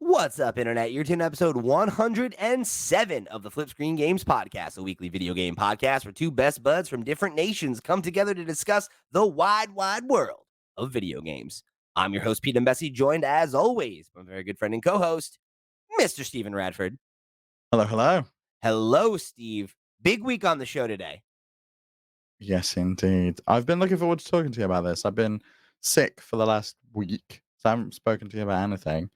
What's up, Internet? You're tuned to episode 107 of the FlipScreen Games Podcast, a weekly video game podcast where two best buds from different nations come together to discuss the wide world of video games. I'm your host, Pete and Bessie, joined as always by my very good friend and co-host, Mr. Stephen Radford. Hello, hello. Hello, Steve. Big week on the show today. Yes, indeed. I've been looking forward to talking to you about this. I've been sick for the last week, so I haven't spoken to you about anything.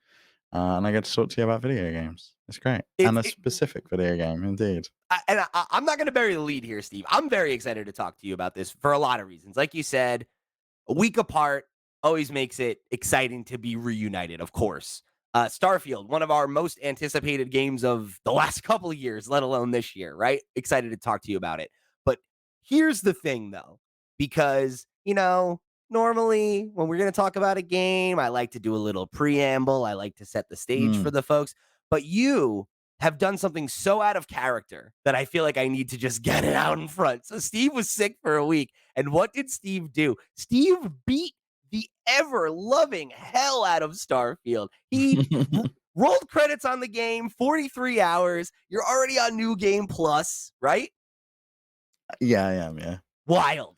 And I get to talk to you about video games. It's great. And a specific video game, indeed. I'm not going to bury the lead here, Steve. I'm very excited to talk to you about this for a lot of reasons. Like you said, a week apart always makes it exciting to be reunited, of course. Starfield, one of our most anticipated games of the last couple of years, let alone this year, right? Excited to talk to you about it. But here's the thing, though, because, normally when we're going to talk about a game, I like to do a little preamble. I like to set the stage for the folks. But you have done something so out of character that I feel like I need to just get it out in front. So Steve was sick for a week. And what did Steve do? Steve beat the ever-loving hell out of Starfield. He rolled credits on the game, 43 hours. You're already on New Game Plus, right? Yeah, I am, yeah. Wild.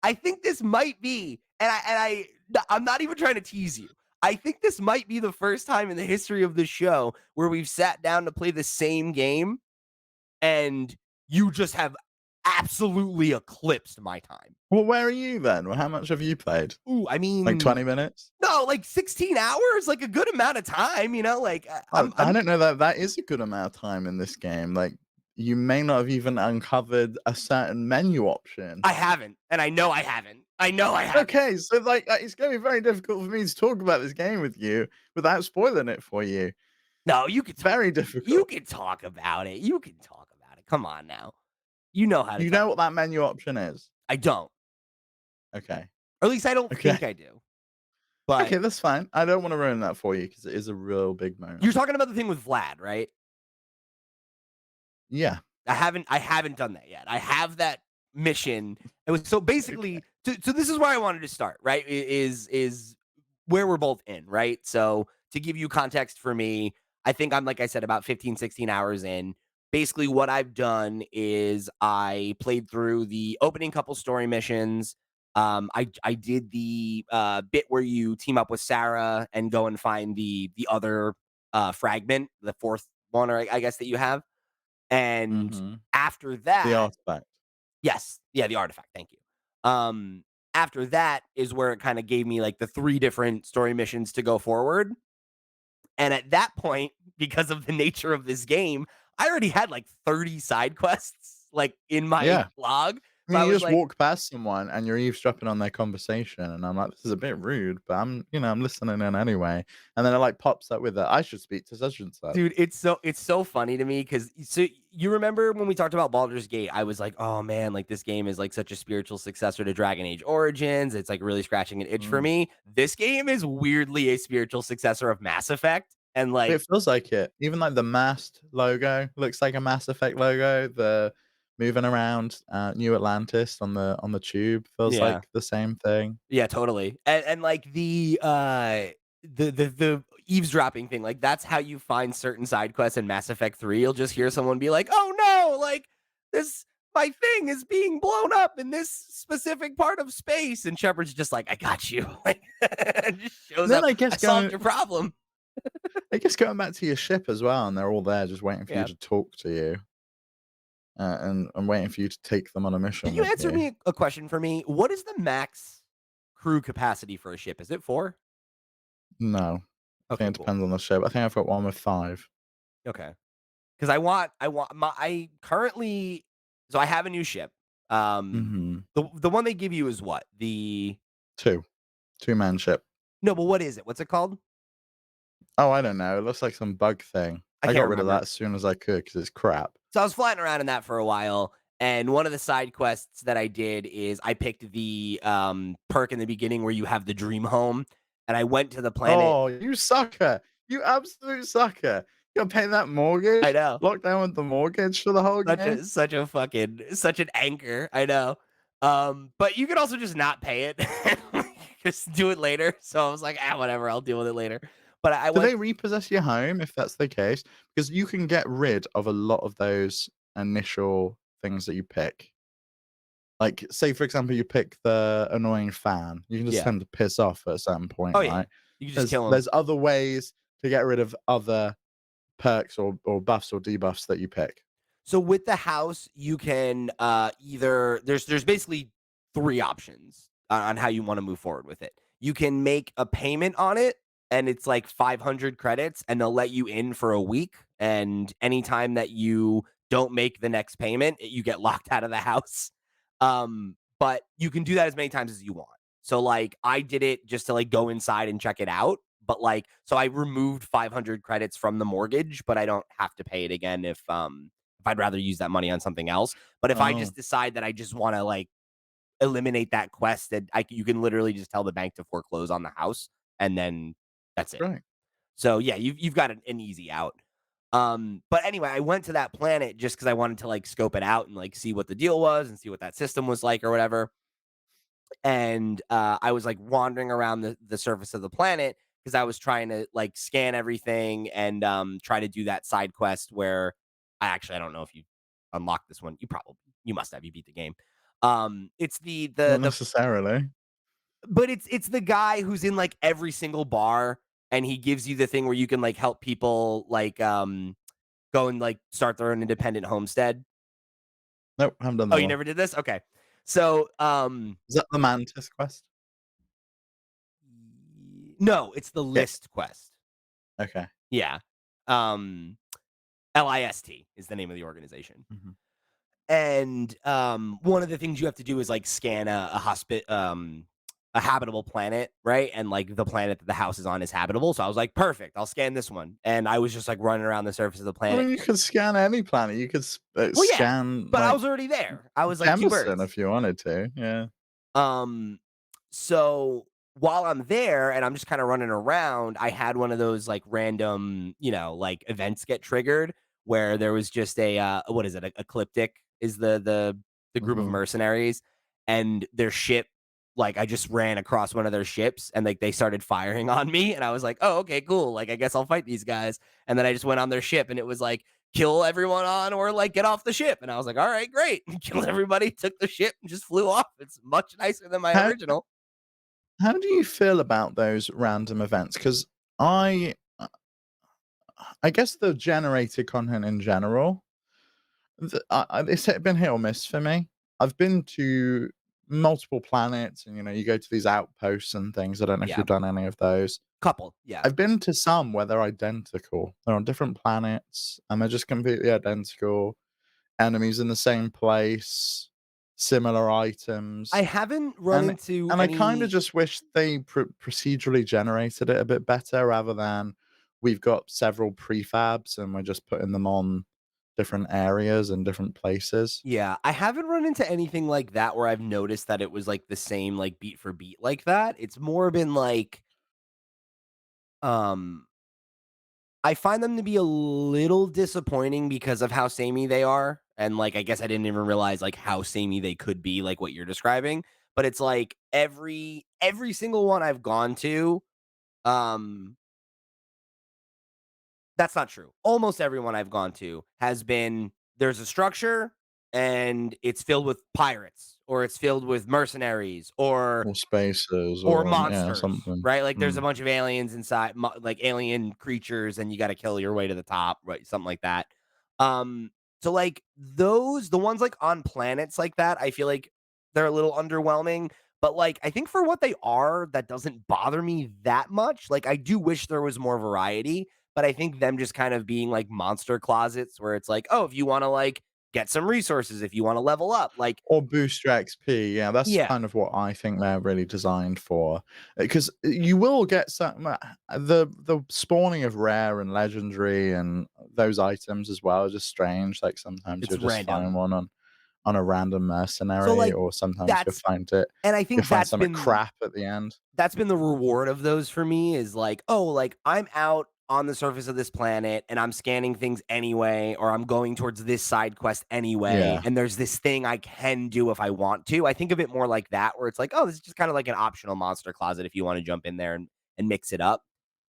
I think this might be, I'm not even trying to tease you. I think this might be the first time in the history of the show where we've sat down to play the same game and you just have absolutely eclipsed my time. Well, where are you then? Well, how much have you played? Ooh, I mean, like 20 minutes? No, like 16 hours, like a good amount of time, like I don't know that is a good amount of time in this game. Like, you may not have even uncovered a certain menu option. I haven't, and I know I haven't. Okay, so it's going to be very difficult for me to talk about this game with you without spoiling it for you. No, you could. Very difficult. You can talk about it. Come on now. You know how to. You know what that menu option is? I don't. Okay. Or at least I don't think I do. But okay, that's fine. I don't want to ruin that for you because it is a real big moment. You're talking about the thing with Vlad, right? Yeah. I haven't done that yet. I have that mission. It was so basically so this is where I wanted to start, right? Is where we're both in, right? So to give you context for me, I think I'm, like I said, about 15, 16 hours in. Basically, what I've done is I played through the opening couple story missions. I did the bit where you team up with Sarah and go and find the other fragment, the fourth one, or I guess that you have. And after that, the artifact. Yes, yeah, the artifact. Thank you. After that is where it kind of gave me like the 3 different story missions to go forward. And at that point, because of the nature of this game, I already had like 30 side quests like in my log. I mean, you just walk past someone and you're eavesdropping on their conversation, and I'm like, this is a bit rude, but I'm listening in anyway. And then it like pops up with it. I should speak to such and such. Dude, it's so funny to me because so you remember when we talked about Baldur's Gate, I was like, oh man, like this game is like such a spiritual successor to Dragon Age Origins. It's like really scratching an itch for me. This game is weirdly a spiritual successor of Mass Effect. And like, it feels like it. Even like the mast logo looks like a Mass Effect logo. The moving around New Atlantis on the tube feels like the same thing. Yeah, totally. And like the eavesdropping thing, like that's how you find certain side quests in Mass Effect 3. You'll just hear someone be like, "Oh no, like my thing is being blown up in this specific part of space," and Shepard's just like, "I got you." Like, just shows then up. I guess solved your problem. I guess going back to your ship as well, and they're all there just waiting for you to talk to you. And I'm waiting for you to take them on a mission. Can you answer me a question for me? What is the max crew capacity for a ship? Is it 4? No. I think it depends on the ship. I think I've got one with 5. Okay. Because I currently, so I have a new ship. The one they give you is what? The 2-man ship. No, but what is it? What's it called? Oh, I don't know. It looks like some bug thing. I got rid of that as soon as I could because it's crap. So I was flying around in that for a while, and one of the side quests that I did is I picked the perk in the beginning where you have the dream home, and I went to the planet. Oh, you sucker! You absolute sucker! You gotta pay that mortgage. I know. Locked down with the mortgage for the whole game. Such an anchor. I know. But you could also just not pay it, just do it later. So I was like, whatever, I'll deal with it later. But I Do went they repossess your home if that's the case? Because you can get rid of a lot of those initial things that you pick. Like, say, for example, you pick the annoying fan, you can just yeah. tend to piss off at a certain point, Oh, yeah. right? You can just There's kill them. there's other ways to get rid of other perks or buffs or debuffs that you pick. So with the house, you can either there's basically three options on how you want to move forward with it. You can make a payment on it, and it's like 500 credits, and they'll let you in for a week. And anytime that you don't make the next payment, you get locked out of the house. But you can do that as many times as you want. So like I did it just to like go inside and check it out. But like so I removed 500 credits from the mortgage, but I don't have to pay it again if I'd rather use that money on something else. But if I Oh, just decide that I just want to like eliminate that quest, that you can literally just tell the bank to foreclose on the house, and then that's it. great. So yeah, you've got an easy out. But anyway, I went to that planet just because I wanted to like scope it out and like see what the deal was and see what that system was like or whatever. And I was like wandering around the surface of the planet because I was trying to like scan everything and try to do that side quest where I don't know if you unlocked this one. You must have, you beat the game. It's Not the necessarily. but it's the guy who's in like every single bar, and he gives you the thing where you can like help people like go and like start their own independent homestead. Nope, haven't done Oh, that you one. never did this? Okay. So Is that the Mantis quest? no, it's the Yeah. list quest. Okay. Yeah. Um, LIST is the name of the organization. Mhm. And one of the things you have to do is like scan a habitable planet, right? And like the planet that the house is on is habitable. So I was like, perfect, I'll scan this one. And I was just like running around the surface of the I planet. mean, you could scan any planet. You could Well, yeah, scan, but I like, was already there. I was like two Emerson birds. if you wanted to, yeah. Um, so while I'm there and I'm just kind of running around, I had one of those like random, like events get triggered where there was just a what is it? Ecliptic is the group of Mhm. mercenaries, and their ship. Like I just ran across one of their ships and like they started firing on me, and I was like, oh, okay, cool. Like I guess I'll fight these guys. And then I just went on their ship and it was like kill everyone on or like get off the ship. And I was like, all right, great. Killed everybody, took the ship, and just flew off. It's much nicer than my How original. how do you feel about those random events? Because I guess the generated content in general, it's been hit or miss for me. I've been to multiple planets and, you go to these outposts and things. I don't know if Yeah. you've done any of those. Couple. Yeah. I've been to some where they're identical. They're on different planets and they're just completely identical. Enemies in the same place, similar I items. haven't run And into and I kinda any. just wish they procedurally generated it a bit better rather than we've got several prefabs and we're just putting them on different areas and different places. Yeah, I haven't run into anything like that where I've noticed that it was like the same like beat for beat like that. It's more been like um I find them to be a little disappointing because of how samey they are. And like I guess I didn't even realize like how samey they could be, like what you're describing. But it's like every single one I've gone to, um, that's not true. Almost everyone I've gone to has been there's a structure and it's filled with pirates or it's filled with mercenaries Or spaces or or yeah, monsters, something. right? Like there's a Mm. bunch of aliens inside, like alien creatures, and you got to kill your way to the top, right? Something like that. Um, so like the ones like on planets like that, I feel like they're a little underwhelming. But like I think for what they are, that doesn't bother me that much. Like I do wish there was more variety, but I think them just kind of being like monster closets where it's like, oh, if you want to like get some resources, if you want to level up, like Or boost your XP, yeah, that's yeah, kind of what I think they're really designed for. Because you will get some the spawning of rare and legendary and those items as well are just strange, like, sometimes it's you'll just find random. one on a random So mercenary, like or sometimes that's and I you'll think find something crap at the end. that's been the reward of those for me is like, oh, like I'm out on the surface of this planet and I'm scanning things anyway, or I'm going towards this side quest anyway, Yeah. and there's this thing I can do if I want to. I think of it more like that, where it's like, oh, this is just kind of like an optional monster closet if you want to jump in there and mix it up.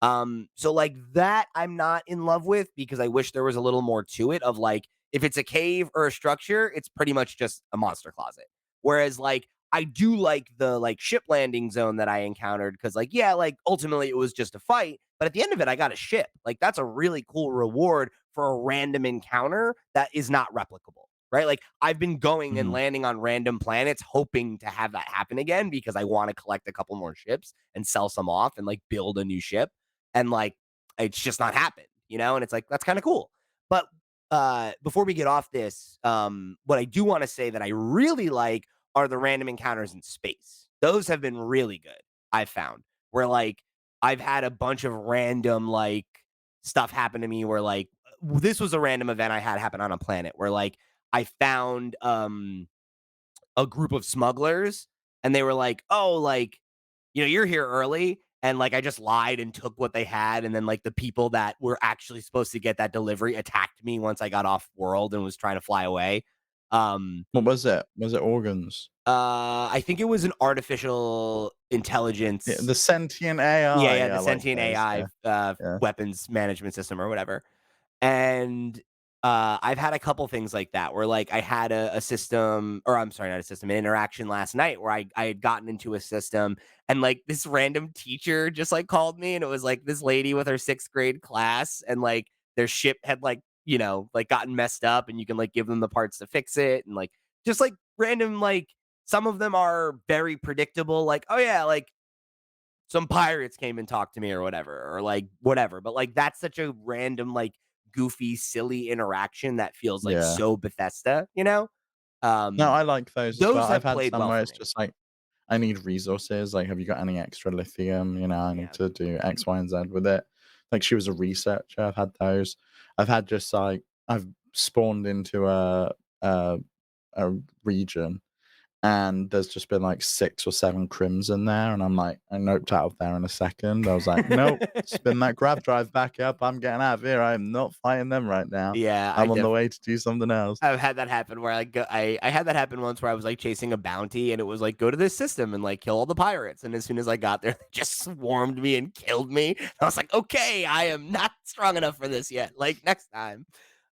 So like that I'm not in love with because I wish there was a little more to it of like if it's a cave or a structure, it's pretty much just a monster closet. Whereas like I do like the like ship landing zone that I encountered because like yeah, like ultimately it was just a fight, but at the end of it I got a ship. Like that's a really cool reward for a random encounter that is not replicable. Right? Like I've been going and Mhm. landing on random planets hoping to have that happen again because I want to collect a couple more ships and sell some off and like build a new ship and like it's just not happened, you know? And it's like that's kind of cool. But before we get off this, what I do want to say that I really like are the random encounters in space. Those have been really good. I've found where like I've had a bunch of random like stuff happen to me where like this was a random event I had happen on a planet where like I found a group of smugglers and they were like, "Oh, like you're here early." And like I just lied and took what they had. And then like the people that were actually supposed to get that delivery attacked me once I got off world and was trying to fly away. Um, What was it? Was it organs? I think it was an artificial Yeah, intelligence. the sentient Yeah, AI. yeah, Yeah, the I like sentient those. AI Yeah, yeah. weapons management system or whatever. And, I've had a couple things like that where, like, I had a system or I'm sorry, not a system, an interaction last night where I had gotten into a system and, like, this random teacher just, like, called me, and it was, like, this lady with her 6th grade class, and, like, their ship had, like, like, gotten messed up, and you can, like, give them the parts to fix it, and, like, just, like, random, like some of them are very predictable, like, "Oh, yeah, like, some pirates came and talked to me or whatever, or like whatever. But like that's such a random, like goofy, silly interaction that feels like Yeah. so Bethesda, you know? No, Um, I like those as well. those I've have had played some well where for it's me. just like, I need resources. Like, have you got any extra lithium? I need Yeah. to do X, Y, and Z with it. Like, she was a researcher. I've had those. I've had just like, I've spawned into a, a region and there's just been like 6 or 7 crimson there, and I'm like, I noped out of there in a second. I was like, "Nope, spin that grav drive back up. I'm getting out of here. I am not fighting them right now. Yeah, I'm on the way to do something else." I've had that happen where I had that happen once where I was like chasing a bounty and it was like go to this system and like kill all the pirates. And as soon as I got there, they just swarmed me and killed me. I was like, okay, I am not strong enough for this yet. Like next time.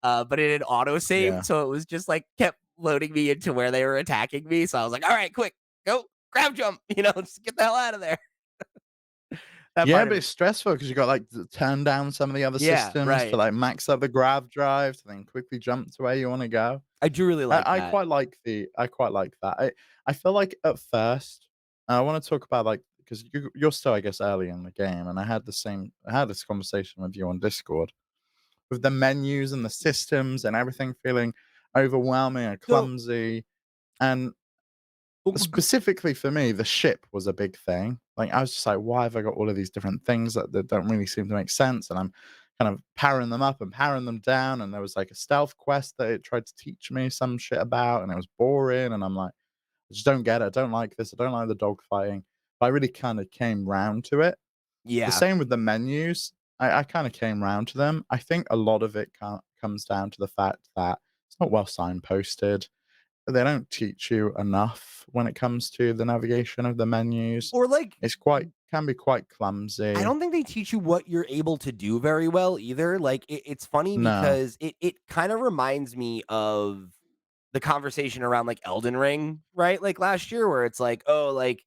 But it had auto saved, Yeah. so it was just like kept loading me into where they were attacking me. So I was like, all right, quick, go grab jump, just get the hell out of there. That Yeah, part of but it. it's stressful because you got, like, to turn down some of the other Yeah, systems to, right. like, max up the grav drive to then quickly jump to where you wanna go. I do really like that. I quite like that. I feel like at first I wanna talk about, like, because you're still, I guess, early in the game, and I had this conversation with you on Discord, with the menus and the systems and everything feeling overwhelming and So clumsy, and w- w- specifically for me, the ship was a big thing. Like, I was just like, "Why have I got all of these different things that don't really seem to make sense?" And I'm kind of powering them up and powering them down, and there was, like, a stealth quest that it tried to teach me some shit about, and it was boring, and I'm like, "I just don't get it. I don't like this. I don't like the dogfighting." But I really kinda came round to it. The yeah. same with the menus. I kinda came round to them. I think a lot of it comes down to the fact that it's not well signposted. They don't teach you enough when it comes to the navigation of the menus. Or like It's quite can be quite I clumsy. don't think they teach you what you're able to do very well either. Like it's funny No. because it kind of reminds me of the conversation around like Elden Ring, right? Like last year where it's like, oh, like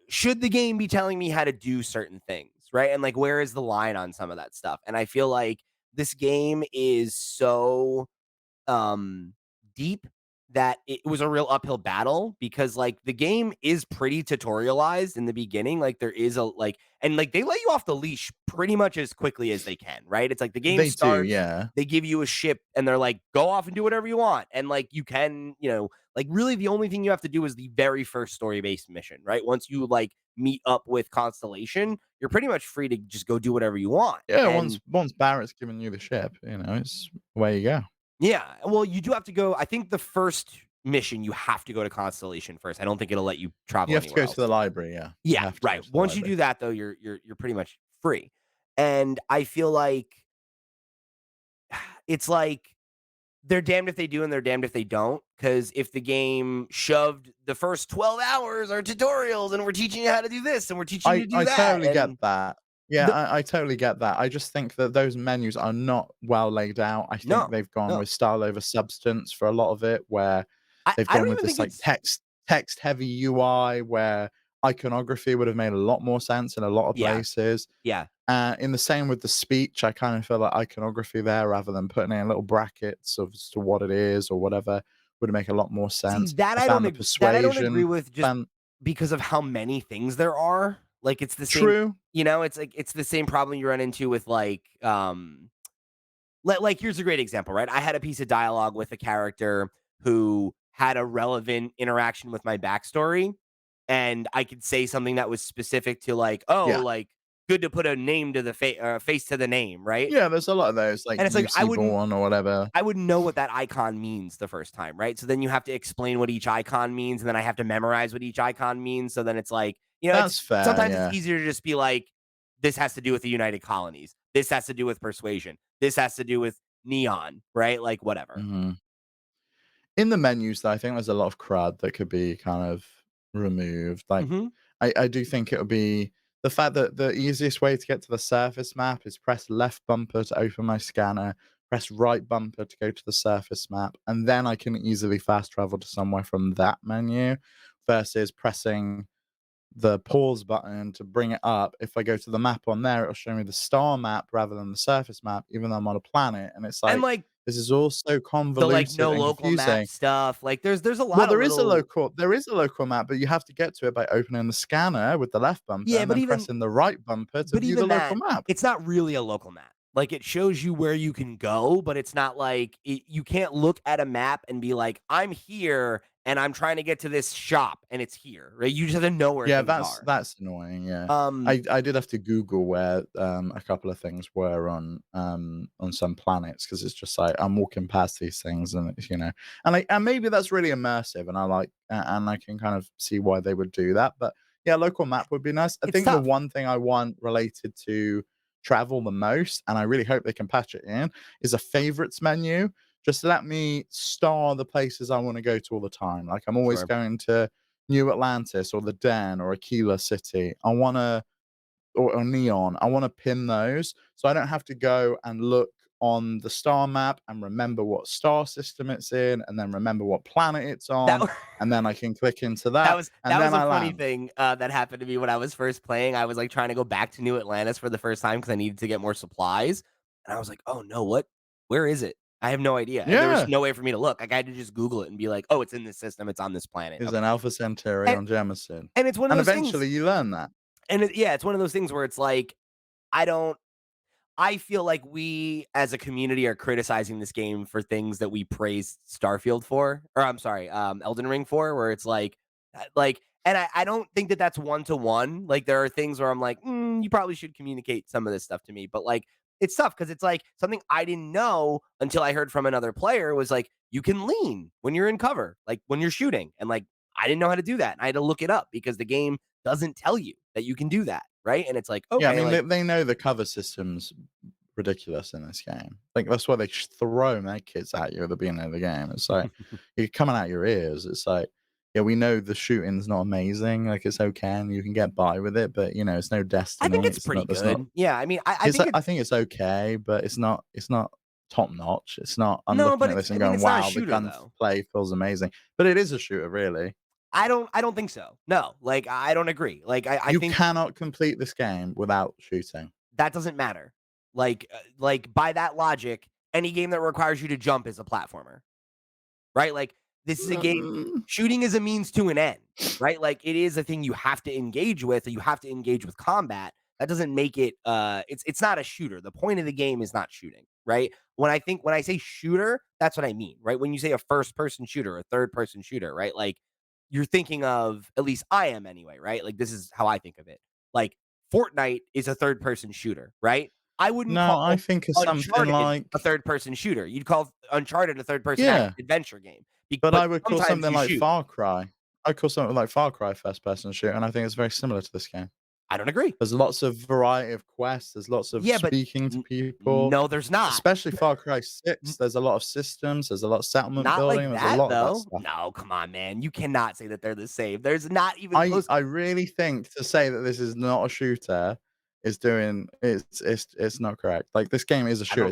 should the game be telling me how to do certain things, right? And like where is the line on some of that stuff? And I feel like this game is so um deep that it was a real uphill battle because like the game is pretty tutorialized in the beginning. Like there is a like and like they let you off the leash pretty much as quickly as they can, right? It's like the game They do, starts, yeah. they give you a ship and they're like, go off and do whatever you want. And like you can, like really the only thing you have to do is the very first story-based mission, right? Once you like meet up with Constellation, you're pretty much free to just go do whatever you want. Yeah, And once Barrett's given you the ship, it's away you go. yeah, well, you do have to go I think the first mission, you have to go to Constellation first. I don't think it'll let you You travel have to anywhere go to the else. library, yeah. You Yeah, have to go right. to the Once you library. do that, though, you're pretty much free. And I feel like it's like they're damned if they do and they're damned if they don't. Because if the game shoved the first 12 hours are tutorials and we're teaching you how to do this and we're teaching you to do I that, totally get and that. Yeah, The I totally get that. I just think that those menus are not well laid out. I think No, they've gone no. with style over substance for a lot of it, where they've I gone don't with even this think like it's text heavy UI where iconography would have made a lot more sense in a lot of Yeah, places. yeah. In the same with the speech, I kind of feel like iconography there, rather than putting in little brackets of as to what it is or whatever, would make a lot more See, sense. I found the that I don't agree persuasion. with just Found because of how many things there are. Like, it's the same true. it's like it's the same problem you run into with, here's a great example, right? I had a piece of dialogue with a character who had a relevant interaction with my backstory, and I could say something that was specific to, like, "Oh, Yeah. like, good to put a name to the face to the name," right? Yeah, there's a lot of those, like And it's like, UC Born or whatever. I wouldn't know what that icon means the first time, right? So then you have to explain what each icon means, and then I have to memorize what each icon means. So then it's like, it's That's fair, sometimes it's yeah. easier to just be like, this has to do with the United Colonies. This has to do with persuasion. This has to do with neon, right? Like whatever. Mhm. In the menus, though, I think there's a lot of crud that could be kind of removed. Like, Hmm. I do think it would be the fact that the easiest way to get to the surface map is press left bumper to open my scanner, press right bumper to go to the surface map, and then I can easily fast travel to somewhere from that menu versus pressing the pause button to bring it up. If I go to the map on there, it'll show me the star map rather than the surface map, even though I'm on a planet. And it's And like, like this is all so the like convoluted no and local map confusing. stuff. Like there's a Well, lot of little there is a local map, but you have to get to it by opening the scanner with the left bumper yeah, and then pressing the right bumper to but view the even local that, map. it's not really a local map. Like it shows you where you can go, but it's not like you can't look at a map and be like, I'm here and I'm trying to get to this shop and it's here, right? You just have to know where Yeah, things are. that's annoying, yeah. Um, I did have to Google where, a couple of things were on some planets because it's just like I'm walking past these things and it's, and maybe that's really immersive and I like and I can kind of see why they would do that, but yeah, local map would be nice. I it's think the tough. one thing I want related to travel the most, and I really hope they can patch it in, is a favorites menu. Just let me star the places I wanna go to all the time. Like, I'm always Sure. going to New Atlantis or the Den or Aquila City. I wanna or Neon. I wanna pin those so I don't have to go and look on the star map and remember what star system it's in, and then remember what planet it's That on, and then I can click into that, that and was then a I funny land. thing that happened to me when I was first playing. I was like trying to go back to New Atlantis for the first time because I needed to get more supplies, and I was like, oh no, what? Where is it? I have no idea, and there was Yeah. no way for me to look. Like I had to just Google it and be like, oh, it's in this system. It's on this planet. Is an Okay, Alpha Centauri and on Jemison. it's one of And those things. eventually you learn that. And yeah, it's one of those things where it's like I don't I feel like we as a community are criticizing this game for things that we praised Starfield for, or I'm sorry, Elden Ring for, where it's and I don't think that that's one to one. Like there are things where I'm like, you probably should communicate some of this stuff to me, but like it's tough because it's like something I didn't know until I heard from another player was like you can lean when you're in cover, like when you're shooting, and like I didn't know how to do that. And I had to look it up because the game doesn't tell you that you can do that, right? And it's like Yeah, I okay, mean, like they know the cover system's ridiculous in this game. Like, that's why they throw med kits at you at the beginning of the game. It's like, you're coming out your ears. It's like, yeah, we know the shooting's not amazing. Like, it's okay and you can get by with it, but, it's no I think Destiny. it's It's pretty not, there's not, good. Yeah, I mean, I think I it's think it's okay, but it's not top notch. It's not, I'm no, looking but at it's this I and mean, going, it's not a wow, the shooter though. gunplay feels amazing. But it is a shooter, really. I don't think so. No, like I don't agree. Like I You think cannot complete this game without shooting. that doesn't matter. Like by that logic, any game that requires you to jump is a platformer. Right? Like this is a game Mm, shooting is a means to an end, right? Like it is a thing you have to engage with, or you have to engage with combat. That doesn't make it it's not a shooter. The point of the game is not shooting, right? When I say shooter, that's what I mean, right? When you say a first person shooter, a third person shooter, right? Like you're thinking of at least I am anyway, right? Like this is how I think of it. Like Fortnite is a third person shooter, right? I wouldn't no, I call think of something Uncharted a like, third person shooter. You'd call Uncharted a third person action yeah. adventure game. But But I would call sometimes something you like shoot. Far Cry. I'd call something like Far Cry first person shooter, and I think it's very similar to this game. I don't agree. There's lots of variety of quests, there's lots of Yeah, but speaking to n people, no, there's not. especially Far Cry 6, N there's a lot of systems, there's a lot of settlement Not building, like there's a that, lot of that though. stuff. No, come on, man. You cannot say that they're the same. There's not even I close. I really think to say that this is not a shooter is doing it's not correct. Like this game is a I shooter. don't.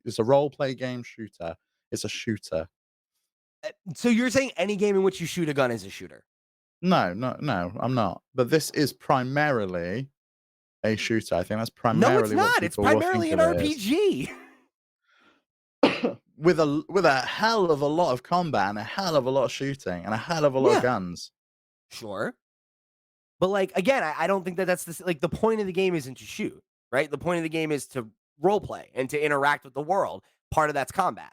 It's a role play game shooter. It's a shooter. So you're saying any game in which you shoot a gun is a shooter? No, no, no, I'm not. But this is primarily a shooter. I think that's No, it's primarily what not. It's people will think primarily an of it as. RPG. With a hell of a lot of combat and a hell of a lot of shooting and a hell of a lot of Yeah, guns. sure. But like again, I don't think that that's like the point of the game isn't to shoot, right? The point of the game is to role play and to interact with the world. Part of that's combat.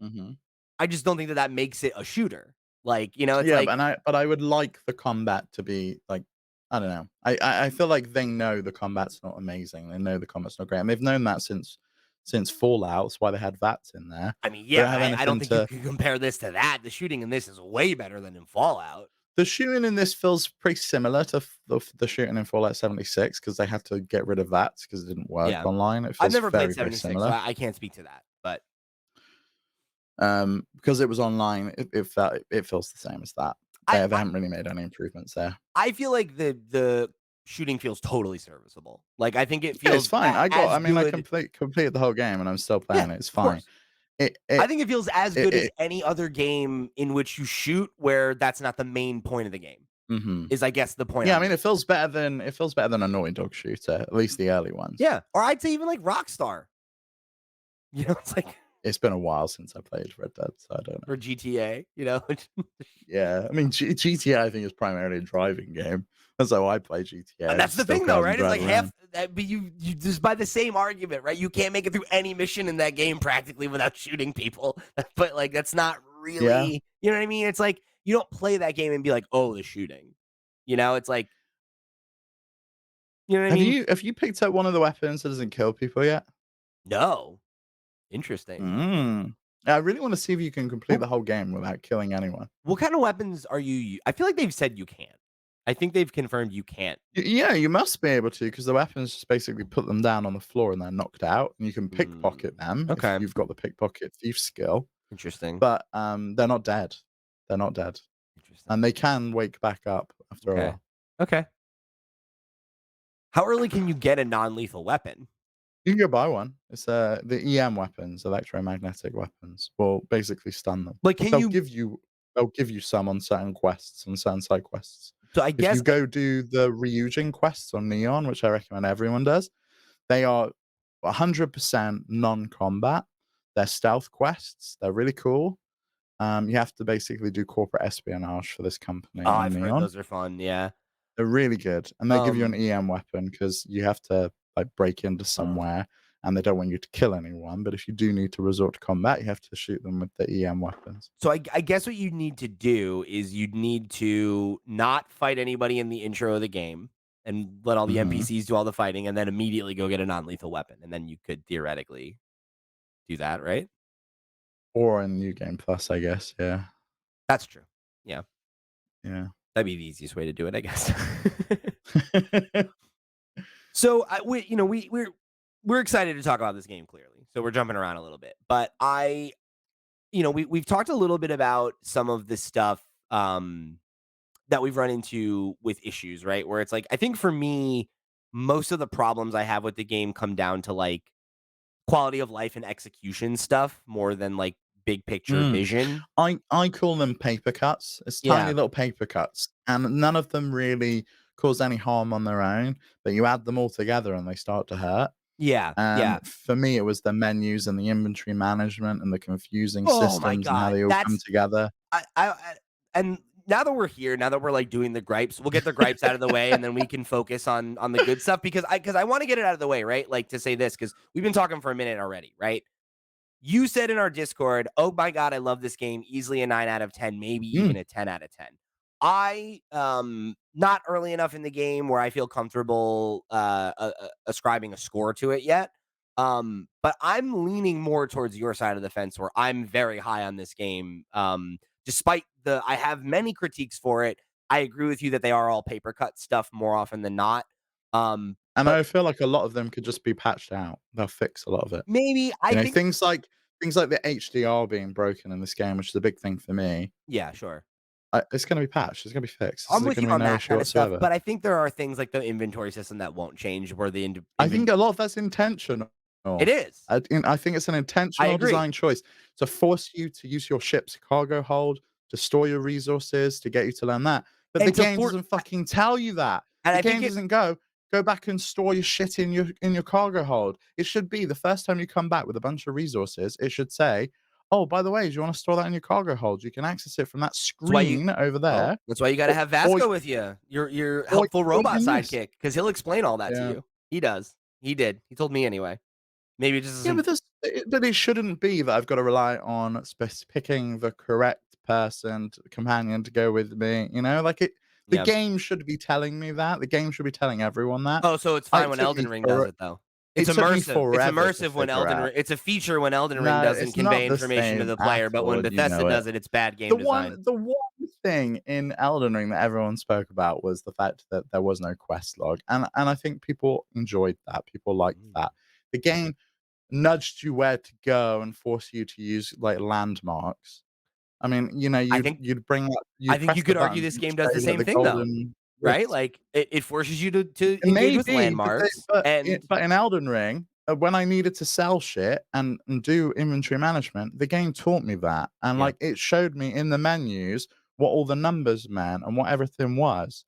Mhm. I just don't think that that makes it a shooter. Like, it's Yeah, like, but I would like the combat to be like I don't know. I feel like they know the combat's not amazing. They know the combat's not great, and they've known that since Fallout. That's why they had VATs in there. I mean, They yeah, don't but have I don't anything think you to. could compare this to that. The shooting in this is way better than in Fallout. The shooting in this feels pretty similar to the shooting in Fallout 76 because they had to get rid of VATs because it didn't work Yeah. online. It I've feels never played very, very 76, so similar. I can't speak to that. But Because it was online, it feels the same as that. I, They I, haven't really made any improvements there. I feel like the shooting feels totally serviceable. Like I think it Yeah, it's feels fine. as I mean, I good. completed the whole game and I'm still Yeah, playing it. It's of fine. course. It I it think it feels as it, good as it any other game in which you shoot where that's not the main point of the game. mhm. Is I guess the point Yeah, I I'm mean, making. it feels better than a Naughty Dog shooter, at least the early ones. Yeah, or I'd say even like Rockstar. It's like It's been a while since I played Red Dead, so I don't or know. GTA. Yeah, I mean, GTA I think is primarily a driving game. That's how I play GTA. And I that's just the steal thing, though, cars and right? It's drive like half around. that, but you just by the same argument, right? You can't make it through any mission in that game practically without shooting people. But like, that's not Yeah. really, you know what I mean? It's like you don't play that game and be like, oh, the shooting. It's like, you know what I mean? Have you picked up one of the weapons that doesn't kill people yet? No, interesting. Mm. I really want to see if you can complete What, the whole game without killing anyone. what kind of weapons are you? I feel like they've said you can't. I think they've confirmed you can't. Yeah, you must be able to because the weapons just basically put them down on the floor and they're knocked out, and you can pickpocket them if Okay, you've got the pickpocket thief skill. interesting. But they're not dead. They're not dead, Interesting. and they can wake back up after a Okay, while. okay. How early can you get a non-lethal weapon? You can go buy one. It's the EM weapons, electromagnetic weapons, will basically stun them. Like, can They'll you? give you they'll give you some on certain quests, on certain side quests. So I If guess you go do the Ryujin quests on Neon, which I recommend everyone does, they are 100% non-combat. They're stealth quests. They're really cool. You have to basically do corporate espionage for this company Oh, on I've heard Neon. those are fun, yeah. They're really good, and they give you an Um, EM weapon because you have to, like, break into uh, somewhere, and they don't want you to kill anyone, but if you do need to resort to combat, you have to shoot them with the EM weapons. so I guess what you need to do is you'd need to not fight anybody in the intro of the game and let all the Mhm. NPCs do all the fighting and then immediately go get a non-lethal weapon, and then you could theoretically do that, right? Or in New Game Plus, I guess, yeah. That's true. Yeah, Yeah. that'd be the easiest way to do it, I guess. So, we're excited to talk about this game clearly, so we're jumping around a little bit, but we've talked a little bit about some of the stuff, that we've run into with issues, right? Where it's like, I think for me, most of the problems I have with the game come down to like quality of life and execution stuff more than like big picture Mm. vision. I call them paper cuts. It's tiny Yeah. little paper cuts, and none of them really cause any harm on their own, but you add them all together and they start to hurt. Yeah. And Yeah. for me, it was the menus and the inventory management and the confusing Oh my systems and how God. they all come together. And now that we're here, now that we're like doing the gripes, we'll get the gripes out of the way and then we can focus on the good stuff because I want to get it out of the way, right? Like to say this, because we've been talking for a minute already, right? You said in our Discord, "Oh my god, I love this game. Easily a 9 out of 10, maybe Mm. even a 10 out of 10." I not early enough in the game where I feel comfortable ascribing a score to it yet. But I'm leaning more towards your side of the fence where I'm very high on this game. Despite I have many critiques for it. I agree with you that they are all paper cut stuff more often than not. And But I feel like a lot of them could just be patched out. They'll fix a lot of it. maybe You I know, think things like the HDR being broken in this game, which is a big thing for me. yeah, sure. It's gonna be patched. It's gonna be fixed. This I'm is with gonna you be on no that issue kind of stuff, whatsoever. but I think there are things like the inventory system that won't change where the I think a lot of that's intentional. it is. I think it's an I intentional agree. design choice to force you to use your ship's cargo hold, to store your resources, to get you to learn that. But the And to game for doesn't fucking tell you that. and The I think game it doesn't go back and store your shit in your cargo hold. It should be the first time you come back with a bunch of resources, it should say, "Oh, by the way, do you want to store that in your cargo hold? You can access it from that that's why you screen over well, there, that's why you gotta or have or Vasco with you, your or helpful or robot you can use." sidekick, because 'cause he'll explain all that to Yeah. you. He does. He did. He told me anyway. Maybe it just Yeah, isn't but it shouldn't be that I've got to rely on picking the correct person, companion to go with me. You know, like it. The yeah. game should be telling me that. The game should be telling everyone that. Oh, so it's fine It when took Elden me Ring does for it, though. It's it took me immersive. It's forever to immersive when figure Elden out. Ring it's a feature when Elden Ring No, doesn't it's not convey the information to same the at player, but all, when and you Bethesda know it. does it, it's bad game design. The one thing in Elden Ring that everyone spoke about was the fact that there was no quest log, and I think people enjoyed that. People liked Mm. that. The game nudged you where to go and force you to use, like, landmarks. I mean, you know, I think I you'd think you press the could argue buttons this and game does the trade at same the thing, though, golden right? bricks. Like, it forces you to engage with Maybe, landmarks, and but in Elden Ring, when I needed to sell shit and do inventory management, the game taught me that, and, yeah. like, it showed me in the menus what all the numbers meant and what everything was.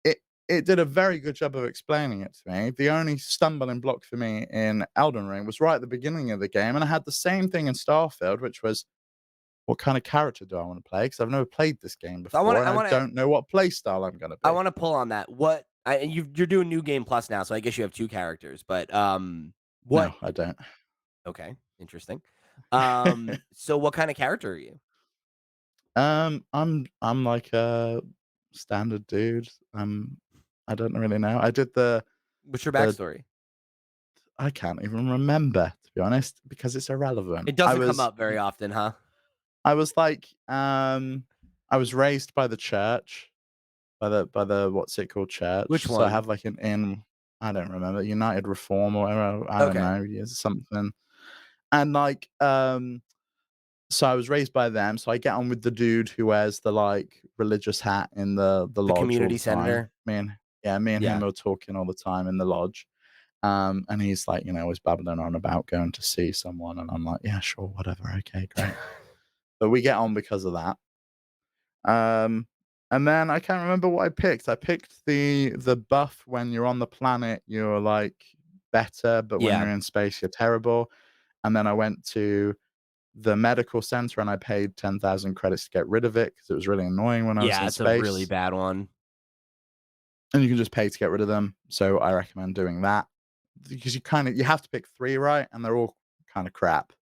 It it did a very good job of explaining it to me. The only stumbling block for me in Elden Ring was right at the beginning of the game, and I had the same thing in Starfield, which was, what kind of character do I want to play? Because I've never played this game So I wanna before, and I I wanna don't know what play style I'm gonna I be. wanna pull on that. What and you're doing New Game Plus now, so I guess you have 2 characters, but, what No, I don't. okay, interesting. So what kinda character are you? I'm like a standard dude. I don't really know. What's your The backstory? I can't even remember, to be honest, because it's irrelevant. It doesn't come up very often, huh? I was like, I was raised by the church, by the what's it called, Which church. So I one? have like an in I don't remember, United Reform or whatever. I don't Okay. know, yeah, something. And like, so I was raised by them. So I get on with the dude who wears the like religious hat in the The lodge all community the time. senator? Me and him Yeah. are talking all the time in the lodge. And he's like, always babbling on about going to see someone, and I'm like, yeah, sure, whatever, okay, great. But we get on because of that. Um, and then I can't remember what I picked. I picked the buff when you're on the planet, you're like better, but when Yeah. you're in space, you're terrible. And then I went to the medical center and I paid 10,000 credits to get rid of it because it was really annoying when I was Yeah, in it's a really space. bad one. And you can just pay to get rid of them. So I recommend doing that because you have to pick three, right? And they're all kind of crap,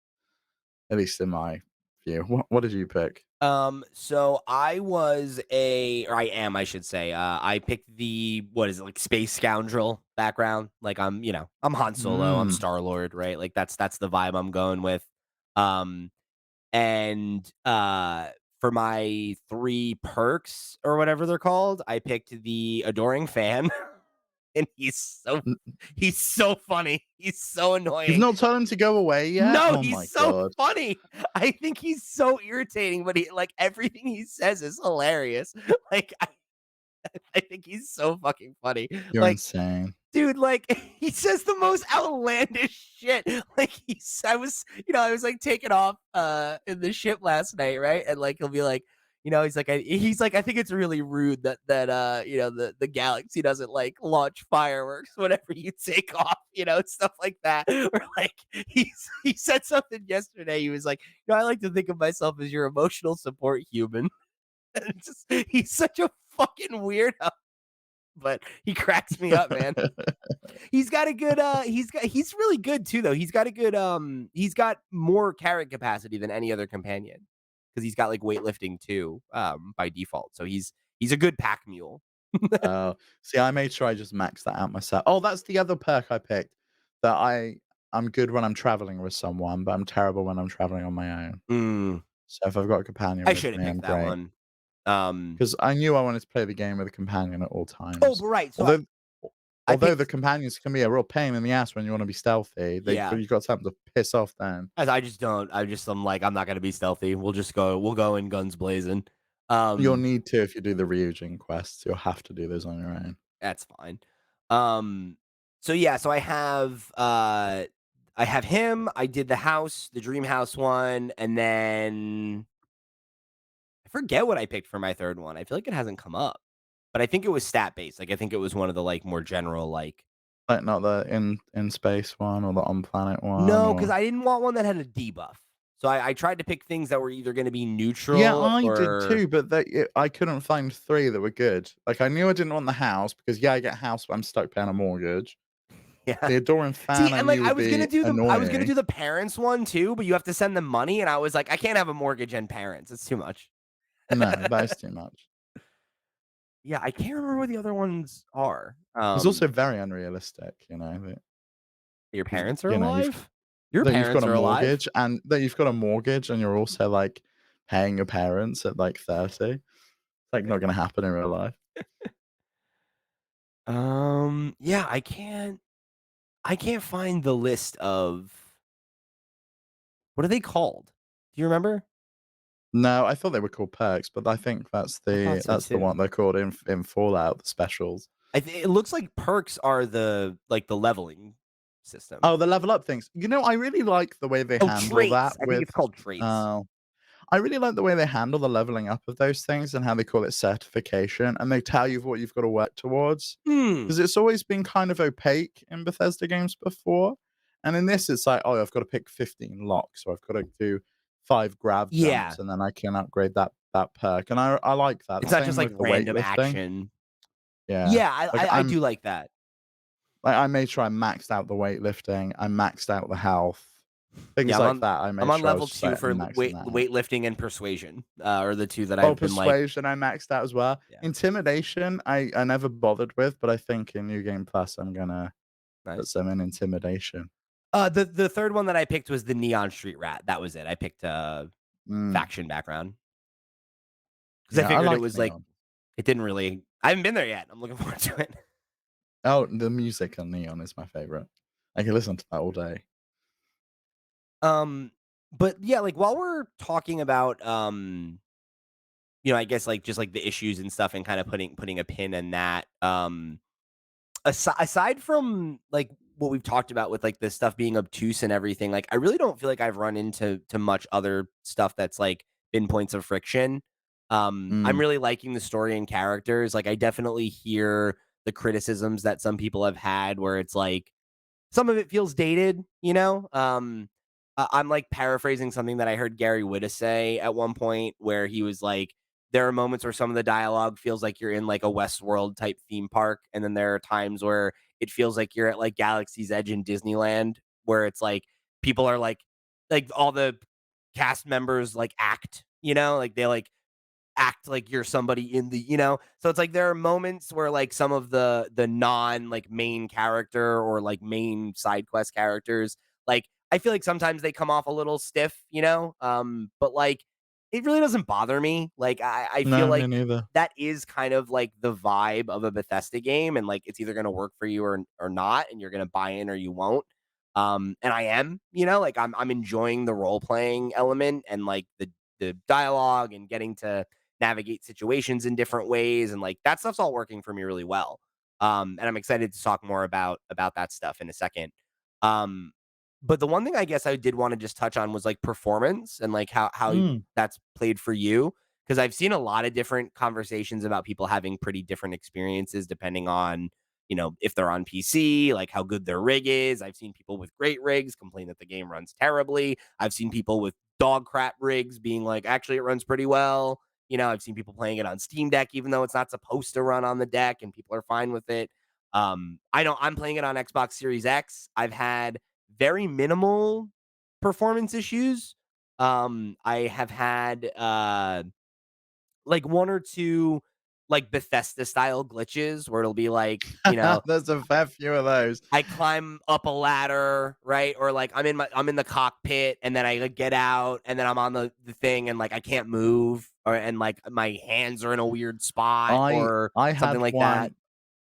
at least in my view. What did you pick? So or I am, I should say. I picked the what is it, like space scoundrel background. Like I'm Han Solo, I'm Mm, Star Lord, right? Like that's the vibe I'm going with. Um, and for my 3 perks or whatever they're called, I picked the adoring fan, and he's so funny. He's so you've annoying. not told him to go away yet? No, Oh he's my so god. funny. I think he's so irritating, but he like everything he says is hilarious. Like I think he's so fucking funny. You're Like, insane. dude, like he says the most outlandish shit. Like I was like taking off in the ship last night, right? And like he'll be like, he's like, I think it's really rude that the galaxy doesn't like launch fireworks whenever you take off, stuff like that. Or like he said something yesterday. He was like, I like to think of myself as your emotional support human. And he's such a fucking weirdo, but he cracks me up, man. He's got a good he's really good too though. He's got more carrot capacity than any other companion because he's got like weightlifting too by default. So he's a good pack mule. Oh, see, I made sure I just maxed that out myself. Oh, that's the other perk I picked. That I'm good when I'm traveling with someone, but I'm terrible when I'm traveling on my own. Mm, So if I've got a companion I with should have me, I'm picked that great. one. Um Because I knew I wanted to play the game with a companion at all oh, times. but right. So Although I although the picked companions can be a real pain in the ass when you want to be stealthy, yeah. you've got something to piss off then. I just don't. I'm like I'm not gonna be stealthy. We'll go in guns blazing. You'll Um, need to if you do the Ryujin quests. You'll have to do those on your own. that's fine. Um, so yeah, so I have him. I did the house, the dream house one, and then I forget what I picked for my third one. I feel like it hasn't come up, but I think it was stat based. Like I think it was one of the like more general like Like not the in space one or the on planet one no, because or I didn't want one that had a debuff. So I tried to pick things that were either going to be yeah, neutral I did or too, but I couldn't find 3 that were good. Like, I knew I didn't want the house because, yeah, I get a house, but I'm stuck paying a mortgage. yeah. The adoring See, fan I and like knew would be I was gonna annoying. do the parents one too, but you have to send them money, and I was like, I can't have a mortgage and parents. It's too much. No, that is too much. Yeah, I can't remember what the other ones are. It's also very unrealistic, that Your 'cause, parents are you've alive? Your that you've got parents a are alive? mortgage and that you've got a mortgage and you're also, like, paying your parents at, like, 30. It's, like, not gonna happen in real life. Yeah, I can't find the list of what are they called? Do you remember? No, I thought they were called perks, but I think I thought so that's the one too. they're called in Fallout, the specials. It looks like perks are the leveling system. Oh, the level up things. I really like the way they Oh, handle that traits. I think with it's called traits. uh, I really like the way they handle the leveling up of those things and how they call it certification, and they tell you what you've got to work towards. Hmm. Because it's always been kind of opaque in Bethesda games before, and in this, it's like, "Oh, I've got to pick 15 locks, or I've got to do 5 grav Yeah. jumps, and then I can upgrade that perk," and I like that. It's not Same just like with the random weightlifting. action. Yeah. Yeah, Like, I do like that. I made sure I maxed out the weightlifting, I maxed out the health, Yeah, things like that, I I'm made on sure I was level just, 2 like, for maxing that out. weightlifting and persuasion, are the 2 that Oh, I've been like persuasion, I maxed out as well. yeah, Intimidation, I never bothered with, but I think in New Game Plus, I'm gonna put nice. some in intimidation. The 3rd one that I picked was the Neon Street Rat, that was it. I picked, Mm, faction background because I yeah, I figured it like was like Neon. it didn't really I haven't been there yet. I'm looking forward to it. Oh, the music on Neon is my favorite. I can listen to that all day. Um, but yeah, like, while we're talking about, I guess, like, just, like, the issues and stuff and kinda putting a pin in that, aside from, like, what we've talked about with, like, the stuff being obtuse and everything, like, I really don't feel like I've run into much other stuff that's, like, been points of friction. I'm Mm, really liking the story and characters, like, I definitely hear the criticisms that some people have had where it's like, some of it feels dated, you know? I'm, like, paraphrasing something that I heard Gary Whitta say at one point where he was like, "There are moments where some of the dialogue feels like you're in, like, a Westworld type theme park, and then there are times where it feels like you're at, like, Galaxy's Edge in Disneyland, where it's like, people are like, all the cast members, like, act, like, they, like, act like you're somebody in the. So it's like there are moments where like some of the non like main character or like main side quest characters, like I feel like sometimes they come off a little stiff, but like it really doesn't bother me. Like I feel no, me like neither. that is kind of like the vibe of a Bethesda game, and like it's either gonna work for you or not, and you're gonna buy in or you won't. And I am, like I'm enjoying the role playing element and like the dialogue and getting to navigate situations in different ways, and like that stuff's all working for me really well. And I'm excited to talk more about that stuff in a second. Um, but the one thing I guess I did want to just touch on was like performance and like how Mm, that's played for you, because I've seen a lot of different conversations about people having pretty different experiences depending on if they're on PC, like how good their rig is. I've seen people with great rigs complain that the game runs terribly. I've seen people with dog crap rigs being like, actually, it runs pretty well. I've seen people playing it on Steam Deck, even though it's not supposed to run on the deck, and people are fine with it. I know I'm playing it on Xbox Series X. I've had very minimal performance issues. I have had like one or two like Bethesda style glitches where it'll be like, there's a fair few of those. I climb up a ladder, right? Or like I'm in the cockpit and then I like, get out and then I'm on the thing and like I can't move and like my hands are in a weird spot I or I something had like that. one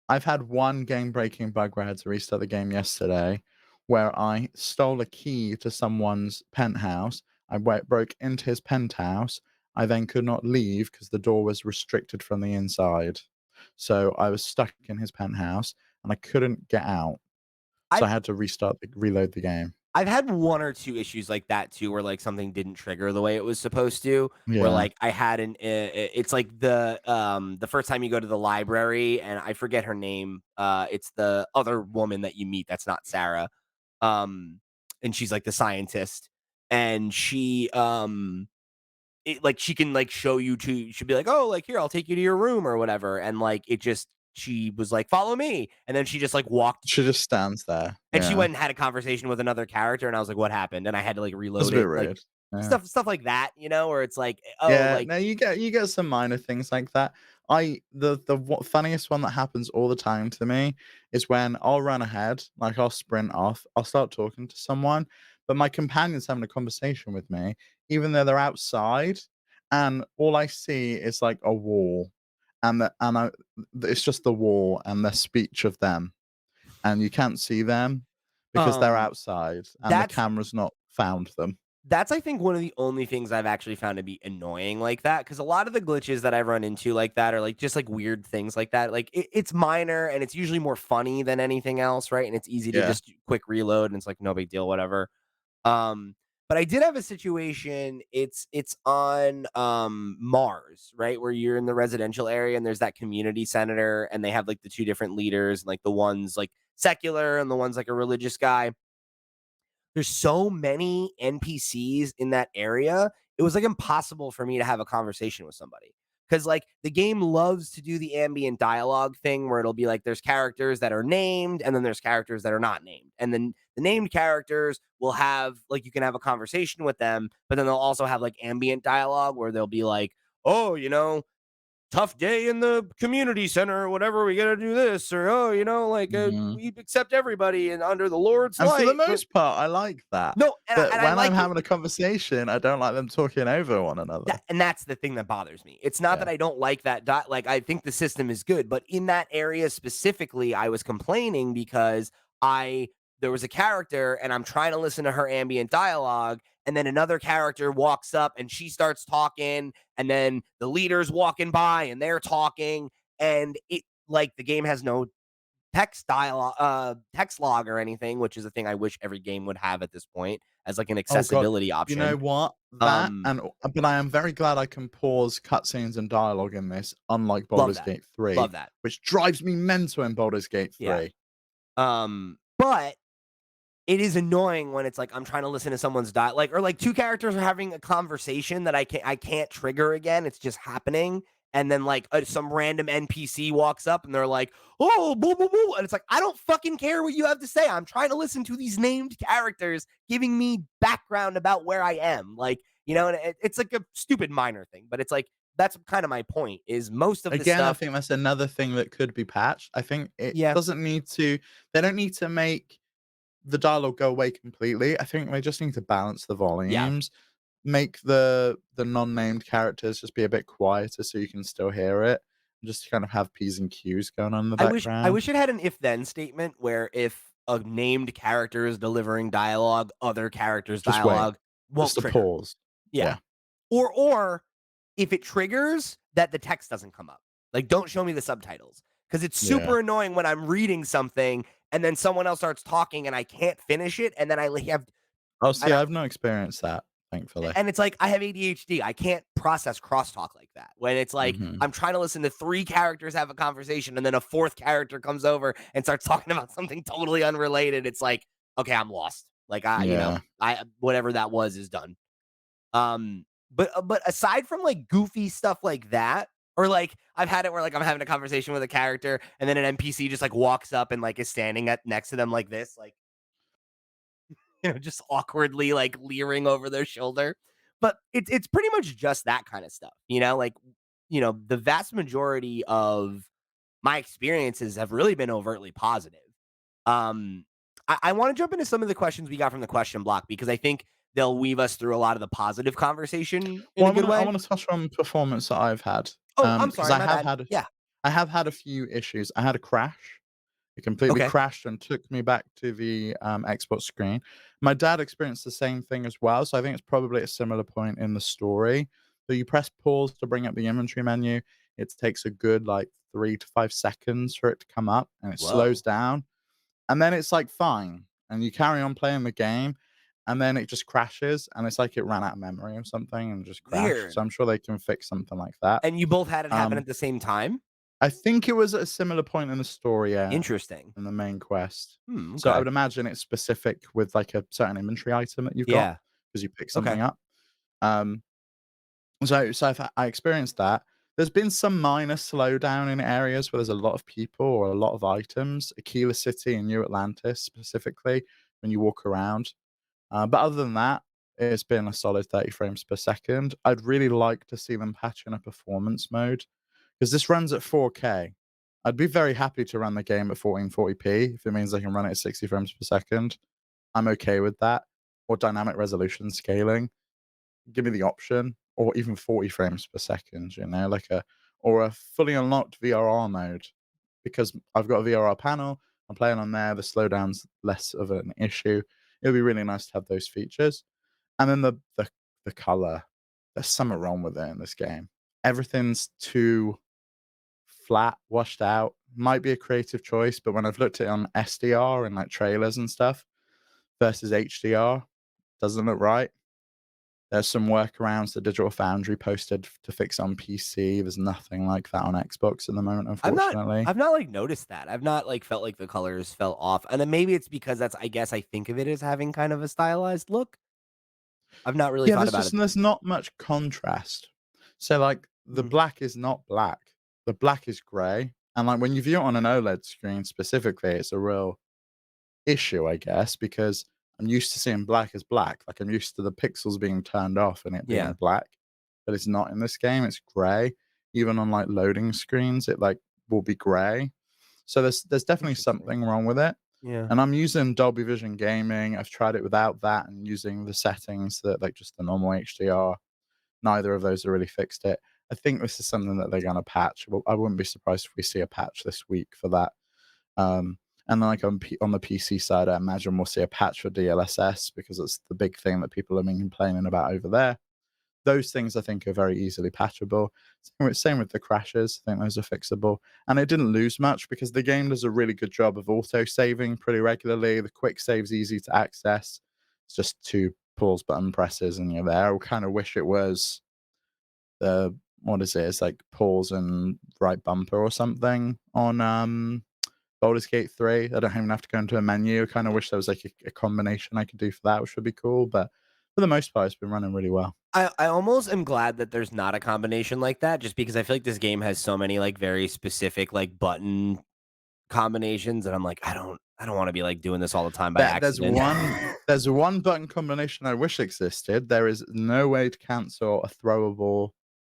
I've had one game-breaking bug where I had to restart the game yesterday, where I stole a key to someone's penthouse. I broke into his penthouse. I then could not leave because the door was restricted from the inside. So I was stuck in his penthouse and I couldn't get out. So I I've had to reload the game. I've had 1 or 2 issues like that too, where, like, something didn't trigger the way it was supposed to, where, Yeah. like, I had it's like the first time you go to the library, and I forget her name, it's the other woman that you meet that's not Sarah, um, and she's, like, the scientist, and she can, like, show you to she'll be like, "Oh, like, here, I'll take you to your room," or whatever, and, like, she was like, "Follow me," and then she just, like, walked. She just stands there. And she Yeah. went and had a conversation with another character, and I was like, "What happened?" And I had to, like, That's a reload bit it, like, rude. Yeah. stuff like that, where it's like, "Oh, Yeah, like." no, you get some minor things like that. Funniest one that happens all the time to me is when I'll run ahead, like I'll sprint off, I'll start talking to someone, but my companion's having a conversation with me, even though they're outside, and all I see is like a wall, it's just the wall and the speech of them, and you can't see them because they're Um, outside and the that's camera's not found them. that's, I think, one of the only things I've actually found to be annoying like that, because a lot of the glitches that I've run into like that are, like, just, like, weird things like that, like, it's minor, and it's usually more funny than anything else, right? And it's easy to Yeah. just quick reload, and it's like, no big deal, whatever. Um, but I did have a situation, it's on, Mars, right, where you're in the residential area, and there's that community center, and they have, like, the 2 different leaders, and, like, the one's, like, secular, and the one's, like, a religious guy. There's so many NPCs in that area, it was, like, impossible for me to have a conversation with somebody. Because, like, the game loves to do the ambient dialogue thing where it'll be like there's characters that are named, and then there's characters that are not named, and then the named characters will have, like, you can have a conversation with them, but then they'll also have, like, ambient dialogue where they'll be like, "Oh, tough day in the community center or whatever, we gotta do this," or, "Oh, like, Mhm. we accept everybody and under the Lord's And for the light." most part, I like that. No, But and I when I'm like it. having a conversation, I don't like them talking over one another. That's the thing that bothers me. It's not that Yeah. I don't like that like, I think the system is good, but in that area specifically, I was complaining because I there was a character, and I'm trying to listen to her ambient dialogue, and then another character walks up, and she starts talking, and then the leader's walking by, and they're talking, and the game has no text log or anything, which is a thing I wish every game would have at this point as, like, an Oh god. accessibility You know option. what? That Um, and but I am very glad I can pause cutscenes and dialogue in this, unlike love Baldur's that. Gate 3, Love that. which drives me mental in Baldur's Gate Yeah. 3. But it is annoying when it's like I'm trying to listen to someone's or like 2 characters are having a conversation that I can't trigger again. It's just happening. And then like some random NPC walks up and they're like, "Oh, boo, boo, boo." And it's like, I don't fucking care what you have to say. I'm trying to listen to these named characters giving me background about where I am. And it's like a stupid minor thing, but it's like that's kind of my point is most of the Again, I stuff. think that's another thing that could be patched. I think it Yeah. doesn't need to they don't need to make the dialogue go away completely. I think they just need to balance the Yeah. volumes, make the non-named characters just be a bit quieter so you can still hear it, and just kind of have P's and Q's going on in the I background. wish it had an if then statement where if a named character is delivering dialogue, other characters' Just wait. dialogue won't Just a trigger. pause. Yeah. Yeah. Or if it triggers that the text doesn't come up. Like don't show me the subtitles. Because it's Yeah. super annoying when I'm reading something and then someone else starts talking and I can't finish it and then Oh, see, I I've not experienced that, thankfully. and it's like, I have ADHD. I can't process crosstalk like that. When it's like, Mhm. I'm trying to listen to 3 characters have a conversation, and then a 4th character comes over and starts talking about something totally unrelated. It's like, okay, I'm lost. Like, Yeah. I whatever that was is done. But aside from like goofy stuff like that, or like I've had it where like I'm having a conversation with a character, and then an NPC just like walks up and like is standing at next to them like this, like just awkwardly like leering over their shoulder. But it's pretty much just that kind of stuff, the vast majority of my experiences have really been overtly positive. Um, I want to jump into some of the questions we got from the question block because I think they'll weave us through a lot of the positive conversation in Well, a good I way. wanna touch on performance that I've had, Oh, I'm because sorry, my bad. Yeah. I have had a few issues. I had a crash. It completely Okay. crashed and took me back to the, Xbox screen. My dad experienced the same thing as well, so I think it's probably a similar point in the story So you press pause to bring up the inventory menu. It takes a good like 3 to 5 seconds for it to come up, and it slows Whoa. down, and then it's like fine, and you carry on playing the game, and then it just crashes, and it's like it ran out of memory or something and just crashed. So Weird. I'm sure they can fix something like that. And you both had it happen Um, at the same time? I think it was at a similar point in the story, yeah, Interesting. in the main quest. So I Okay. would imagine it's specific with like a certain inventory item that you've got Yeah. because you pick Okay. something up. Um, so if I experienced that. There's been some minor slowdown in areas where there's a lot of people or a lot of items. Aquila City and New Atlantis specifically, when you walk around. But other than that, it's been a solid 30 frames per second. I'd really like to see them patch in a performance mode because this runs at 4K. I'd be very happy to run the game at 1440p if it means I can run it at 60 frames per second. I'm okay with that. Or dynamic resolution scaling. Give me the option, or even 40 frames per second, like or a fully unlocked VRR mode because I've got a VRR panel. I'm playing on there. The slowdown's less of an issue. It would be really nice to have those features. And then the color. There's something wrong with it in this game. Everything's too flat, washed out. Might be a creative choice, but when I've looked at it on SDR and like trailers and stuff versus HDR, doesn't look right. There's some workarounds that Digital Foundry posted to fix on PC. There's nothing like that on Xbox at the moment, I've not unfortunately. I've not, like, noticed that. I've not, like, felt like the colors fell off, and then maybe it's because that's I guess I think of it as having kind of a stylized look. I've not really Yeah, thought about it. there's not much contrast. So like the Mhm. black is not black. The black is gray. And like when you view it on an OLED screen specifically, it's a real issue, I guess, because I'm used to seeing black as black. Like I'm used to the pixels being turned off and it being Yeah. black, but it's not in this game. It's gray. Even on like loading screens, it like will be gray. So there's definitely Interesting. something wrong with it. Yeah. And I'm using Dolby Vision Gaming. I've tried it without that and using the settings that like just the normal HDR. Neither of those have really fixed it. I think this is something that they're gonna patch. Well, I wouldn't be surprised if we see a patch this week for that. Um, and then like on the PC side, I imagine we'll see a patch for DLSS because it's the big thing that people have been complaining about over there. Those things I think are very easily patchable. Same with the crashes. I think those are fixable. And it didn't lose much because the game does a really good job of auto saving pretty regularly. The quick save's easy to access. It's just two pause button presses and you're there. I kind of wish it was the what is it? It's like pause and right bumper or something on Baldur's Gate 3. I don't even have to go into a menu. I kind of wish there was like a combination I could do for that, which would be cool. But for the most part, it's been running really well. I almost am glad that there's not a combination like that just because I feel like this game has so many, like, very specific, like, button combinations, and I'm like, I don't wanna be, like, doing this all the time by There, accident. there's one button combination I wish existed. There is no way to cancel a throwable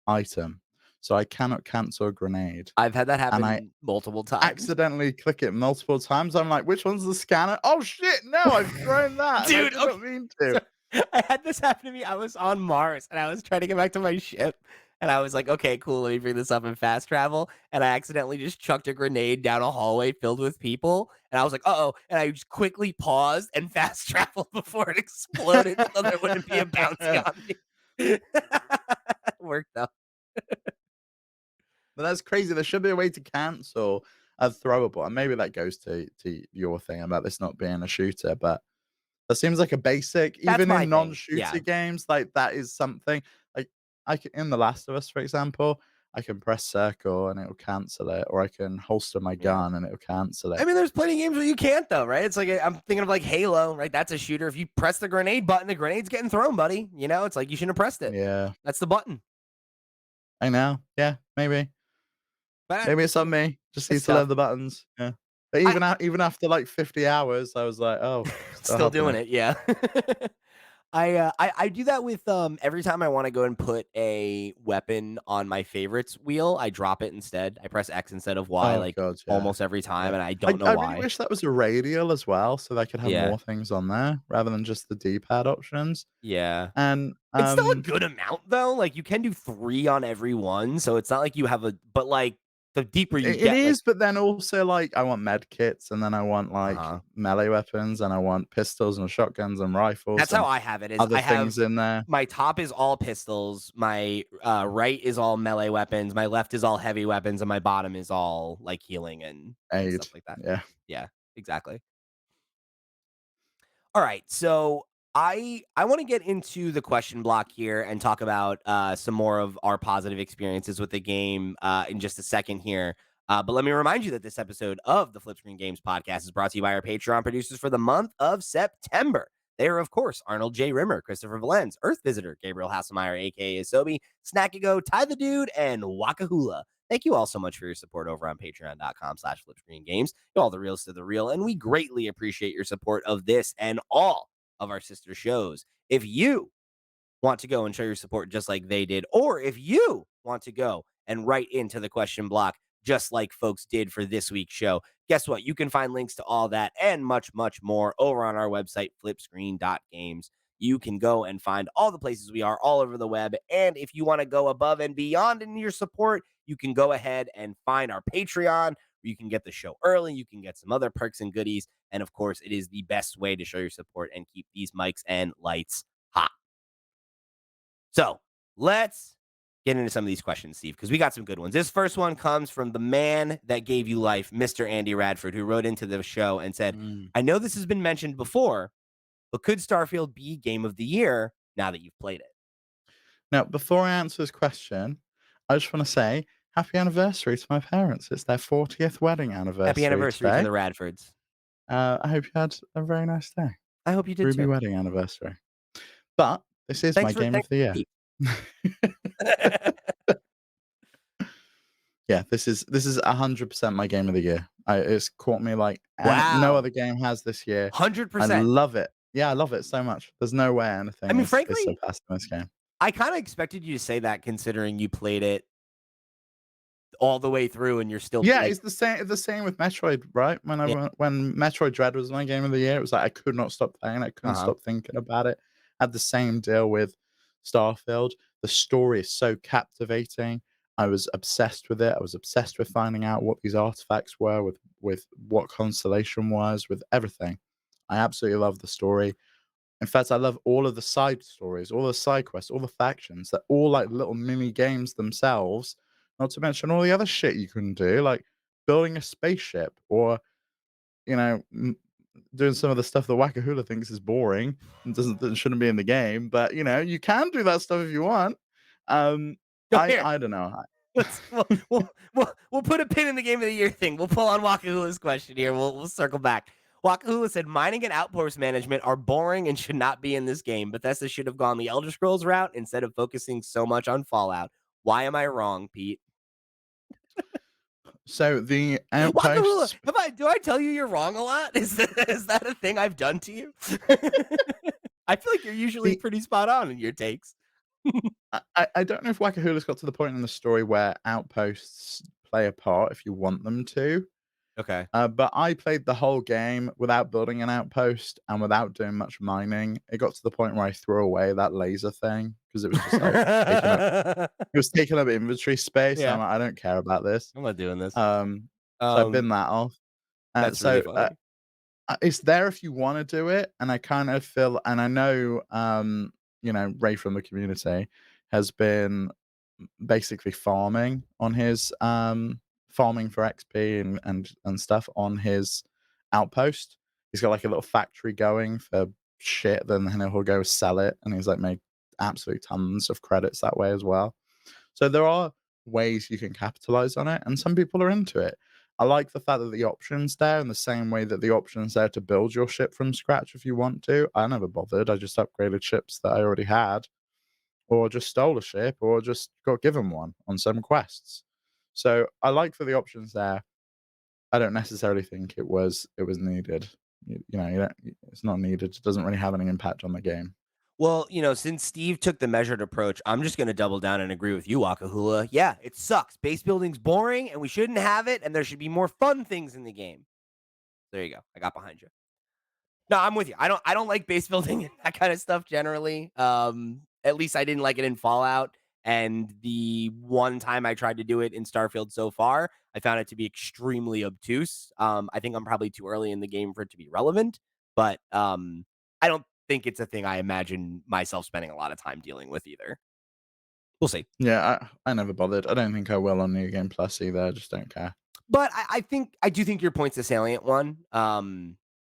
item, so I cannot cancel a grenade, I've had that and I happen multiple times. accidentally click it multiple times. I'm like, which one's the scanner? Oh shit! No, I've thrown that, and I Dude, did okay, not mean so to. I had this happen to me. I was on Mars and I was trying to get back to my ship. And I was like, okay, cool. Let me bring this up in fast travel. And I accidentally just chucked a grenade down a hallway filled with people. And I was like, uh oh. And I just quickly paused and fast traveled before it exploded so there wouldn't be a bounty on me. Worked though. But that's crazy. There should be a way to cancel a throwable, and maybe that goes to your thing about this not being a shooter, but that seems like a basic, That's even my in thing. non-shooter Yeah. games, like that is something like I can in The Last of Us, for example, I can press circle and it'll cancel it, or I can holster my Yeah. gun and it'll cancel I it. mean, there's plenty of games where you can't though, right? It's like I'm thinking of like Halo, right? That's a shooter. If you press the grenade button, the grenade's getting thrown, buddy. You know, it's like you shouldn't have pressed it. Yeah, That's the button. I know. Yeah, maybe. But Maybe it's on me. Just need it's to learn tough. the buttons. Yeah. But I even after like 50 hours, I was like, "Oh, still still doing happening." it, yeah. I do that with every time I want to go and put a weapon on my favorites wheel, I drop it instead. I press X instead of Y Oh like god, yeah. almost every time, Yeah. and I don't know I really why. wish that was a radial as well, so they could have Yeah, more things on there rather than just the D-pad options. yeah. And, It's still a good amount though. Like you can do 3 on every one, so it's not like you have a but like The deeper you It get, like is, but then also, like, I want med kits, and then I want, like, uh-huh. melee weapons, and I want pistols and shotguns and rifles That's how and I have it, is other I things have in there. my top is all pistols, my, right is all melee weapons, my left is all heavy weapons, and my bottom is all, like, healing and Aid. stuff like that. Yeah. Yeah, exactly. All right, so I want to get into the question block here and talk about some more of our positive experiences with the game in just a second here. But let me remind you that this episode of the FlipScreen Games podcast is brought to you by our Patreon producers for the month of September. They are, of course, Arnold J. Rimmer, Christopher Valens, Earth Visitor, Gabriel Hasselmeyer, aka Asobi, Snackago, Ty the Dude, and Wakahula. Thank you all so much for your support over on patreon.com/flipscreengames. All the reals to the real, and we greatly appreciate your support of this and all of our sister shows. If you want to go and show your support just like they did, or if you want to go and write into the question block just like folks did for this week's show, guess what? You can find links to all that and much, much more over on our website, flipscreen.games. You can go and find all the places we are all over the web. And if you want to go above and beyond in your support, you can go ahead and find our Patreon where you can get the show early. You can get some other perks and goodies. And of course, it is the best way to show your support and keep these mics and lights hot. So let's get into some of these questions, Steve, because we got some good ones. This first one comes from the man that gave you life, Mr. Andy Radford, who wrote into the show and said, Mm. I know this has been mentioned before, but could Starfield be game of the year now that you've played it? Now, before I answer this question, I just wanna say happy anniversary to my parents. It's their 40th wedding Happy anniversary anniversary to today. the Radfords. I hope you had a very nice day. I hope you did Ruby too. wedding anniversary. But this is my game of Thanks the for year. Steve. Yeah, this is 100% my game of the year. It's caught me like no Wow. other game has this year. I 100%. love it. Yeah, I love it so much. There's no way I anything mean, is frankly, surpassing this game. I kind of expected you to say that considering you played it all the way through and you're still Yeah, like, it's the same with Metroid, right? yeah, When Metroid Dread was my game of the year, it was like I could not stop playing. I couldn't uh-huh. stop thinking about it. I had the same deal with Starfield. The story is so captivating. I was obsessed with it. I was obsessed with finding out what these artifacts were, with what constellation was, with everything. I absolutely love the story. In fact, I love all of the side stories, all the side quests, all the factions. They're all like little mini games themselves. Not to mention all the other shit you can do, like building a spaceship or, you know, doing some of the stuff that Wakahula thinks is boring and that shouldn't be in the game. But you can do that stuff if you want. Um, Go I here. I don't know. We'll put a pin in the game of the year thing. We'll pull on Wakahula's question here. We'll circle back. Wakahula said mining and outpost management are boring and should not be in this game. Bethesda should have gone the Elder Scrolls route instead of focusing so much on Fallout. Why am I wrong, Pete? So the Wakahula, outposts. do I tell you you're wrong a lot? Is that a thing I've done to you? I feel like you're usually The pretty spot on in your takes. I don't know if Wakahula's got to the point in the story where outposts play a part if you want them to. Okay. But I played the whole game without building an outpost and without doing much mining. It got to the point where I threw away that laser thing because it was just like taking up it was taking up inventory space, and I'm Yeah, like, I don't care about this. I'm not doing this. So I Um, bin that off. that's really So funny. it's there if you want to do it, and I kind of feel, and I know, Ray from the community has been basically farming for XP and stuff on his outpost. He's got like a little factory going for shit, then he'll go sell it, and he's like made absolute tons of credits that way as well. So there are ways you can capitalize on it, and some people are into it. I like the fact that the option's there in the same way that the option's there to build your ship from scratch if you want to. I never bothered. I just upgraded ships that I already had, or just stole a ship, or just got given one on some quests. So I like that the options there. I don't necessarily think it was needed. You don't. It's not needed. It doesn't really have any impact on the game. Well, since Steve took the measured approach, I'm just going to double down and agree with you, Wakahula. Yeah, it sucks. Base building's boring, and we shouldn't have it, and there should be more fun things in the game. There you go. I got behind you. No, I'm with you. I don't like base building and that kind of stuff generally. At least I didn't like it in Fallout. And the one time I tried to do it in Starfield so far, I found it to be extremely obtuse. I think I'm probably too early in the game for it to be relevant, but I don't think it's a thing I imagine myself spending a lot of time dealing with either. We'll see. Yeah, I never bothered. I don't think I will on New Game Plus either. I just don't care. But I do think your point's a salient one.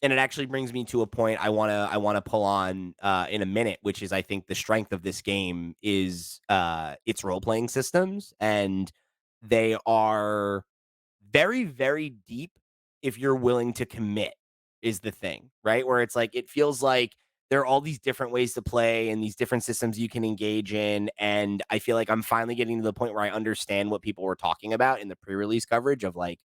And it actually brings me to a point I wanna pull on in a minute, which is I think the strength of this game is its role playing systems, and they are very, very deep if you're willing to commit is the thing, right? Where it's like it feels like there are all these different ways to play and these different systems you can engage in. And I feel like I'm finally getting to the point where I understand what people were talking about in the pre-release coverage of like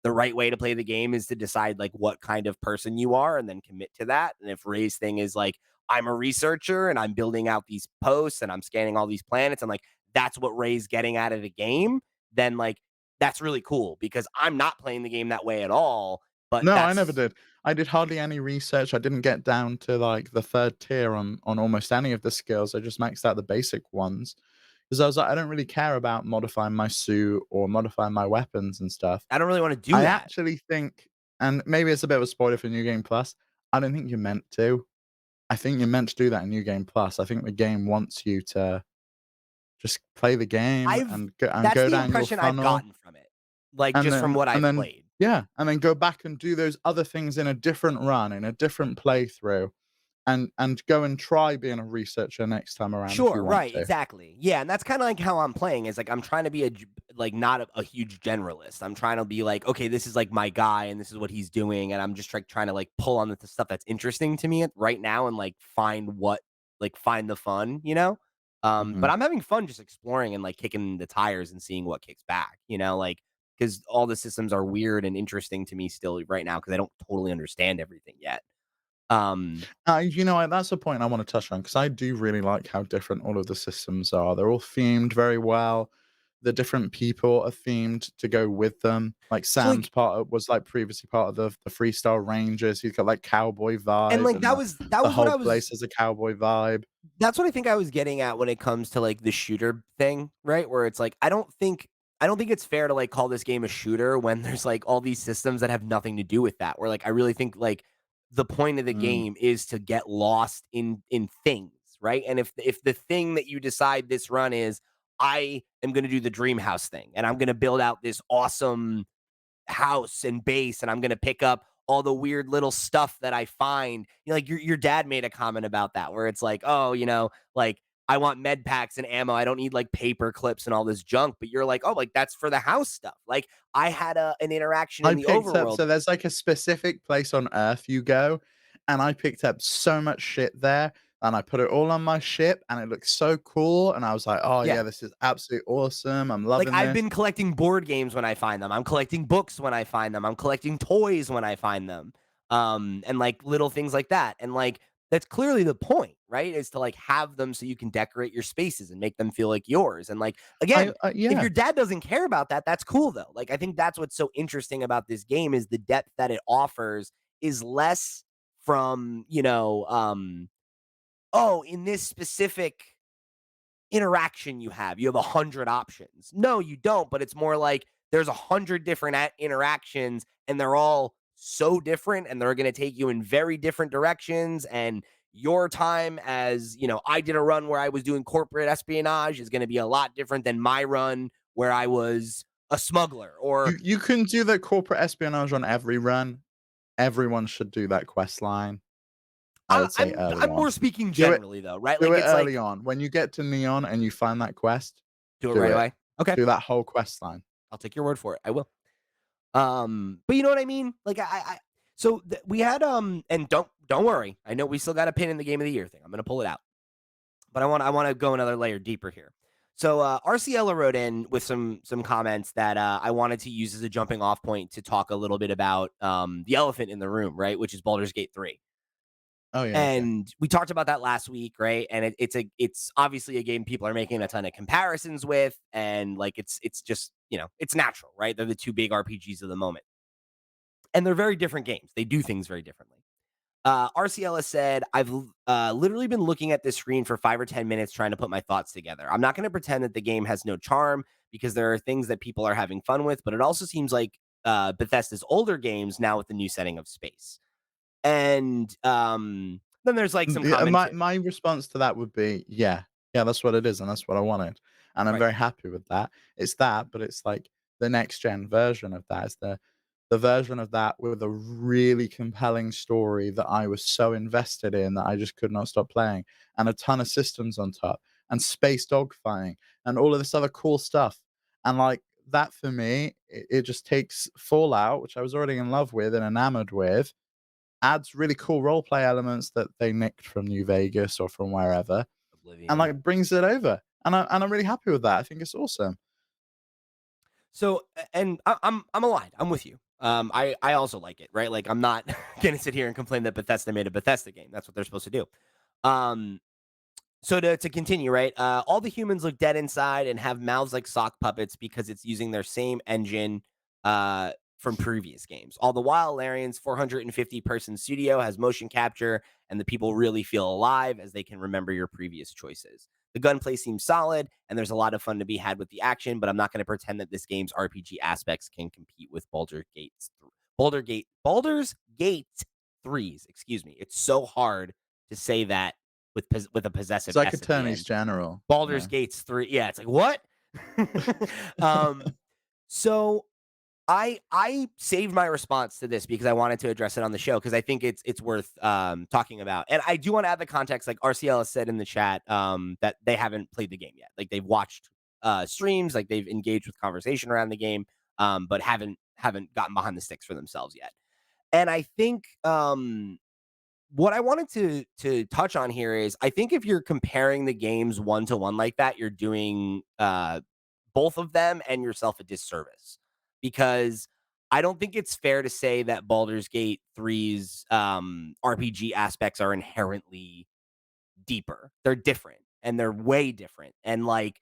the right way to play the game is to decide like what kind of person you are and then commit to that. And if Ray's thing is like, I'm a researcher and I'm building out these posts and I'm scanning all these planets and like that's what Ray's getting out of the game, then like that's really cool because I'm not playing the game that way at all. But No, I never that's did. I did hardly any research. I didn't get down to like the third tier on almost any of the skills. I just maxed out the basic ones because I was like, I don't really care about modifying my suit or modifying my weapons and stuff. I don't really want to do I that. actually think, and maybe it's a bit of a spoiler for New Game Plus. I don't think you're meant to. I think you're meant to do that in New Game Plus. I think the game wants you to just play the game I've and That's go the down your impression I've funnel, gotten from it. Like just from what and I've then played. yeah, and then go back and do those other things in a different run, in a different playthrough, and go and try being a researcher next time around if you Sure, want right, to. exactly. Yeah, and that's kinda like how I'm playing is, like, I'm trying to be like, not a huge generalist. I'm trying to be like, "Okay, this is, like, my guy, and this is what he's doing," and I'm just, like, trying to, like, pull on the stuff that's interesting to me right now and, like, find the fun, you know? But Mhm. I'm having fun just exploring and, like, kicking the tires and seeing what kicks back, you know? Like, because all the systems are weird and interesting to me still right now because I don't totally understand everything yet. Um That's a point I want to touch on because I do really like how different all of the systems are. They're all themed very well. The different people are themed to go with them. Like so, like was like previously part of the Freestyle Rangers. He's got like cowboy and, vibe, like, and that the was what whole I was place has a cowboy vibe. that's what I think I was getting at when it comes to, like, the shooter thing, right? Where it's like, I don't think it's fair to, like, call this game a shooter when there's, like, all these systems that have nothing to do with that, where, like, I really think, like, the point of the Mm. game is to get lost in things, right? And if the thing that you decide this run is, I am gonna do the dream house thing, and I'm gonna build out this awesome house and base and I'm going to pick up all the weird little stuff that I find. You know, like your dad made a comment about that where it's like, "Oh, like I want med packs and ammo. I don't need like paper clips and all this junk." But you're like, "Oh, like that's for the house stuff." Like I had an interaction in I the picked up overworld. so there's, like, a specific place on Earth you go, and I picked up so much shit there, and I put it all on my ship, and it looks so cool, and I was like, "Oh, Yeah. yeah, this is absolutely awesome. I'm Like loving I've this." been collecting board games when I find them. I'm collecting books when I find them. I'm collecting toys when I find them. And like little things like that. And like that's clearly the point, right? Is to like have them so you can decorate your spaces and make them feel like yours. And like again, if Yeah. your dad doesn't care about that, that's cool though. Like I think that's what's so interesting about this game is the depth that it offers is less from, oh, in this specific interaction you have. You have 100 options. No, you don't, but it's more like there's 100 different interactions and they're all so different and they're going to take you in very different directions and your time as, I did a run where I was doing corporate espionage is going to be a lot different than my run where I was a smuggler or You can do the corporate espionage on every run. Everyone should do that quest line, I I, would say I'm early I'm on. more speaking Do it generally though, right? do Like it it's early like on. When you get to Neon and you find that quest, do it do right it. away. Okay. Do that whole quest line. I'll take your word for it. I will. But you know what I mean? Like so we had and don't worry. I know we still got a pin in the game of the year thing. I'm gonna pull it out. But I want to go another layer deeper here. So RCL wrote in with some comments that I wanted to use as a jumping off point to talk a little bit about the elephant in the room, right? Which is Baldur's Gate 3. Oh, yeah, okay. And we talked about that last week, right? And it's obviously a game people are making a ton of comparisons with, and like it's just it's natural, right? They're the two big RPGs of the moment, and they're very different games. They do things very differently. RCL has said, I've literally been looking at this screen for 5 or 10 minutes trying to put my thoughts together. I'm not going to pretend that the game has no charm because there are things that people are having fun with, but it also seems like Bethesda's older games now with the new setting of space. And then there's like some Yeah, my commentary. my response to that would be, yeah, yeah, that's what it is, and that's what I wanted, and I'm Right. very happy with that. It's that, but it's like the next gen version of that. It's the version of that with a really compelling story that I was so invested in that I just could not stop playing, and a ton of systems on top, and space dogfighting, and all of this other cool stuff. And like that for me, it just takes Fallout, which I was already in love with and enamored with, adds really cool role play elements that they nicked from New Vegas or from wherever, and Oblivion. like brings it over. And I'm really happy with that. I think it's awesome. So, and I'm aligned. I'm with you. I also like it, right? Like I'm not gonna sit here and complain that Bethesda made a Bethesda game. That's what they're supposed to do. Um, So to continue, right? All the humans look dead inside and have mouths like sock puppets because it's using their same engine from previous games. All the while, Larian's 450 person studio has motion capture, and the people really feel alive as they can remember your previous choices. The gunplay seems solid, and there's a lot of fun to be had with the action. But I'm not going to pretend that this game's RPG aspects can compete with Baldur's Gate 3's. Excuse me. It's so hard to say that with a It's possessive like S at the Attorney's end. General, Baldur's yeah. Gates 3. Yeah, it's like, what? um, so I saved my response to this because I wanted to address it on the show because I think it's worth talking about. And I do want to add the context, like RCL has said in the chat, that they haven't played the game yet. Like they've watched streams, like they've engaged with conversation around the game, but haven't gotten behind the sticks for themselves yet. And I think what I wanted to touch on here is I think if you're comparing the games one to one like that, you're doing both of them and yourself a disservice because I don't think it's fair to say that Baldur's Gate 3's RPG aspects are inherently deeper. They're different and they're way different. And like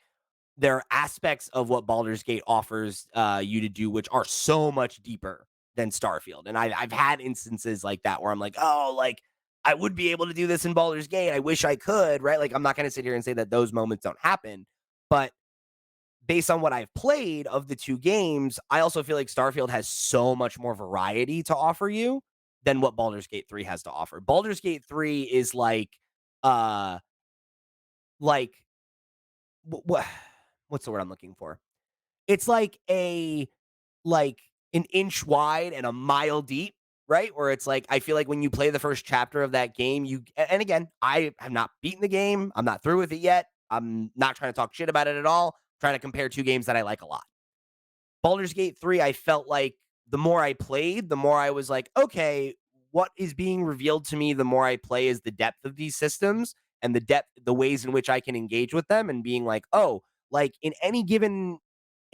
there are aspects of what Baldur's Gate offers you to do, which are so much deeper than Starfield. And I've had instances like that where I'm like, oh, like I would be able to do this in Baldur's Gate. I wish I could, right? Like I'm not going to sit here and say that those moments don't happen, but based on what I've played of the two games, I also feel like Starfield has so much more variety to offer you than what Baldur's Gate 3 has to offer. Baldur's Gate 3 is uh like what what's the word I'm looking for? It's like an inch wide and a mile deep, right? Where it's like I feel like when you play the first chapter of that game, and again, I have not beaten the game. I'm not through with it yet. I'm not trying to talk shit about it at all. I'm trying to compare two games that I like a lot. Baldur's Gate 3, I felt like the more I played, the more I was like, okay, what is being revealed to me the more I play is the depth of these systems and the ways in which I can engage with them and being like, oh, like in any given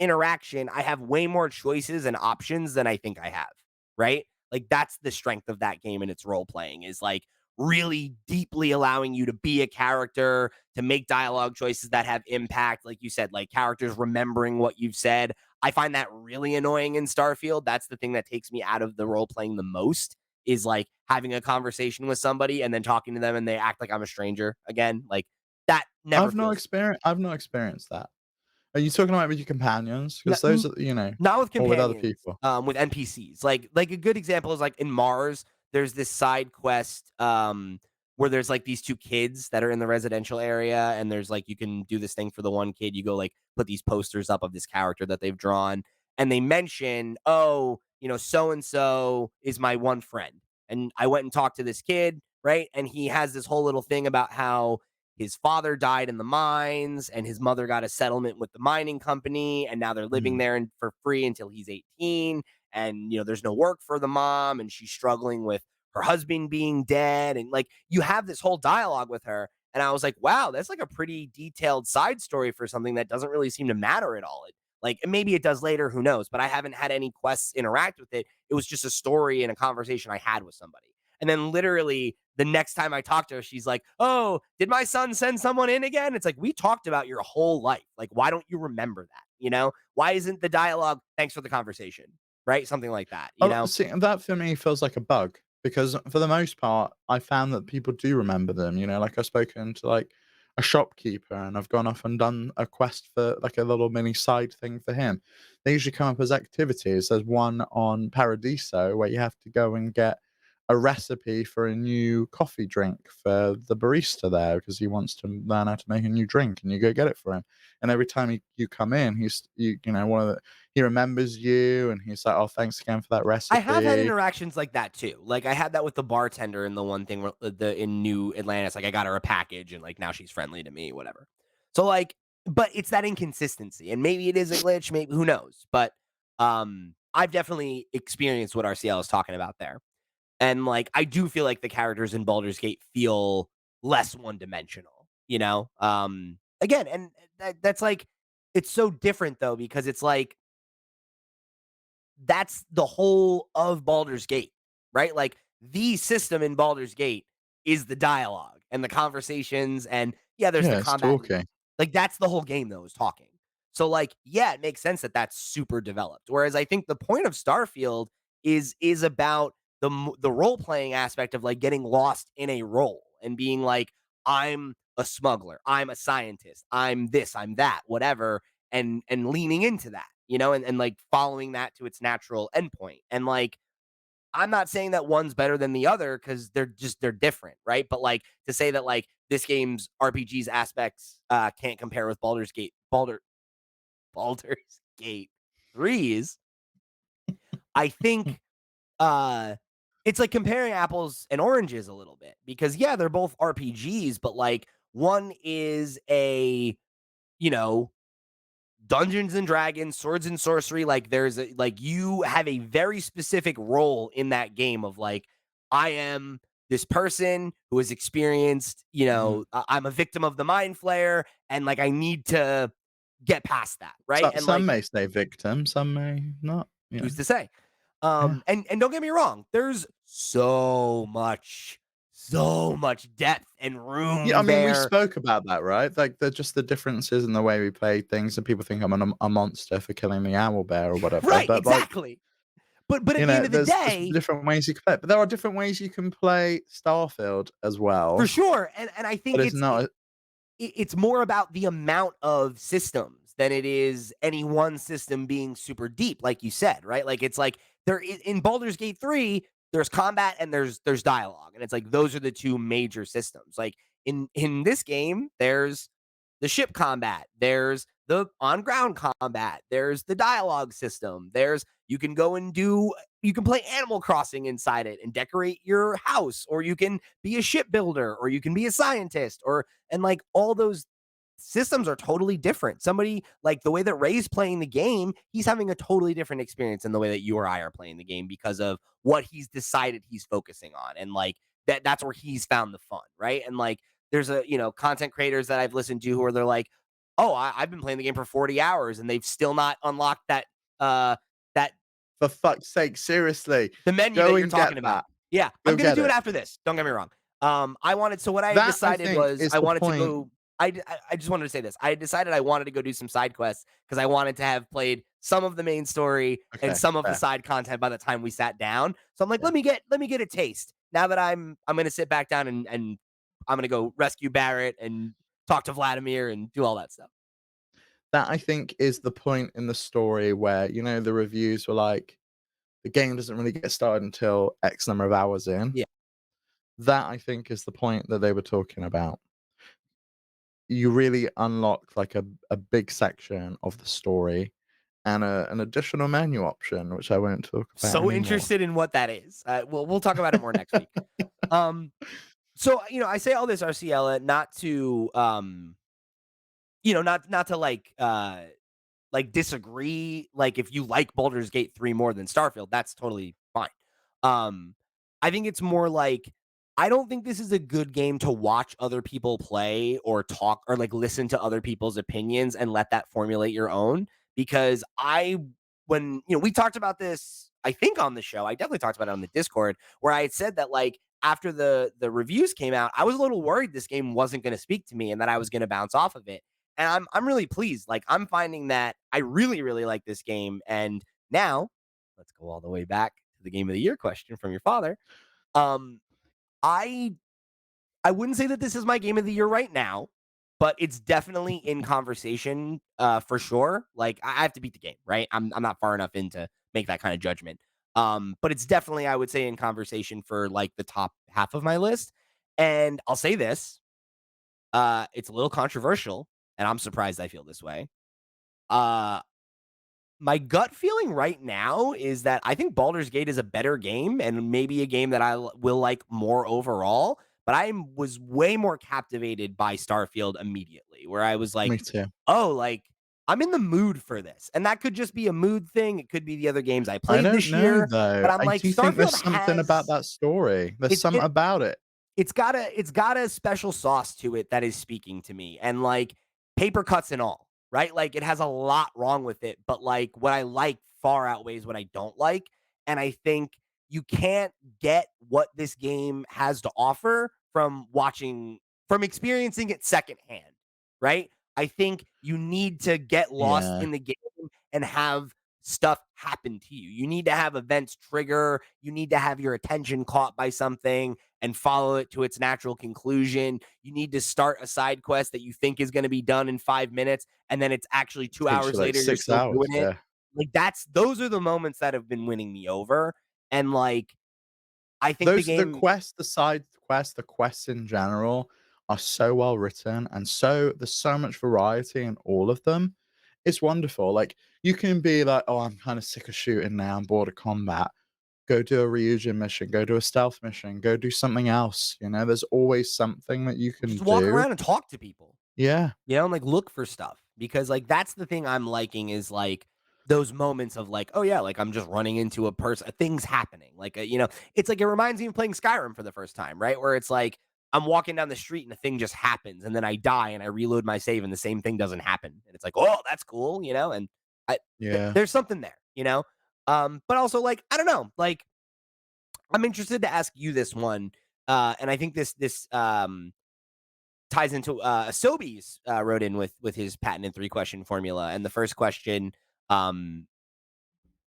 interaction, I have way more choices and options than I think I have, right? Like that's the strength of that game and its role playing is like really deeply allowing you to be a character, to make dialogue choices that have impact. Like you said, like characters remembering what you've said. I find that really annoying in Starfield. That's the thing that takes me out of the role playing the most is like having a conversation with somebody and then talking to them and they act like I'm a stranger again. Like that never feels I've not experienced that. Are you talking about with your companions? N- Because those n- are, you know, not with or with other companions, people? with NPCs. Like a good example is like in Mars, there's this side quest where there's like these two kids that are in the residential area, and there's like you can do this thing for the one kid. You go like put these posters up of this character that they've drawn, and they mention, oh, so and so is my one friend. And I went and talked to this kid, right? And he has this whole little thing about how his father died in the mines and his mother got a settlement with the mining company and now they're living Mm. there for free until he's 18 and there's no work for the mom and she's struggling with her husband being dead and like you have this whole dialogue with her and I was like wow that's like a pretty detailed side story for something that doesn't really seem to matter at all and maybe it does later who knows but I haven't had any quests interact with it. It was just a story and a conversation I had with somebody. And then literally the next time I talked to her, she's like, oh, did my son send someone in again? It's like, we talked about your whole life. Like, why don't you remember that? Why isn't the dialogue, thanks for the conversation? Right? Something like that, Oh, see, that for me feels like a bug. because for the most part, I found that people do remember them. You know, like I've spoken to like a shopkeeper, and I've gone off and done a quest for like a little mini side thing for him. They usually come up as activities. There's one on Paradiso where you have to go and get a recipe for a new coffee drink for the barista there because he wants to learn how to make a new drink, and you go get it for him. And every time you come in, you know, one of the he remembers you, and he's like, "Oh, thanks again for that I have had recipe." interactions like that too. Like I had that with the bartender in the one thing where the in New Atlantis. Like I got her a package and like now she's friendly to me, whatever. So like, but it's that inconsistency, and maybe it is a glitch. Maybe who knows? But I've definitely experienced what RCL is talking about there, and like I do feel like the characters in Baldur's Gate feel less one dimensional. You know, again, and that's like it's so different though because it's like that's the whole of Baldur's Gate, right? Like the system in Baldur's Gate is the dialogue and the conversations and yeah, there's the Yeah, it's combat. talking. Like that's the whole game though is talking. So like yeah, it makes sense that that's super developed. Whereas I think the point of Starfield is about the role playing aspect of like getting lost in a role and being like I'm a smuggler, I'm a scientist, I'm this, I'm that, whatever, and leaning into that, you know, and like following that to its natural endpoint. And like I'm not saying that one's better than the other because they're different, right? But like to say that like this game's RPG's aspects can't compare with Baldur's Gate 3's, I think it's like comparing apples and oranges a little bit because yeah, they're both RPGs, but like one is a, you know, Dungeons and Dragons, Swords and Sorcery, like there's a, like you have a very specific role in that game of like I am this person who has experienced, you Mhm. know, I'm a victim of the mind flayer and like I need to get past that, right? So And some like may say victim, some may not, you who's know? to say? Yeah. And don't get me wrong, there's so much depth and Yeah, I room mean, we there. spoke about that, right? Like, they're just the differences in the way we play things, and people think I'm a monster for killing the owl bear or whatever, Right, but, like, exactly. But at you the end know, of the there's day, different ways you can play it, but there are different ways you can play Starfield as for well, sure, and I but think it's not a it's more about the amount of systems than it is any one system being super deep, like you said, right? Like it's like in Baldur's Gate 3, there's combat and there's dialogue. And it's like those are the two major systems. Like in this game, there's the ship combat, there's the on-ground combat, there's the dialogue system, there's you can go and do you can play Animal Crossing inside it and decorate your house, or you can be a shipbuilder, or you can be a scientist, or and like all those systems are totally different. Somebody like the way that Ray's playing the game, he's having a totally different experience than the way that you or I are playing the game because of what he's decided he's focusing on. And like that's where he's found the fun, right? And like there's a, you know, content creators that I've listened to who are they're like, oh, I've been playing the game for 40 hours and they've still not unlocked that for fuck's sake, seriously, the menu go that you're and get talking about. that. Yeah, I'm Go gonna get do it it. after this. Don't get me wrong. I wanted so what I had That, I decided think, was is I the wanted to point. go. I just wanted to say this. I decided I wanted to go do some side quests because I wanted to have played some of the main story and Okay, some of the fair. side content by the time we sat down. So I'm like, Yeah. let me get a taste. Now that I'm gonna sit back down and I'm gonna go rescue Barrett and talk to Vladimir and do all that stuff. That, I think, is the point in the story where, you know, the reviews were like, "The game doesn't really get started until X number of hours in." Yeah. That, I think, is the point that they were talking about. You really unlock, like, a big section of the story and an additional menu option, which I won't talk about So anymore. interested in what that is. We'll talk about it more next week. Um, so you know, I say all this, RCL, not to you know, not to like disagree. Like if you like Baldur's Gate 3 more than Starfield, that's totally fine. Um, I think it's more like I don't think this is a good game to watch other people play or talk or like listen to other people's opinions and let that formulate your own. Because when you know, we talked about this, I think on the show, I definitely talked about it on the Discord, where I had said that like after the reviews came out, I was a little worried this game wasn't going to speak to me and that I was going to bounce off of it. And I'm really pleased. Like I'm finding that I really, really like this game. And now let's go all the way back to the game of the year question from your father. Um, I I wouldn't say that this is my game of the year right now, but it's definitely in conversation, for sure. Like, I have to beat the game, right? I'm not far enough in to make that kind of judgment. But it's definitely, I would say, in conversation for like the top half of my list. And I'll say this, it's a little controversial, and I'm surprised I feel this way. Uh, my gut feeling right now is that I think Baldur's Gate is a better game and maybe a game that will like more overall. But was way more captivated by Starfield immediately, where I was Me like, too. oh, like I'm in the mood for this. And that could just be a mood thing. It could be the other games I I played don't this know year. But though. I'm I like, do think Starfield there's something about has that story. There's it, something it about it. it's got a special sauce to it that is speaking to me, and, like, paper cuts and all, right? Like, it has a lot wrong with it, but, like, what I like far outweighs what I don't like, and I think you can't get what this game has to offer from experiencing it secondhand, right? I think you need to get lost Yeah. in the game and have stuff happen to you. You need to have events trigger, you need to have your attention caught by something, and follow it to its natural conclusion. You need to start a side quest that you think is going to be done in 5 minutes, and then it's actually two Takes you hours like later. You're 6 still hours, doing it. yeah. Like those are the moments that have been winning me over. And like, I think the Those the game, quest, the side quest, the quests in general are so well written and there's so much variety in all of them. It's wonderful. Like you can be like, "Oh, I'm kind of sick of shooting now. I'm bored of combat." Go do a Ryujin mission, go do a stealth mission, go do something else. There's always something that you can just walk do. around and talk to people. Yeah. And like look for stuff because like that's the thing I'm liking is like those moments of like, oh yeah, like I'm just running into a person, things happening. Like, it's like it reminds me of playing Skyrim for the first time, right? Where it's like I'm walking down the street and a thing just happens and then I die and I reload my save and the same thing doesn't happen. And it's like, oh, that's cool, and Yeah. there's something there. But also like, I don't know, like I'm interested to ask you this one. And I think this ties into Sobeys wrote in with his patented 3-question formula, and the first question um,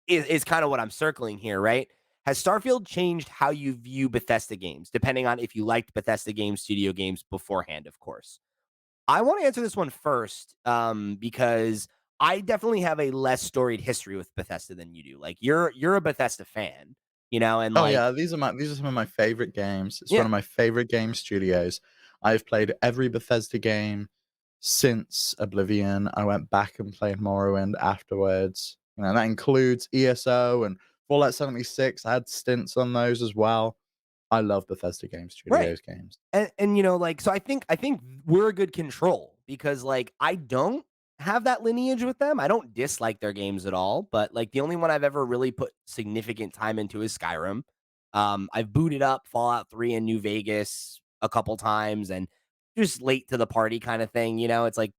is kind of what I'm circling here, right? Has Starfield changed how you view Bethesda games, depending on if you liked Bethesda games, studio games beforehand, of course? I want to answer this one first because I definitely have a less storied history with Bethesda than you do. Like you're a Bethesda fan, and Oh like yeah, these are some of my favorite games. It's one yeah, of my favorite game studios. I've played every Bethesda game since Oblivion. I went back and played Morrowind afterwards. That includes ESO and Fallout 76. I had stints on those as well. I love Bethesda Game right. Studios games. And like so I think we're a good control because like I don't have that lineage with them. I don't dislike their games at all, but like the only one I've ever really put significant time into is Skyrim. I've booted up Fallout 3 and New Vegas a couple times and just late to the party kind of thing. It's like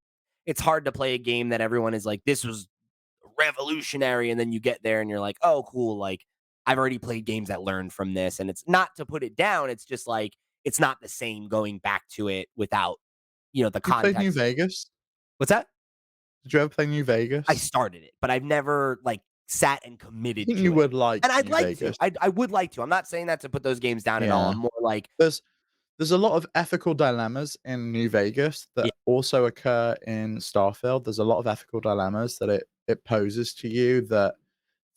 it's hard to play a game that everyone is like this was revolutionary and then you get there and you're like, "Oh, cool, like I've already played games that learned from this." And it's not to put it down, it's just like it's not the same going back to it without, the You played New context. Vegas? What's that? Did you ever play New I Vegas? started it, but I've never like sat and I committed think you to it. would like And I'd New like to. Vegas. I would like to. I'm not saying that to put those games down at all. I'm Yeah. more like, There's There's a lot of ethical dilemmas in New Vegas yeah. that also occur in Starfield. There's a lot of ethical dilemmas that it poses to you that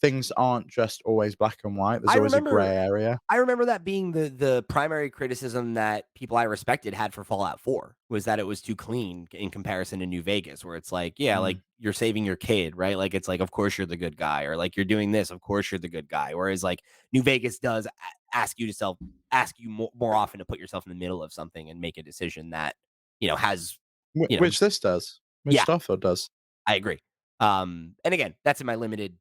things aren't just always black and white. There's I always a gray remember area. I remember that being the primary criticism that people I respected had for Fallout 4 was that it was too clean in comparison to New Vegas, where it's like, yeah, like Mm. you're saving your kid, right? Like it's like, of course you're the good guy, or like you're doing this, of course you're the good guy. Whereas like New Vegas does ask you more often to put yourself in the middle of something and make a decision that has you know Which this does, which yeah, Starfield does. I agree. And again, that's in my limited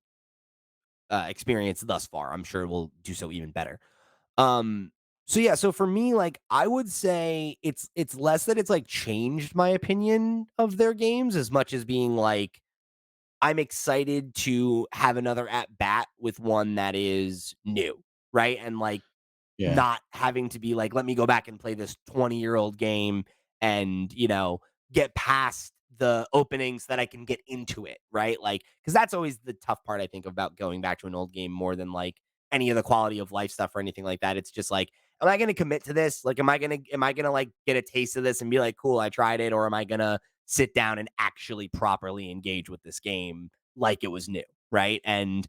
experience thus far. I'm sure we'll do so even better. Um, so yeah, so for me, like I would say it's less that it's like changed my opinion of their games as much as being like I'm excited to have another at bat with one that is new, right? And like Yeah. not having to be like, let me go back and play this 20-year-old game and, get past the openings that I can get into it, right? Like, because that's always the tough part, I think, about going back to an old game more than like any of the quality of life stuff or anything like that. It's just like, am I going to commit to this? Like, am I going to like get a taste of this and be like, cool, I tried it? Or am I going to sit down and actually properly engage with this game like it was new? Right. And,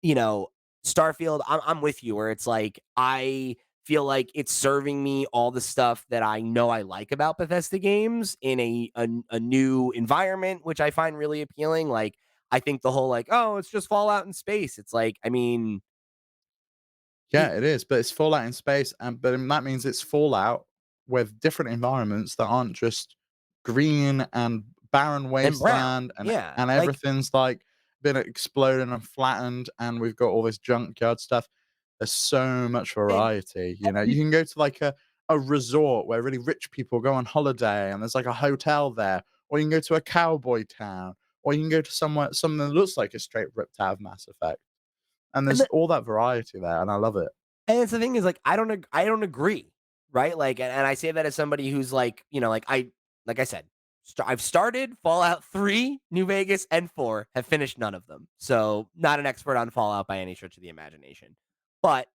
you know, Starfield, I'm with you where it's like, I feel like it's serving me all the stuff that I know I like about Bethesda games in a new environment, which I find really appealing. Like, I think the whole like, oh, it's just Fallout in space. It's like, I mean, Yeah, it is, but it's Fallout in space, and but that means it's Fallout with different environments that aren't just green and barren and Brown. wasteland, Yeah. and Like, everything's like been exploded and flattened, and we've got all this junkyard stuff. There's so much and, variety. You know, and you can go to like a resort where really rich people go on holiday, and there's like a hotel there, or you can go to a cowboy town, or you can go to something that looks like it's straight ripped out of Mass Effect. And and there's all that variety there, and I love it. And it's the thing is like I don't agree, right? Like, and I say that as somebody who's like, like I said, I've started Fallout 3, New Vegas, and 4, have finished none of them. So not an expert on Fallout by any stretch of the imagination. But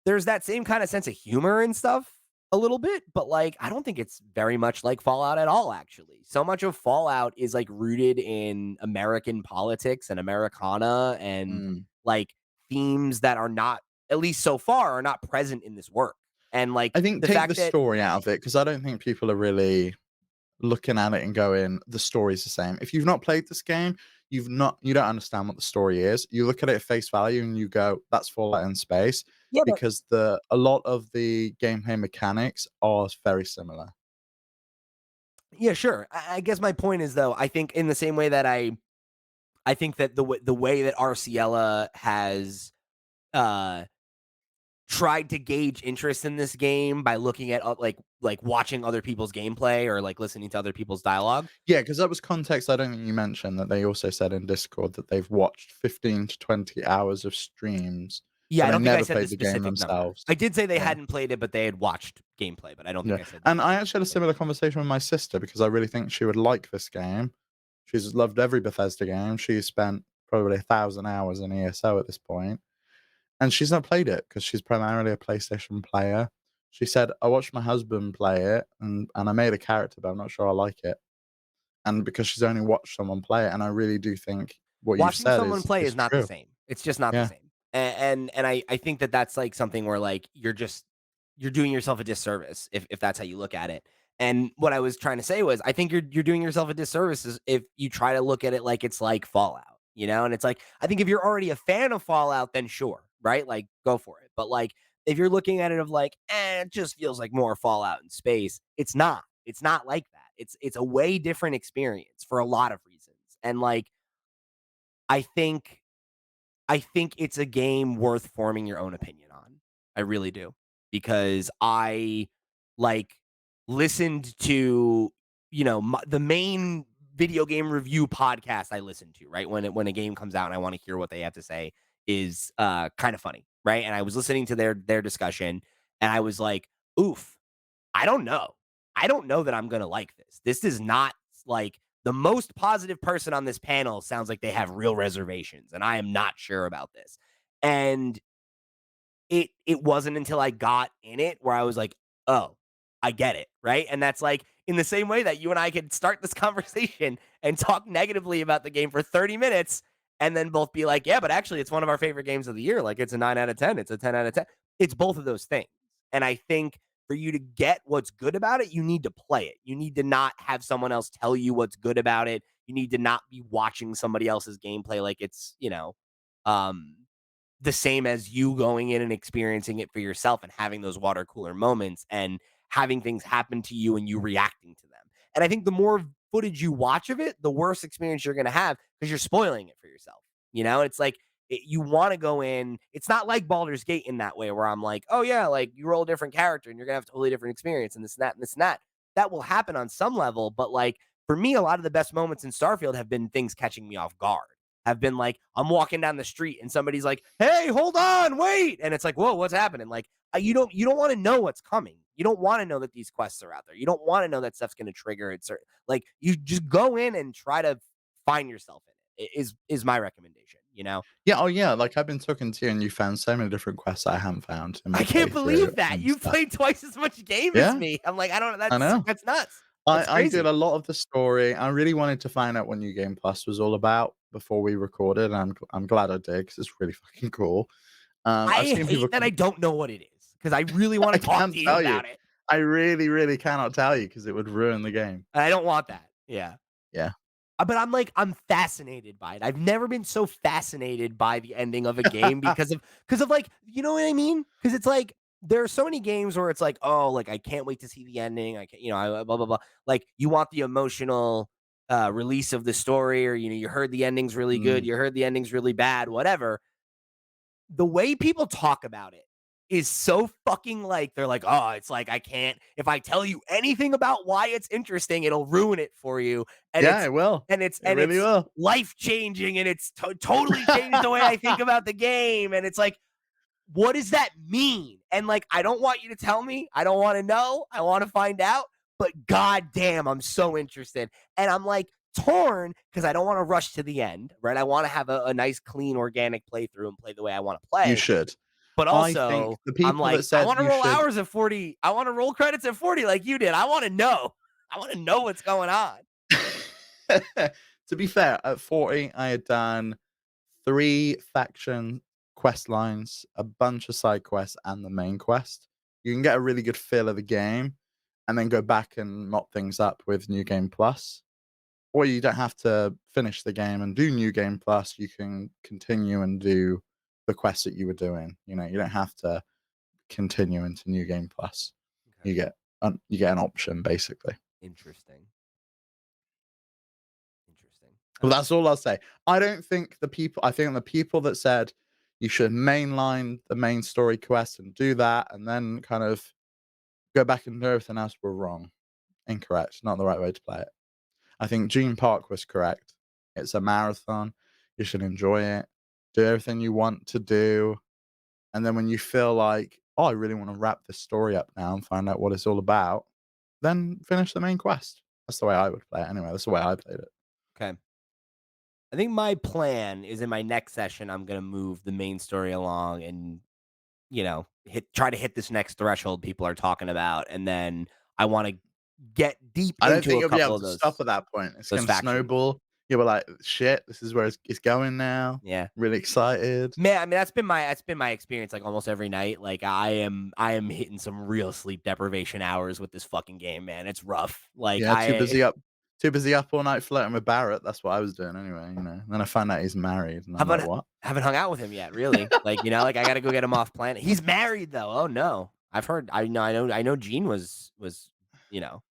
there's that same kind of sense of humor and stuff a little bit, but like I don't think it's very much like Fallout at all, actually. So much of Fallout is like rooted in American politics and Americana and Mm. like themes that are not, at least so far, are not present in this work. And like I think the take the fact that, story out of it because I don't think people are really looking at it and going, "The story's the same." If you've not played this game, you don't understand what the story is. You look at it at face value and you go, "That's Fallout in space," yeah, but because the a lot of the gameplay mechanics are very similar. yeah, sure. I guess my point is though, I think in the same way that I think that the way that Arciela has uh tried to gauge interest in this game by looking at like watching other people's gameplay or like listening to other people's dialogue. Yeah, because that was context I don't think you mentioned that they also said in Discord that they've watched 15 to 20 hours of streams, Yeah, but I they don't think I never said the played the game specific number. themselves. I did say they Yeah. hadn't played it, but they had watched gameplay, but I don't Yeah, think I said the and I specific actually had a number. similar conversation with my sister because I really think she would like this game. She's loved every Bethesda game. She's spent probably 1,000 hours in ESO at this point, and she's not played it because she's primarily a PlayStation player. She said, "I watched my husband play it, and I made a character, but I'm not sure I like it." And because she's only watched someone play it, and I really do think what you've Watching said someone play is is not the true. same. It's just not the Yeah. same. And I think that that's like something where like you're doing yourself a disservice if that's how you look at it. And what I was trying to say was I think you're doing yourself a disservice if you try to look at it like it's like Fallout, you know? And it's like I think if you're already a fan of Fallout, then sure, right? Like go for it. But like if you're looking at it of like, it just feels like more Fallout in space, it's not. It's not like that. It's a way different experience for a lot of reasons. And like I think I think it's a game worth forming your own opinion on. I really do. Because I like listened to, the main video game review podcast I listen to, right? When a game comes out and I want to hear what they have to say is kind of funny, right? And I was listening to their discussion and I was like, "Oof, I don't know. I don't know that I'm going to like this. This is not like the most positive person on this panel sounds like they have real reservations, and I am not sure about this." And it wasn't until I got in it where I was like, "Oh, I get it." Right? And that's like in the same way that you and I could start this conversation and talk negatively about the game for 30 minutes and then both be like, "Yeah, but actually it's one of our favorite games of the year. Like it's a 9 out of 10. It's a 10 out of 10." It's both of those things. And I think for you to get what's good about it, you need to play it. You need to not have someone else tell you what's good about it. You need to not be watching somebody else's gameplay like it's, um the same as you going in and experiencing it for yourself and having those water cooler moments and having things happen to you and you reacting to them. And I think the more footage you watch of it, the worse experience you're going to have because you're spoiling it for yourself. It's like you want to go in. It's not like Baldur's Gate in that way where I'm like, oh, yeah, like you roll a different character and you're going to have a totally different experience and this and that and this and that. That will happen on some level. But like for me, a lot of the best moments in Starfield have been things catching me off guard, have been like I'm walking down the street and somebody's like, "Hey, hold on, wait," and it's like, "Whoa, what's happening?" Like you don't want to know what's coming. You don't want to know that these quests are out there. You don't want to know that stuff's going to trigger it. Like you just go in and try to find yourself in it. Is my recommendation. you know? Yeah, oh yeah, like, I've been talking to you and you found so many different quests I haven't found in my I can't playthrough believe that. and You stuff. played twice as much game as Yeah, me. I'm like, I don't I know. that's nuts. That's I did crazy. a lot of the story. I really wanted to find out what New Game Plus was all about before we recorded, and I'm glad I did because it's really fucking cool. I've I seen people hate that I don't know what it is because I really want I to talk can't to you tell you. about it. I really, really cannot tell you because it would ruin the game. And I don't want that. Yeah. Yeah. But I'm like, I'm fascinated by it. I've never been so fascinated by the ending of a game because of like, you know what I mean? Because it's like there are so many games where it's like, oh, like I can't wait to see the ending. I can't, blah blah blah. Like you want the emotional release of the story, or you heard the ending's really good, Mm. you heard the ending's really bad, whatever. The way people talk about it is so fucking like they're like, "Oh, it's like I can't if I tell you anything about why it's interesting, it'll ruin it for you." And Yeah, it's it will. and it's It and really it's will. life-changing and it's totally changed the way I think about the game and it's like, "What does that mean?" And like, I don't want you to tell me. I don't want to know. I want to find out, but goddamn, I'm so interested. And I'm like torn because I don't want to rush to the end, right? I want to have a nice, clean, organic playthrough and play the way I want to You play. should. But I think also, the I'm people that like, I said wanna you roll should hours at 40. I wanna roll credits at 40 like you did. I wanna know. I wanna know what's going on. to be fair, at 40, I had done 3 faction quest lines, a bunch of side quests, and the main quest. You can get a really good feel of the game, and then go back and mop things up with New Game Plus. Or you don't have to finish the game and do New Game Plus, you can continue and do the quests that you were doing, you don't have to continue into New Game Plus. Okay. You get an option, basically. Interesting. Interesting. Well, that's all I'll say. I think the people that said you should mainline the main story quest and do that, and then kind of go back and do everything else were wrong. Incorrect. Not the right way to play it. I think Gene Park was correct. It's a marathon. You should enjoy it. Do everything you want to do. And then when you feel like, oh, I really want to wrap this story up now and find out what it's all about, then finish the main quest. That's the way I would play it anyway. That's the way I played it. Okay. I think my plan is in my next session, I'm gonna move the main story along and, try to hit this next threshold people are talking about, and then I wanna get deep I don't into think a you'll be able couple of to stop those at that point. It's those gonna factions. snowball. You'll be like, "Shit, this is where it's going now." Yeah. Really excited. Man, I mean, that's been my experience, like, almost every night, like, I am hitting some real sleep deprivation hours with this fucking game, man, it's rough, like, Yeah, too busy up all night flirting with Barrett. That's what I was doing anyway. And then I find out he's married, and I'm like, haven't "What?" haven't hung out with him yet, really, like, like, I gotta go get him off planet. He's married, though, oh, no. I've heard I know Gene was, you know,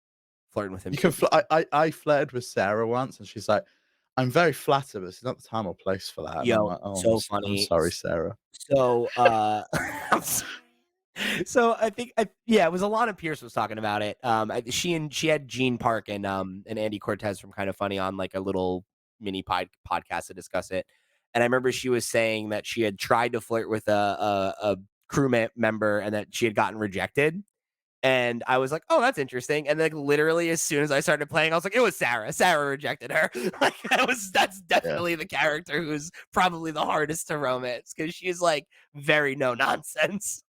flirting with him You can. too, so I flirted with Sarah once, and she's like, "I'm very flattered, but it's not the time or place for that." And I'm yo, like, "Oh, so I'm funny. sorry, Sarah." So, I'm s so I think yeah, it was Alana Pierce was talking about it. She had Gene Park and Andy Cortez from Kind of Funny on like a little mini podcast to discuss it. And I remember she was saying that she had tried to flirt with a crew member and that she had gotten rejected. And I was like, "Oh, that's interesting." And then literally as soon as I started playing, I was like, "It was Sarah. Sarah rejected her." Like that's Yeah. definitely the character who's probably the hardest to romance because she's like very no nonsense.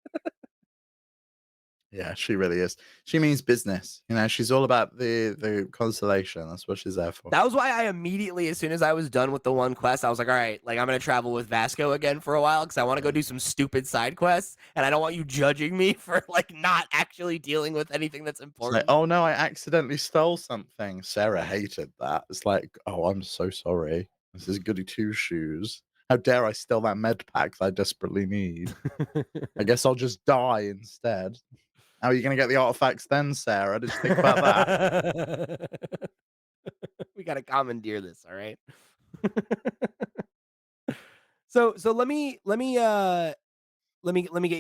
Yeah, she really is. She means business. She's all about the consolation. That's what she's there for. That was why I immediately, as soon as I was done with the one quest, I was like, "All right, like I'm gonna travel with Vasco again for a while because I want to go Yeah. do some stupid side quests, and I don't want you judging me for like not actually dealing with anything that's It's like, important." "Oh no, I accidentally stole something." Sarah hated that. It's like, "Oh, I'm so sorry. This is Goody Two Shoes. How dare I steal that med pack that I desperately need? I guess I'll just die instead." How are you gonna get the artifacts then, Sarah? Did you think about that? We gotta commandeer this, all right? So let me get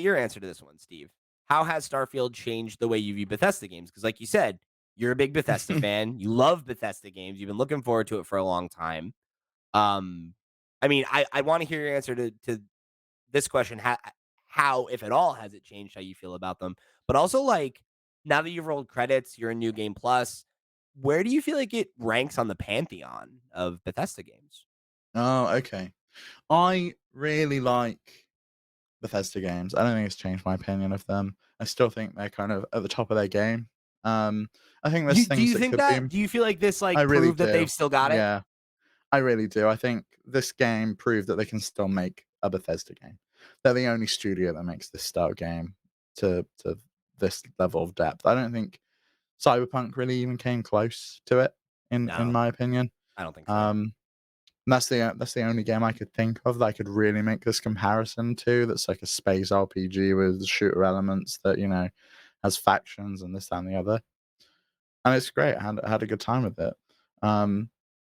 your answer to this one, Steve. How has Starfield changed the way you view Bethesda games? Because like you said, you're a big Bethesda fan. You love Bethesda games. You've been looking forward to it for a long time. Um, I mean, I want to hear your answer to this question. How, if at all, has it changed how you feel about them? But also, like, now that you've rolled credits, you're in New Game Plus. Where do you feel like it ranks on the pantheon of Bethesda games? Oh, okay. I really like Bethesda games. I don't think it's changed my opinion of them. I still think they're kind of at the top of their game. Um, I think there's Do things you that think could be. that? Do you feel like this I like really proved that they've do. still got it? Yeah, I really do. I think this game proved that they can still make a Bethesda game. They're the only studio that makes this style game to this level of depth. I don't think Cyberpunk really even came close to it in No, my opinion. I don't think so. Um, and that's the only game I could think of that I could really make this comparison to. That's like a space RPG with shooter elements that has factions and this that, and the other. And it's great. I had a good time with it. Um,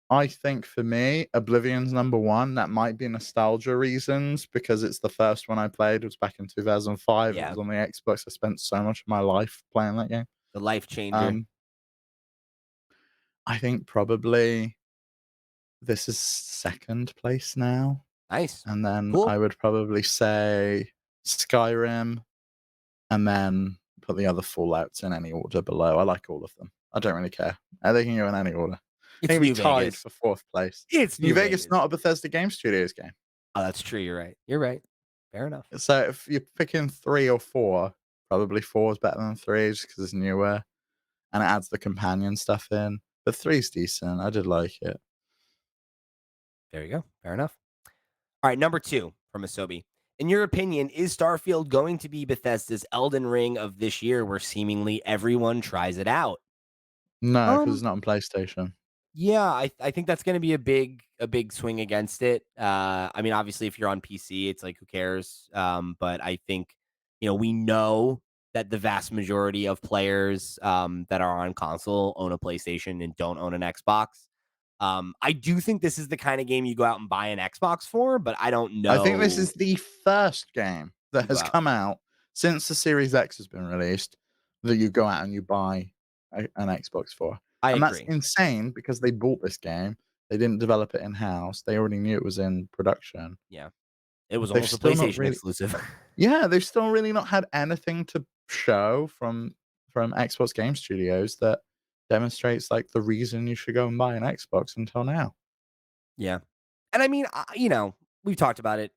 I think for me, Oblivion's number one. That might be nostalgia reasons because it's the first one I played. It was back in 2005. It Yeah, was on the Xbox. I spent so much of my life playing that game. the life changer. Um, I think probably this is second place now. Nice, And then cool. I would probably say Skyrim, and then put the other Fallouts in any order below. I like all of them. I don't really care. They can go in any order. They It's can be New tied Vegas. for fourth place. It's New New Vegas, Vegas. not a Bethesda Game Studios game. Oh, that's true. You're right. You're right. Fair enough. So if you're picking 3 or 4, probably 4 is better than 3 just 'cause it's newer and it adds the companion stuff in. But 3 is decent. I did like it. There you go. Fair enough. All right, number 2 from Asobi. In your opinion, is Starfield going to be Bethesda's Elden Ring of this year where seemingly everyone tries it out? No, 'cause Um, it's not on PlayStation. yeah, I think that's gonna be a big swing against it. I mean, obviously, if you're on PC, it's like, who cares? But I think, we know that the vast majority of players, that are on console own a PlayStation and don't own an Xbox. I do think this is the kind of game you go out and buy an Xbox for, but I don't I think this know is the first game that you go has out. come out since the Series X has been released that you go out and you buy an Xbox for. I And that's agree. insane because they bought this game. They didn't develop it in-house. They already knew it was in production. Yeah, it was They've almost a still not PlayStation really exclusive. Yeah, they've still really not had anything to show from Xbox Game Studios that demonstrates, like, the reason you should go and buy an Xbox until now. Yeah, and I mean, we've talked about it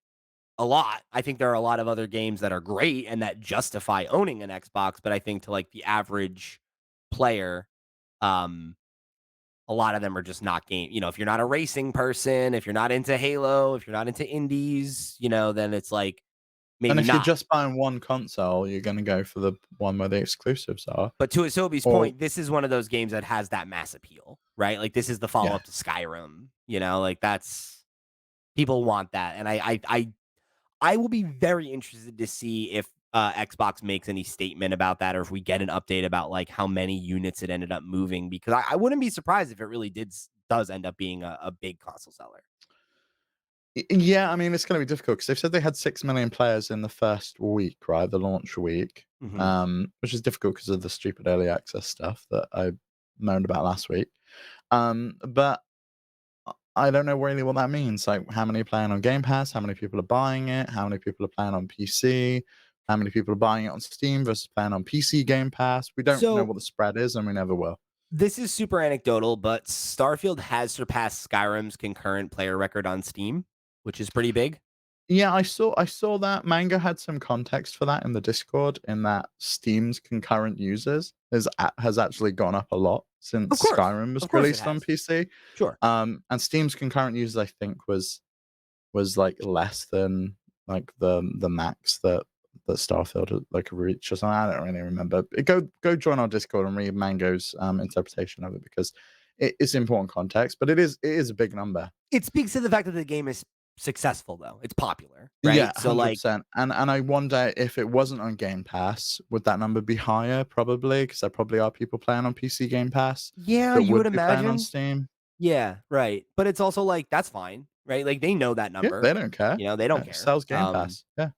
a lot. I think there are a lot of other games that are great and that justify owning an Xbox, but I think to like the average player, um, a lot of them are just not game. If you're not a racing person, if you're not into Halo, if you're not into indies, then it's like And maybe if you're not. just buying one console, you're gonna go for the one where the exclusives are. But to Asobi's Or point, this is one of those games that has that mass appeal, right? Like this is the follow yeah. up to Skyrim. Like that's people want that, and I will be very interested to see if Xbox makes any statement about that, or if we get an update about like how many units it ended up moving. Because I wouldn't be surprised if it really does end up being a big console seller. Yeah, I mean, it's gonna be difficult because 'cause they've said they had 6 million players in the first week, right? The launch week, Hmm. which is difficult because of the stupid early access stuff that I moaned about last week. But I don't know really what that means. Like, how many are playing on Game Pass? How many people are buying it? How many people are playing on PC? How many people are buying it on Steam versus playing on PC Game Pass? We don't know So what the spread is, and we never will. this is super anecdotal, but Starfield has surpassed Skyrim's concurrent player record on Steam, which is pretty big. Yeah, I saw that. Mango had some context for that in the Discord, in that Steam's concurrent users has actually gone up a lot since Skyrim was Of course, it released on has. PC. Sure. And Steam's concurrent users, I think, was like less than like the max that Starfield like reached or something. I don't really remember. Go join our Discord and read Mango's interpretation of it because it's important context, but it is a big number. It speaks to the fact that the game is successful, though. It's popular, Yeah, right? So, like, 100%. And I wonder if it wasn't on Game Pass, would that number be higher? Probably, because there probably are people playing on PC Game Pass yeah, that you would would be playing on imagine. Steam. Yeah, right. But it's also like that's fine, right? Like they know that Yeah, number. they don't care. They don't It care. sells Game Pass. Yeah.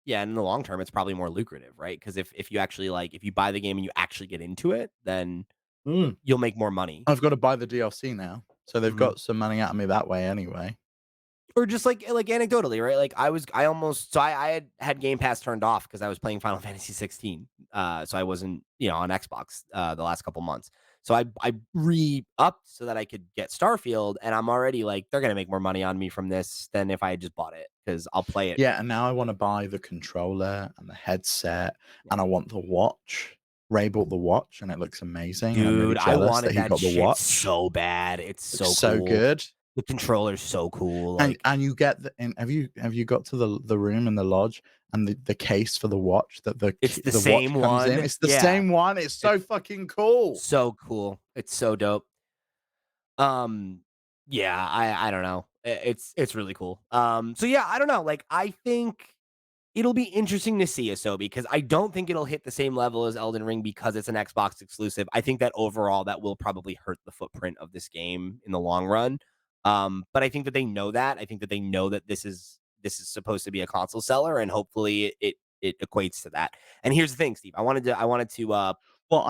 Yeah, and in the long term, it's probably more lucrative, right? Because if you actually like if you buy the game and you actually get into it, then Mm. you'll make more money. I've got to buy the DLC now, so they've Mhm. got some money out of me that way anyway. Or just like anecdotally, right? Like I almost so I had Game Pass turned off because I was playing Final Fantasy 16. So I wasn't, on Xbox the last couple months. So I re-upped so that I could get Starfield, and I'm already like, they're gonna make more money on me from this than if I had just bought it because I'll play it. Yeah, and now I wanna buy the controller and the headset, Yeah. and I want the watch. Ray bought the watch, and it looks amazing, and I'm really Dude, I jealous that wanted he that got the shit watch. so bad. It's Looks so so cool. good. The controller's so cool. And Like, and you get the and have you got to the room in the lodge and the case for the watch that it's the the watch same comes in? one. It's the Yeah. same one. It's so It's fucking cool. so cool. It's so dope. Um, yeah, I don't know. It's really cool. So yeah, I don't know. Like, I think it'll be interesting to see Asobi because I don't think it'll hit the same level as Elden Ring because it's an Xbox exclusive. I think that overall that will probably hurt the footprint of this game in the long run. But I think that they know that. I think that they know that this is supposed to be a console seller, and hopefully it equates to that. And here's the thing, Steve. I wanted to Well,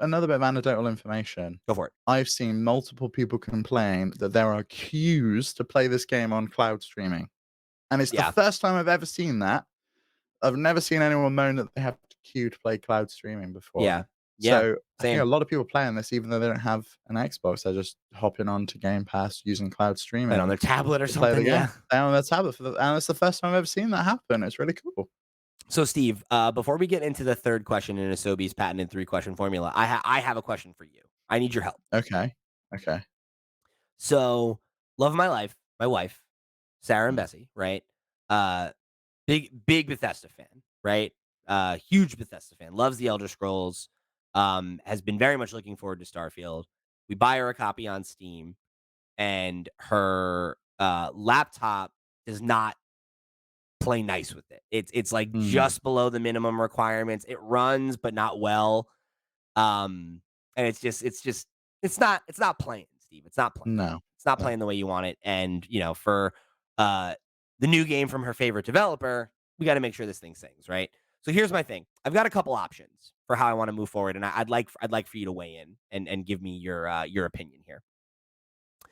another bit of anecdotal information. go for it. I've seen multiple people complain that there are queues to play this game on cloud streaming, and it's the Yeah, first time I've ever seen that. I've never seen anyone moan that they have to queue to play cloud streaming before. yeah, yeah. So I think a Same. lot of people playing this, even though they don't have an Xbox, they're just hopping on to Game Pass using cloud Playing on streaming their tablet or to play the something. game. Yeah. They on their tablet and it's the first time I've ever seen that happen. It's really cool. So, Steve, before we get into the third question in Asobi's patented three-question formula, I have a question for you. I need your help. Okay. Okay. So, love of my life, my wife, Sarah and Mm. Bessie, right? Uh, big Bethesda fan, right? Huge Bethesda fan. Loves the Elder Scrolls. Has been very much looking forward to Starfield. We buy her a copy on Steam, and her laptop does not play nice with it. It's like Mm. just below the minimum requirements. It runs, but not well. Um, and it's not playing, Steve. It's not playing. No. It's not No. playing the way you want it. And for uh the new game from her favorite developer, we got to make sure this thing sings, right? So here's my thing. I've got a couple options for how I want to move forward, and I'd like for you to weigh in and give me your opinion here.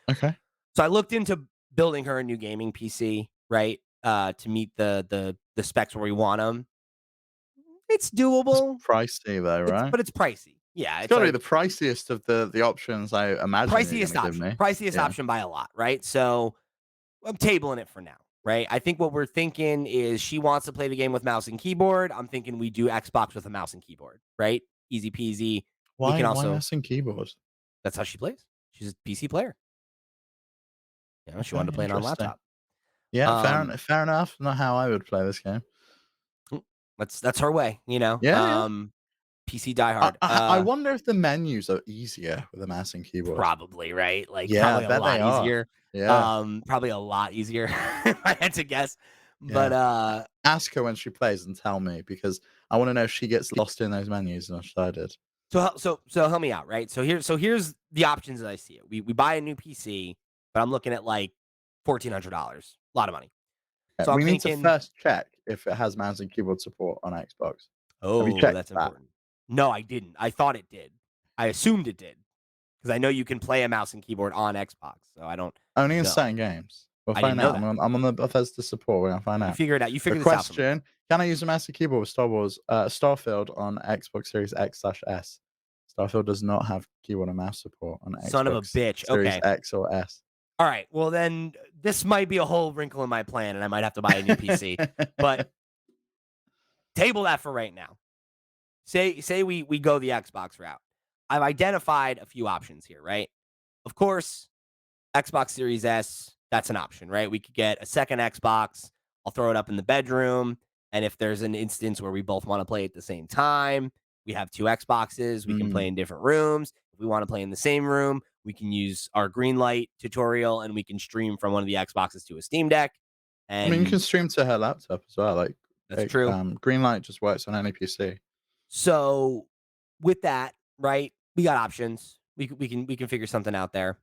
Okay. So I looked into building her a new gaming PC, right? To meet the specs where we want them. It's It's doable. pricey though, It's right? but it's pricey. Yeah, It's it's gotta be the like priciest of the options I imagine you're priciest gonna give option. me. Priciest Yeah. option by a lot, right? So I'm tabling it for now, right? I think what we're thinking is she wants to play the game with mouse and keyboard. I'm thinking we do Xbox with a mouse and keyboard, right? Easy peasy. We can Why also mouse and keyboard? that's how she plays. She's a PC player. She Okay, wanted to play it on interesting. laptop. Yeah, Um, fair enough. Not how I would play this game. that's her way. Yeah, yeah. PC diehard. I wonder if the menus are easier with a mouse and keyboard. Probably, right? Like, Yeah, I probably a bet they lot are. easier. Yeah, Probably a lot easier if I had to guess. But, yeah. Ask her when she plays and tell me because I wanna know if she gets lost in those menus as much as I did. so help me out, right? So here's the options that I see it. We buy a new PC, but I'm looking at, like, $1,400. A lot of money. So I'm We need to thinking, first check if it has mouse and keyboard support on Xbox. Have you "Oh, checked that's that? important." No, I didn't. I thought it did. I assumed it did because I know you can play a mouse and keyboard on Xbox, so I don't Only in know. certain games. We'll I didn't find know out. that. I'm on the Bethesda support. We're gonna find You out. figure it out. You The figure this out for me. question: Can I use a mouse and keyboard with Starfield on Xbox Series X/S? Starfield does not have keyboard and mouse support on Son of a Xbox bitch. Series Okay. X or S. All right. Well, then this might be a whole wrinkle in my plan, and I might have to buy a new PC. But table that for right now. Say we go the Xbox route. I've identified a few options here, right? Of course, Xbox Series S, that's an option, right? We could get a second Xbox. I'll throw it up in the bedroom. And if there's an instance where we both want to play at the same time, we have two Xboxes. We can play Mm. in different rooms. If we want to play in the same room, we can use our green light tutorial and we can stream from one of the Xboxes to a Steam Deck. I mean, you can And stream to her laptop as well. that's true. Greenlight just works on any PC. So with that, right, we got options. We can figure something out there.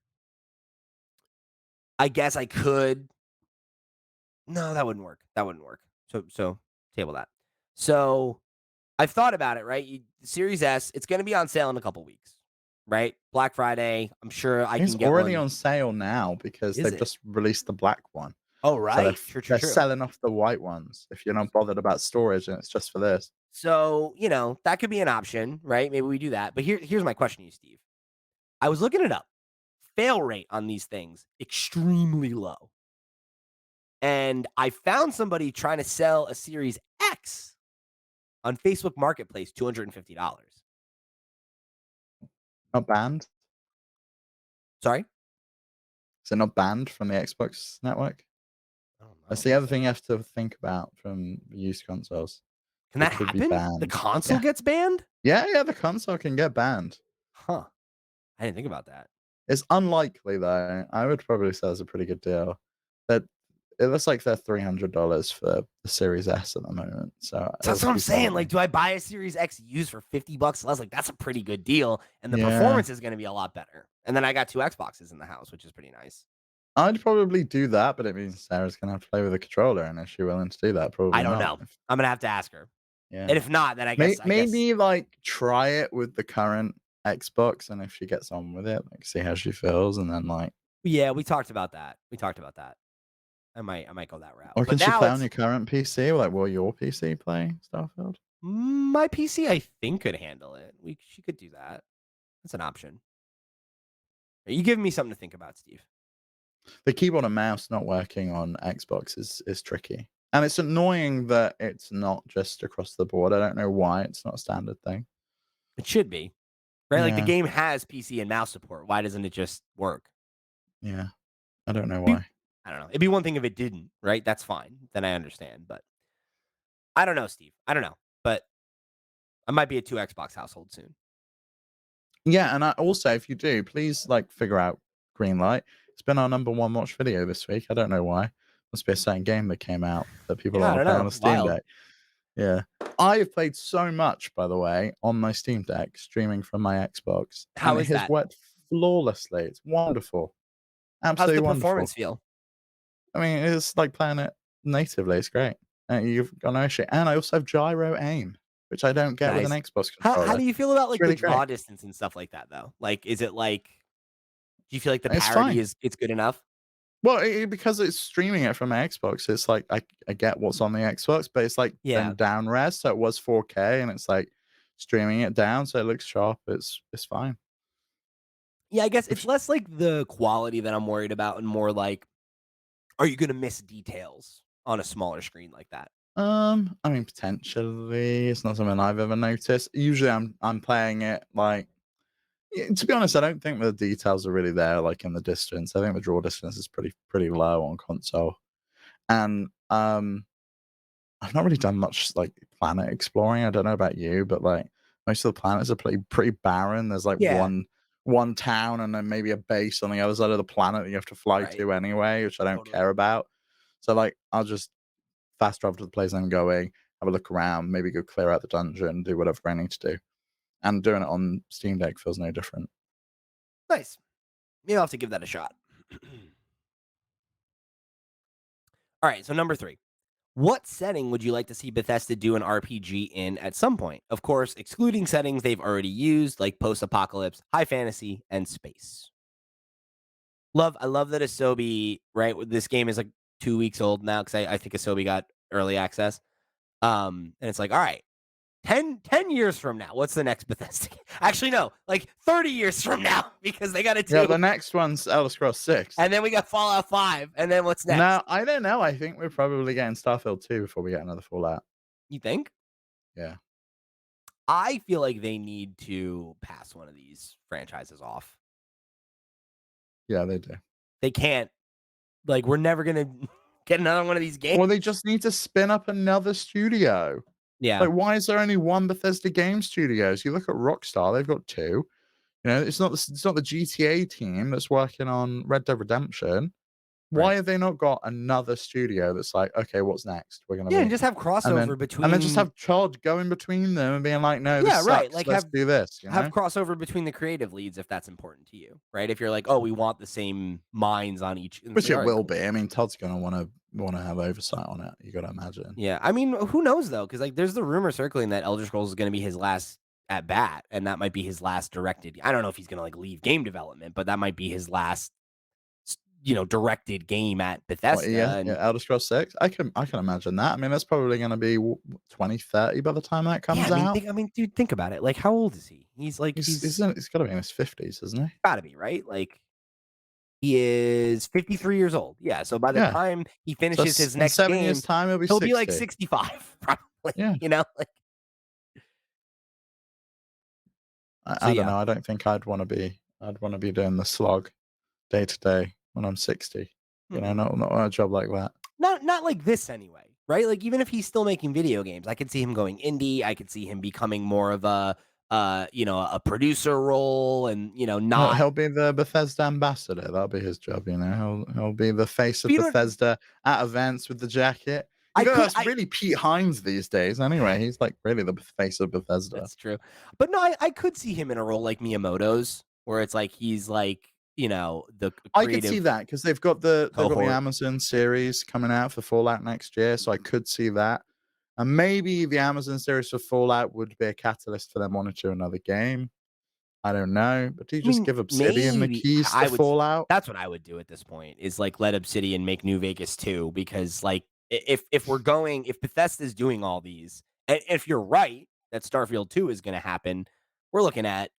I guess I could. No, that wouldn't work. That wouldn't work. So table that. So I've thought about it, right? Series S, it's going to be on sale in a couple weeks, right? Black Friday. I'm sure I It's can get already one. on sale now because Is they've it? just released the black one. Oh, So right. True, true, they're true. selling off the white ones if you're not bothered about storage and it's just for this. So, that could be an option, right? Maybe we do that. But here's my question to you, Steve. I was looking it up. Fail rate on these things extremely low. And I found somebody trying to sell a Series X on Facebook Marketplace, $250. Not banned? Sorry? Is it not banned from the Xbox network? I That's don't the think other so. thing you have to think about from used consoles. Can They that could be happen? The banned. console Yeah. gets banned? Yeah, the console can get banned. Huh. I didn't think about that. It's unlikely though. I would probably say it's a pretty good deal. That it looks like they're $300 for the Series S at the moment, so So it'll that's what I'm be saying. Like, something. do I buy a Series X used for $50 less? Like, that's a pretty good deal. And the Yeah. performance is going to be a lot better. And then I got 2 Xboxes in the house, which is pretty nice. I'd probably do that, but it means Sarah's gonna have to play with a controller, and is she willing to do that? I Probably don't not. know. I'm going to have to ask her. Yeah. And if not, then I guess Maybe, like, try it with the current Xbox, and if she gets on with it, like, see how she feels, and then, like yeah, we talked about that. I might go that route. or But can she now play on your it's current PC? Like, will your PC play Starfield? my PC I think could handle it. She could do that. That's an option. You giving me something to think about, Steve. The keyboard and mouse not working on Xbox is tricky, and it's annoying that it's not just across the board. I don't know why it's not a standard thing. It should be. Right? Like the Yeah, game has PC and mouse support. Why doesn't it just work? yeah, I don't know Be- why. I don't know. It'd be one thing if it didn't, right? That's fine. Then I understand. But I don't know, Steve. I don't know. But I might be a 2 Xbox household soon. Yeah, and I also, if you do, please, like, figure out Greenlight. It's been our number 1 watch video this week. I don't know why. Must be a certain game that came out that people Yeah, I wanna don't play on know. the Steam Wild. Deck. Yeah. I have played so much, by the way, on my Steam Deck, streaming from my Xbox, and How it is has that? worked flawlessly. It's wonderful. How's Absolutely the wonderful. performance feel? I mean, it's like playing it natively. It's great. You've got no issue. And I also have gyro aim, which I don't get with an Nice. Xbox How controller. do you feel about It's like the really great. draw distance and stuff like that though? Like, is it like do you feel like the It's parity fine. is it's good enough? Well, because it's streaming it from my Xbox, it's like I get what's on the Xbox, but it's like Yeah. then down res, so it was 4K, and it's like streaming it down, so it looks sharp. It's fine. Yeah, I guess it's Which less like the quality that I'm worried about and more like, are you gonna miss details on a smaller screen like that? I mean, potentially, it's not something I've ever noticed. Usually, I'm playing it like to be honest, I don't think the details are really there, like in the distance. I think the draw distance is pretty low on console, and I've not really done much like planet exploring. I don't know about you, but like most of the planets are pretty barren. There's like Yeah. one town and then maybe a base on the other side of the planet that you have to fly Right. to anyway, which I don't Totally. care about. So like I'll just fast travel to the place I'm going, have a look around, maybe go clear out the dungeon, do whatever I need to do. And doing it on Steam Deck feels no different. Nice. Maybe I'll have to give that a shot. All right, so number 3. What setting would you like to see Bethesda do an RPG in at some point? Of course, excluding settings they've already used, like post-apocalypse, high fantasy, and space. I love that Asobi, right? This game is like 2 weeks old now because I think Asobi got early access. And it's like, all right, 10 years from now, what's the next Bethesda game? Actually, no, like 30 years from now, because they got to Yeah, do. the next one's Elder Scrolls 6. And then we got Fallout 5. And then what's next? No, I don't know. I think we're probably getting Starfield 2 before we get another Fallout. You think? Yeah. I feel like they need to pass one of these franchises off. Yeah, they do. They can't. Like, we're never going to get another one of these games. Or they just need to spin up another studio. Yeah. Like, why is there only one Bethesda game studios? You look at Rockstar, they've got 2. You know, it's not the GTA team that's working on Red Dead Redemption. Right. Why have they not got another studio that's like, okay, what's next? We're gonna Yeah. And be just have and then crossover and then just between. have Chod going between them and being like, no, this Yeah. Right. sucks. Like, Let's do this, you have know? crossover between the creative leads if that's important to you. Right. If you're like, oh, we want the same minds on each. And it's Which like, it all right, will cool. be. I mean, Todd's gonna wanna have oversight on it. You gotta imagine. Yeah. I mean, who knows, though? Because, like, there's the rumor circling that Elder Scrolls is going to be his last at bat. And that might be his last directed. I don't know if he's going to, like, leave game development, but that might be his last directed game at What, Bethesda. yeah, And Elder Scrolls 6? I can imagine that. I mean, that's probably gonna be 2030 by the time that yeah, comes out. dude, think about it. Like, how old is he? He's like, He's gotta be in his 50s, isn't he? gotta be, right? Like, he is 53 years old. Yeah. So by the Yeah. time he So finishes his in next 7 game, years' time, he'll be he'll be like 60. 65, probably, Yeah. like, so I don't yeah. know. I don't think I'd wanna be doing the slog day to day when I'm 60. Mhm. Not a job like that. Not like this anyway, right? Like, even if he's still making video games, I could see him going indie. I could see him becoming more of a producer role, and not. He'll be the Bethesda ambassador. That'll be his job. He'll be the face But of Bethesda at events with the jacket. I could That's I really Pete Hines these days. Anyway, he's like really the face of Bethesda. That's true. But no, I could see him in a role like Miyamoto's, where it's like he's like, the I could see creative that because they've got the cohort. Amazon series coming out for Fallout next year, so I could see that. And maybe the Amazon series for Fallout would be a catalyst for them wanting to do another game. I don't know, but do you I just mean, give Obsidian the maybe keys to I would Fallout? that's what I would do at this point, is like let Obsidian make New Vegas 2, because like if Bethesda's doing all these, and if you're right that Starfield 2 is gonna happen, we're looking at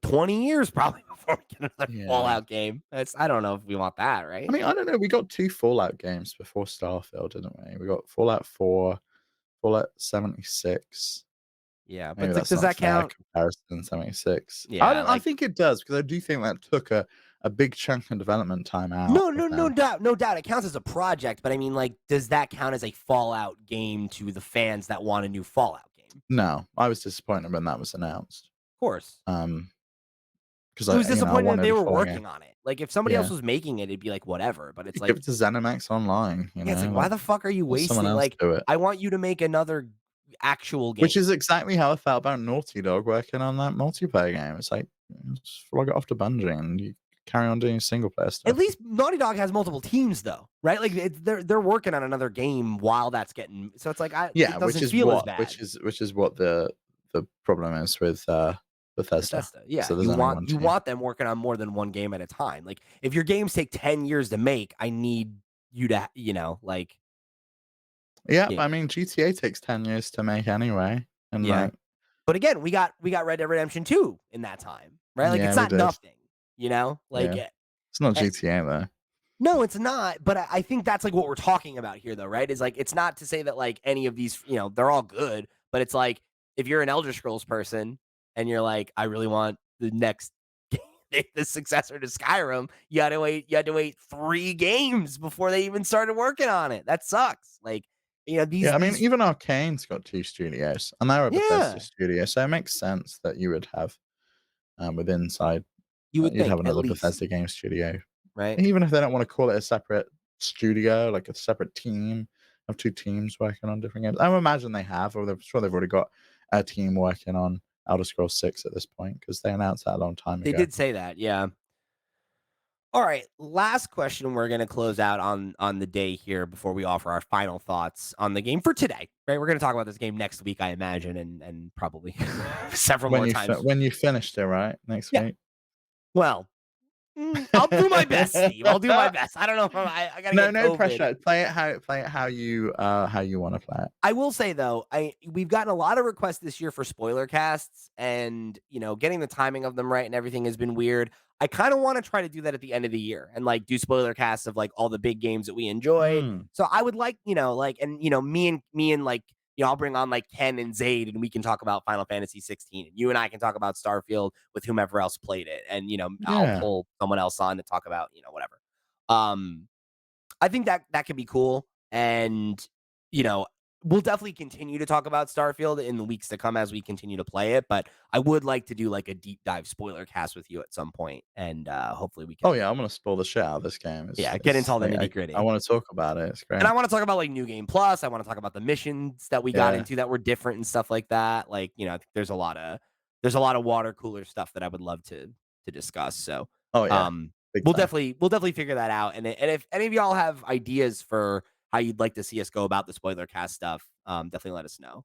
20 years probably before we get another Yeah. Fallout game. I don't know if we want that, I right? mean, I don't know. We got 2 Fallout games before Starfield, didn't we? We got Fallout 4, Fallout 76. Yeah, but Maybe like, that's does not that fair count? comparison, 76. Yeah, I like, think it does because I do think that took a big chunk of development time out no, of no, no them. doubt, no doubt. It counts as a project, but I mean, like, does that count as a Fallout game to the fans that want a new Fallout game? No, I was disappointed when that was announced. Of course. Um, because It was I disappointing that wanted they a were Fallout game. working on it. Like, if somebody else Yeah. was making it, it'd be like whatever. But it's You give like, it to ZeniMax Online, yeah, it's like, why like, the fuck are you let someone wasting? else Like, do it. I want you to make another actual Which game. is exactly how I felt about Naughty Dog working on that multiplayer game. It's like, just flog it off to Bungie and you carry on doing single player At stuff. least Naughty Dog has multiple teams, though, right? Like, they're working on another game while that's getting. So it's like, Yeah, it doesn't feel as bad. which is what the problem is with Bethesda. Bethesda, So yeah, there's only one you team. want them working on more than one game at a time. Like, if your games take 10 years to make, I need you to, like, Yeah, yeah, I mean GTA takes 10 years to make anyway. And yeah. like, But again, we got Red Dead Redemption 2 in that time, right? Like, yeah, it's we not did. nothing, like, Yeah. It's not eh, GTA though. no, it's not. But I think that's like what we're talking about here, though, right? Is like, it's not to say that like any of these, they're all good, but it's like, if you're an Elder Scrolls person and you're like, I really want the next the successor to Skyrim, you had to wait 3 games before they even started working on it. That sucks. Like, Yeah, I mean, these even Arcane's got 2 studios, and they're a Bethesda yeah, studio, so it makes sense that you would have with Inside, you would you'd have think at another least, Bethesda game studio. right? Even if they don't want to call it a separate studio, like a separate team of 2 teams working on different games. I imagine they have, or I'm sure they've already got a team working on Elder Scrolls 6 at this point because they announced that a long time They ago. did say that, yeah. All right, last question. We're gonna close out on the day here before we offer our final thoughts on the game for today. Right, we're gonna talk about this game next week, I imagine, and probably several more times. When you finished it, right? Next Yeah. week? Well, I'll do my best, Steve. I'll do my best. I don't know if I gotta No, get no COVID. pressure. Play it how you wanna play it. I will say though, we've gotten a lot of requests this year for spoiler casts, and getting the timing of them right and everything has been weird. I kind of want to try to do that at the end of the year and like do spoiler casts of like all the big games that we enjoyed. Mm. So I would like, like, and me and like, I'll bring on like Ken and Zayd, and we can talk about Final Fantasy 16, and you and I can talk about Starfield with whomever else played it, and I'll Yeah. pull someone else on to talk about whatever. Um, I think that could be cool. And, you know, we'll definitely continue to talk about Starfield in the weeks to come as we continue to play it. But I would like to do like a deep dive spoiler cast with you at some point, and hopefully we Oh, can, yeah, I'm gonna spoil the shit out of this game. get into all the I nitty I gritty. wanna talk about it. It's And great. I want to talk about like New Game Plus. I want to talk about the missions that we got Yeah. into that were different and stuff like that. Like, I think there's a lot of water cooler stuff that I would love to discuss. So, Oh, yeah. um, Big we'll time. definitely figure that out. And if any of y'all have ideas for how you'd like to see us go about the spoiler cast stuff, definitely let us know.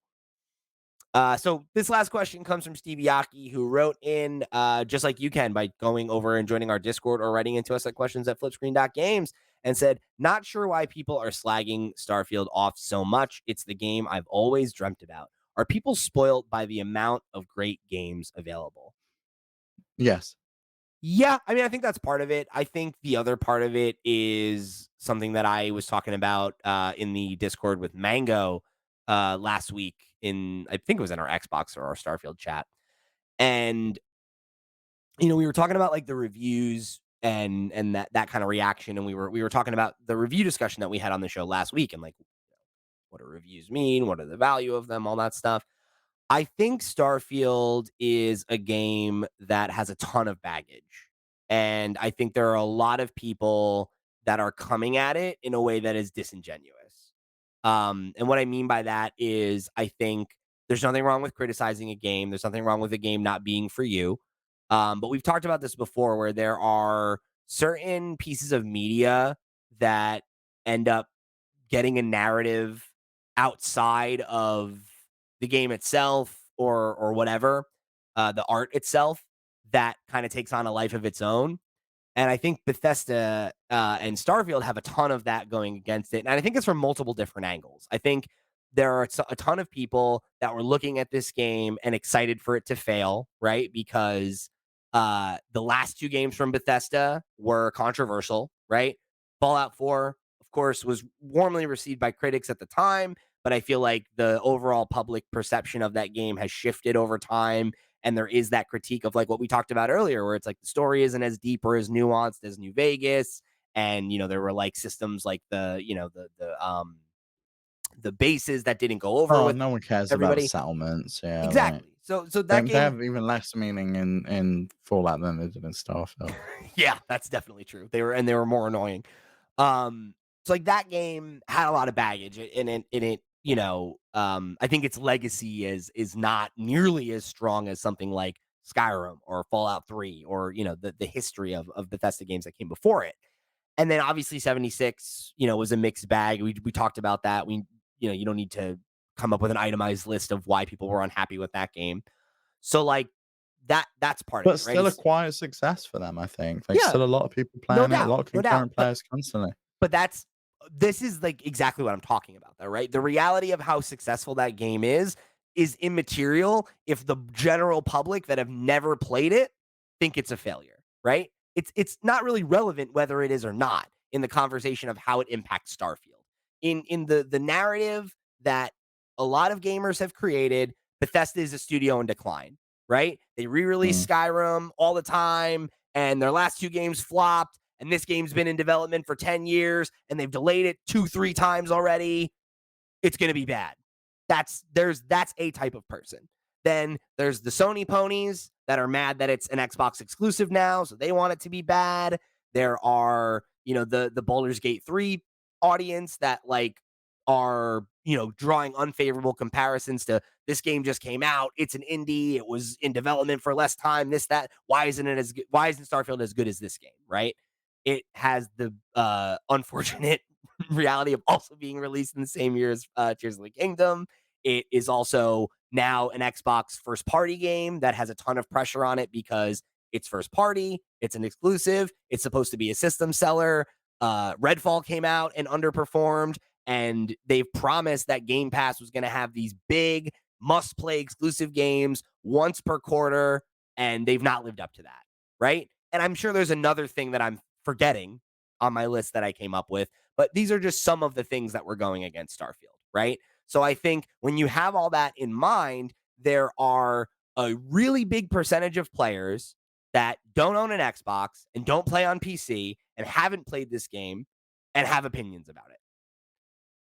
So this last question comes from Stevie Yaki, who wrote in, just like you can, by going over and joining our Discord or writing into us at questions@flipscreen.games, and said, not sure why people are slagging Starfield off so much. It's the game I've always dreamt about. Are people spoiled by the amount of great games available? Yes. Yeah, I mean, I think that's part of it. I think the other part of it is something that I was talking about in the Discord with Mango last week. I think it was in our Xbox or our Starfield chat, and we were talking about like the reviews and that kind of reaction, and we were talking about the review discussion that we had on the show last week, and like what do reviews mean, what are the value of them, all that stuff. I think Starfield is a game that has a ton of baggage. And I think there are a lot of people that are coming at it in a way that is disingenuous. And what I mean by that is I think there's nothing wrong with criticizing a game. There's nothing wrong with a game not being for you. But we've talked about this before where there are certain pieces of media that end up getting a narrative outside of the game itself or whatever, the art itself that kind of takes on a life of its own. And I think Bethesda and Starfield have a ton of that going against it. And I think it's from multiple different angles. I think there are a ton of people that were looking at this game and excited for it to fail, right? Because the last two games from Bethesda were controversial, right? Fallout 4, of course, was warmly received by critics at the time, but I feel like the overall public perception of that game has shifted over time, and there is that critique of like what we talked about earlier where it's like the story isn't as deep or as nuanced as New Vegas, and there were like systems like the bases that didn't go over Oh, with no one cares about the everybody. settlements. Yeah, like Exactly. So that they game, have even less meaning in Fallout than they did in Starfield. yeah, that's definitely true. They were more annoying. So like that game had a lot of baggage in it. I think its legacy is not nearly as strong as something like Skyrim or Fallout 3 or the history of Bethesda games that came before it. And then obviously 76, was a mixed bag. We talked about that. You don't need to come up with an itemized list of why people were unhappy with that game. So like that's part of But it, right? still a Is quiet success for them, I think. Like, Yeah, still a lot of people no playing it, a doubt, lot of no doubt. concurrent But players constantly. But this is like exactly what I'm talking about, though, right? The reality of how successful that game is immaterial if the general public that have never played it think it's a failure, right? It's not really relevant whether it is or not in the conversation of how it impacts Starfield. In the narrative that a lot of gamers have created, Bethesda is a studio in decline, right? They re-release Mm. Skyrim all the time, and their last two games flopped, and this game's been in development for 10 years and they've delayed it 2-3 times already. It's going to be bad. That's a type of person. Then there's the Sony ponies that are mad that it's an Xbox exclusive now, so they want it to be bad. There are, the Baldur's Gate 3 audience that like are, drawing unfavorable comparisons to this game just came out. It's an indie. It was in development for less time, this that. Why isn't it as good? Why isn't Starfield as good as this game, right? It has the unfortunate reality of also being released in the same year as Tears of the Kingdom. It is also now an Xbox first party game that has a ton of pressure on it because it's first party, it's an exclusive, it's supposed to be a system seller. Redfall came out and underperformed, and they've promised that Game Pass was going to have these big must play exclusive games once per quarter, and they've not lived up to that, right? And I'm sure there's another thing that I'm forgetting on my list that I came up with, but these are just some of the things that were going against Starfield, right? So I think when you have all that in mind, there are a really big percentage of players that don't own an Xbox and don't play on PC and haven't played this game and have opinions about it.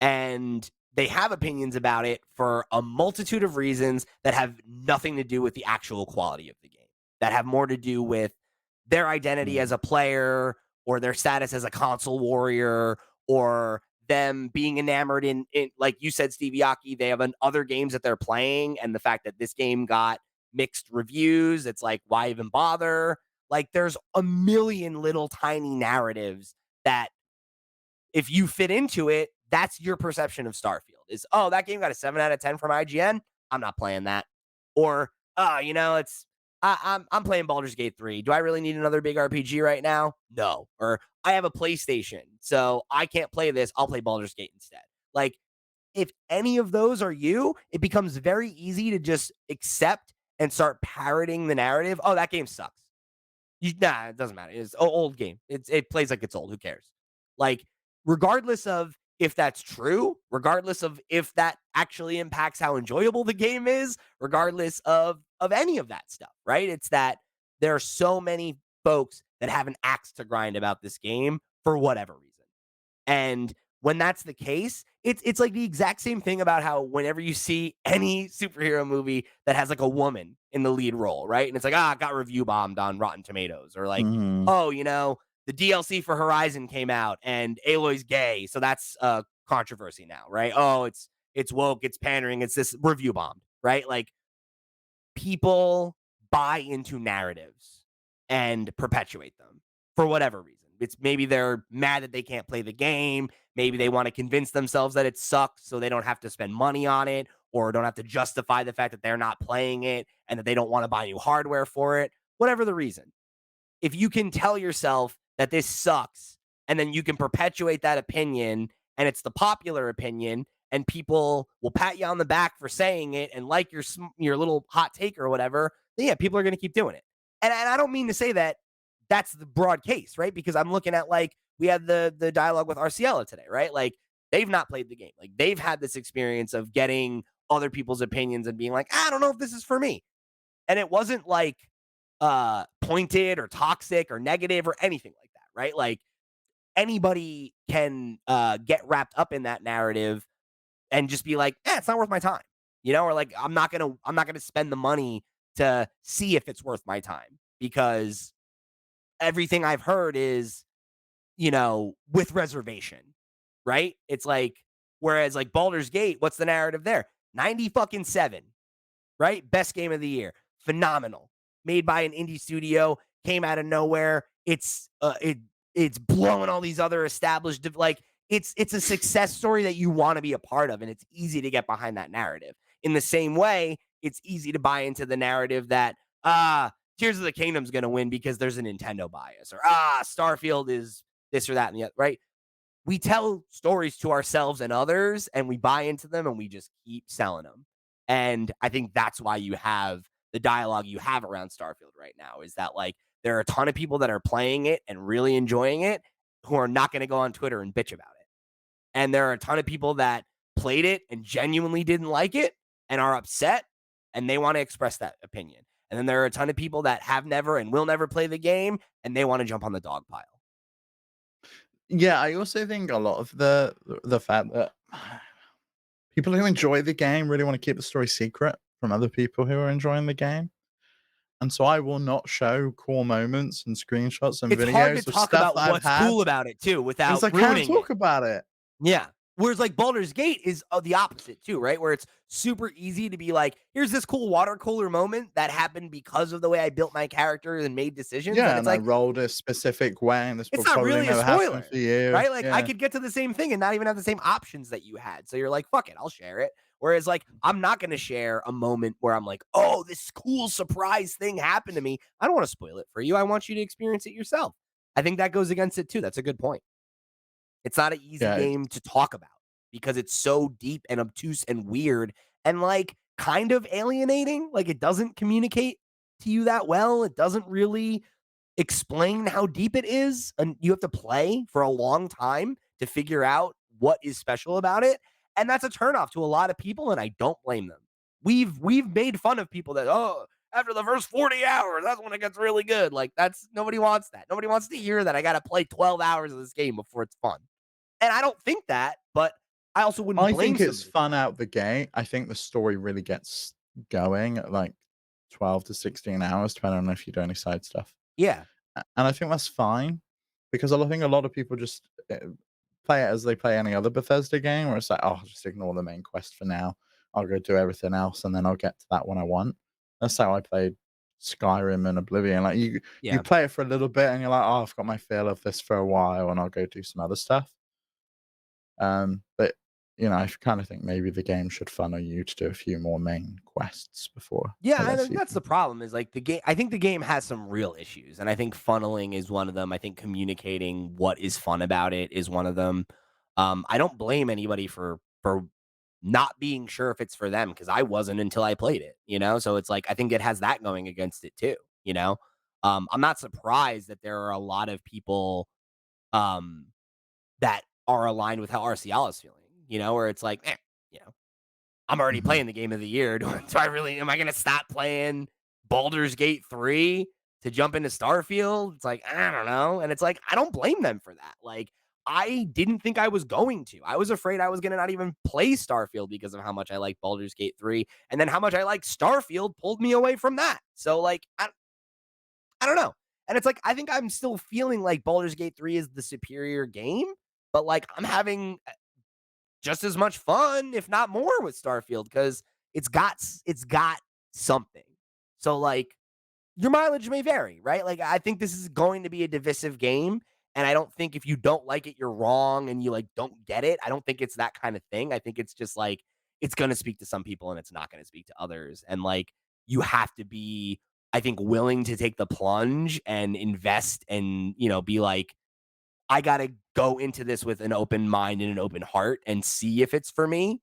And they have opinions about it for a multitude of reasons that have nothing to do with the actual quality of the game, that have more to do with their identity as Mm. a player or their status as a console warrior or them being enamored in like you said, Steve Yaki, they have other games that they're playing. And the fact that this game got mixed reviews, it's like, why even bother? Like, there's a million little tiny narratives that if you fit into it, that's your perception of Starfield is, oh, that game got a 7 out of 10 from IGN. I'm not playing that. Or, oh, it's I'm playing Baldur's Gate 3. Do I really need another big RPG right now? No. Or I have a PlayStation, so I can't play this. I'll play Baldur's Gate instead. Like, if any of those are you, it becomes very easy to just accept and start parroting the narrative. Oh, that game sucks. Nah, it doesn't matter. It's an old game. It plays like it's old. Who cares? Like, regardless of if that's true, regardless of if that actually impacts how enjoyable the game is, regardless of any of that stuff, right? It's that there are so many folks that have an axe to grind about this game for whatever reason. And when that's the case, it's like the exact same thing about how whenever you see any superhero movie that has like a woman in the lead role, right? And it's like, it got review bombed on Rotten Tomatoes, or like, Mhm. oh, the DLC for Horizon came out and Aloy's gay, so that's controversy now, right? Oh, it's woke, it's pandering, it's this review bombed, right? Like, people buy into narratives and perpetuate them for whatever reason. It's maybe they're mad that they can't play the game. Maybe they want to convince themselves that it sucks so they don't have to spend money on it, or don't have to justify the fact that they're not playing it and that they don't want to buy new hardware for it. Whatever the reason, if you can tell yourself that this sucks, and then you can perpetuate that opinion, and it's the popular opinion, and people will pat you on the back for saying it and like your little hot take or whatever, then yeah, people are going to keep doing it. And I don't mean to say that that's the broad case, right? Because I'm looking at, like, we had the dialogue with Arciela today, right? Like, they've not played the game. Like, they've had this experience of getting other people's opinions and being like, I don't know if this is for me. And it wasn't like pointed or toxic or negative or anything like that, right? Like, anybody can get wrapped up in that narrative and just be like, it's not worth my time. Or like, I'm not gonna spend the money to see if it's worth my time, because everything I've heard is, with reservation, right? It's like, whereas like Baldur's Gate, what's the narrative there? 90 fucking 7, right? Best game of the year. Phenomenal. Made by an indie studio, came out of nowhere. It's blowing all these other established, like, it's a success story that you want to be a part of, and it's easy to get behind that narrative. In the same way, it's easy to buy into the narrative that Tears of the Kingdom's going to win because there's a Nintendo bias, or Starfield is this or that and the other, right? We tell stories to ourselves and others, and we buy into them, and we just keep selling them. And I think that's why you have the dialogue you have around Starfield right now, is that, like, there are a ton of people that are playing it and really enjoying it who are not going to go on Twitter and bitch about it. And there are a ton of people that played it and genuinely didn't like it and are upset, and they want to express that opinion. And then there are a ton of people that have never and will never play the game, and they want to jump on the dog pile. Yeah, I also think a lot of the fact that people who enjoy the game really want to keep the story secret from other people who are enjoying the game. And so I will not show cool moments and screenshots and It's hard to videos of talk stuff about that I've what's had cool about it too because without I can't ruining it. talk about it. Yeah. Whereas like Baldur's Gate is the opposite too, right? Where it's super easy to be like, here's this cool water cooler moment that happened because of the way I built my character and made decisions. And Yeah, it's and I like, rolled a specific way, and this it's will not probably really a never happen spoiler, for you. right? Like, I Yeah. could get to the same thing and not even have the same options that you had. So you're like, fuck it, I'll share it. Whereas like, I'm not going to share a moment where I'm like, oh, this cool surprise thing happened to me. I don't want to spoil it for you. I want you to experience it yourself. I think that goes against it too. That's a good point. It's not an easy Yeah, it's game to talk about because it's so deep and obtuse and weird and like kind of alienating. Like, it doesn't communicate to you that well. It doesn't really explain how deep it is. And you have to play for a long time to figure out what is special about it. And that's a turnoff to a lot of people. And I don't blame them. We've made fun of people that, oh, after the first 40 hours, that's when it gets really good. Like, that's, nobody wants that. Nobody wants to hear that I got to play 12 hours of this game before it's fun. And I don't think that, but I also wouldn't I blame think it's somebody for fun that. out the gate. I think the story really gets going at, like, 12 to 16 hours, depending on if you do any side stuff. Yeah. And I think that's fine because I think a lot of people just play it as they play any other Bethesda game, where it's like, oh, I'll just ignore the main quest for now. I'll go do everything else, and then I'll get to that when I want. That's how I played Skyrim and Oblivion. Like, you Yeah. play it for a little bit, and you're like, oh, I've got my feel of this for a while, and I'll go do some other stuff. But I kind of think maybe the game should funnel you to do a few more main quests before it Yeah, and I lets think you. that's the problem is like the game. I think the game has some real issues, and I think funneling is one of them. I think communicating what is fun about it is one of them. I don't blame anybody for not being sure if it's for them because I wasn't until I played it. So it's like I think it has that going against it too. I'm not surprised that there are a lot of people um, that are aligned with how RCL is feeling. Where it's like, you know, I'm already Mhm. playing the game of the year. Do I really am I gonna stop playing Baldur's Gate 3 to jump into Starfield? It's like, I don't know. And it's like, I don't blame them for that. Like, I didn't think I was going to. I was afraid I was gonna not even play Starfield because of how much I like Baldur's Gate 3. And then how much I like Starfield pulled me away from that. So like I don't know. And it's like, I think I'm still feeling like Baldur's Gate 3 is the superior game, but like I'm having just as much fun, if not more, with Starfield because it's got something. So like your mileage may vary, right? Like I think this is going to be a divisive game, and I don't think if you don't like it, you're wrong, and you like don't get it. I don't think it's that kind of thing. I think it's just like it's going to speak to some people and it's not going to speak to others, and like you have to be, I think, willing to take the plunge and invest, and be like I gotta go into this with an open mind and an open heart and see if it's for me.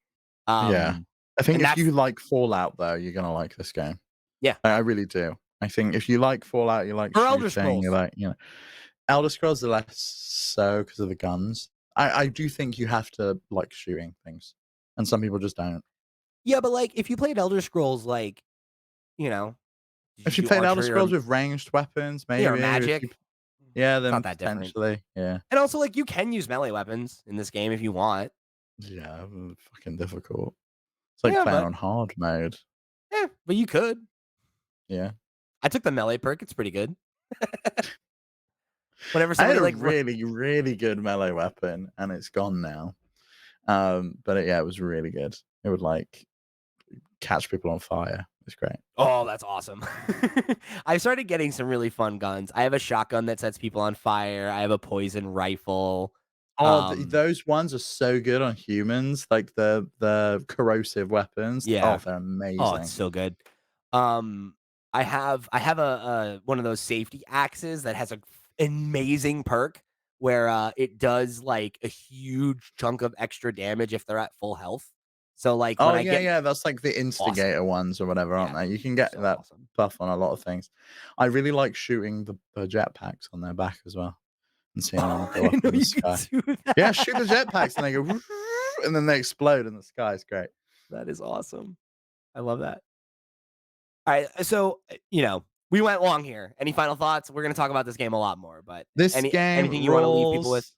Yeah. Um, I think and if that's you like Fallout, though, you're gonna like this game. yeah. I really do. I think if you like Fallout, you like Or Elder shooting, you Scrolls. like, Elder Scrolls are less so because of the guns. I do think you have to like shooting things, and some people just don't. Yeah, but like if you played Elder Scrolls, like, you know, did If you you do played Elder archery Scrolls with ranged weapons, or maybe if you magic? yeah, It's not then that different. potentially, yeah. And also like you can use melee weapons in this game if you want. Yeah, fucking difficult. It's like Yeah, playing but on hard mode. but you could. Yeah. I took the melee perk, it's pretty good. Whenever I had somebody a like really, really good melee weapon, and it's gone now. But yeah, it was really good. It would like catch people on fire. It's great. oh, that's awesome. I started getting some really fun guns. I have a shotgun that sets people on fire. I have a poison rifle. Oh, Um, those ones are so good on humans, like the corrosive weapons. Oh, yeah. they're Oh, it's amazing. so good. Um, I have a one of those safety axes that has a amazing perk where it does like a huge chunk of extra damage if they're at full health. So like when Oh I yeah, get yeah, that's like the awesome. instigator ones or whatever, aren't Yeah. they? You can get So that awesome. buff on a lot of things. I really like shooting the jetpacks on their back as well and seeing them I go up didn't know in the you could sky. do Yeah, shoot the that. jetpacks and they go and then they explode in the sky. It's great. That is awesome. I love that. All right, so we went long here. Any final thoughts? We're going to talk about this game a lot more, but This anything game you want to leave people with? rules.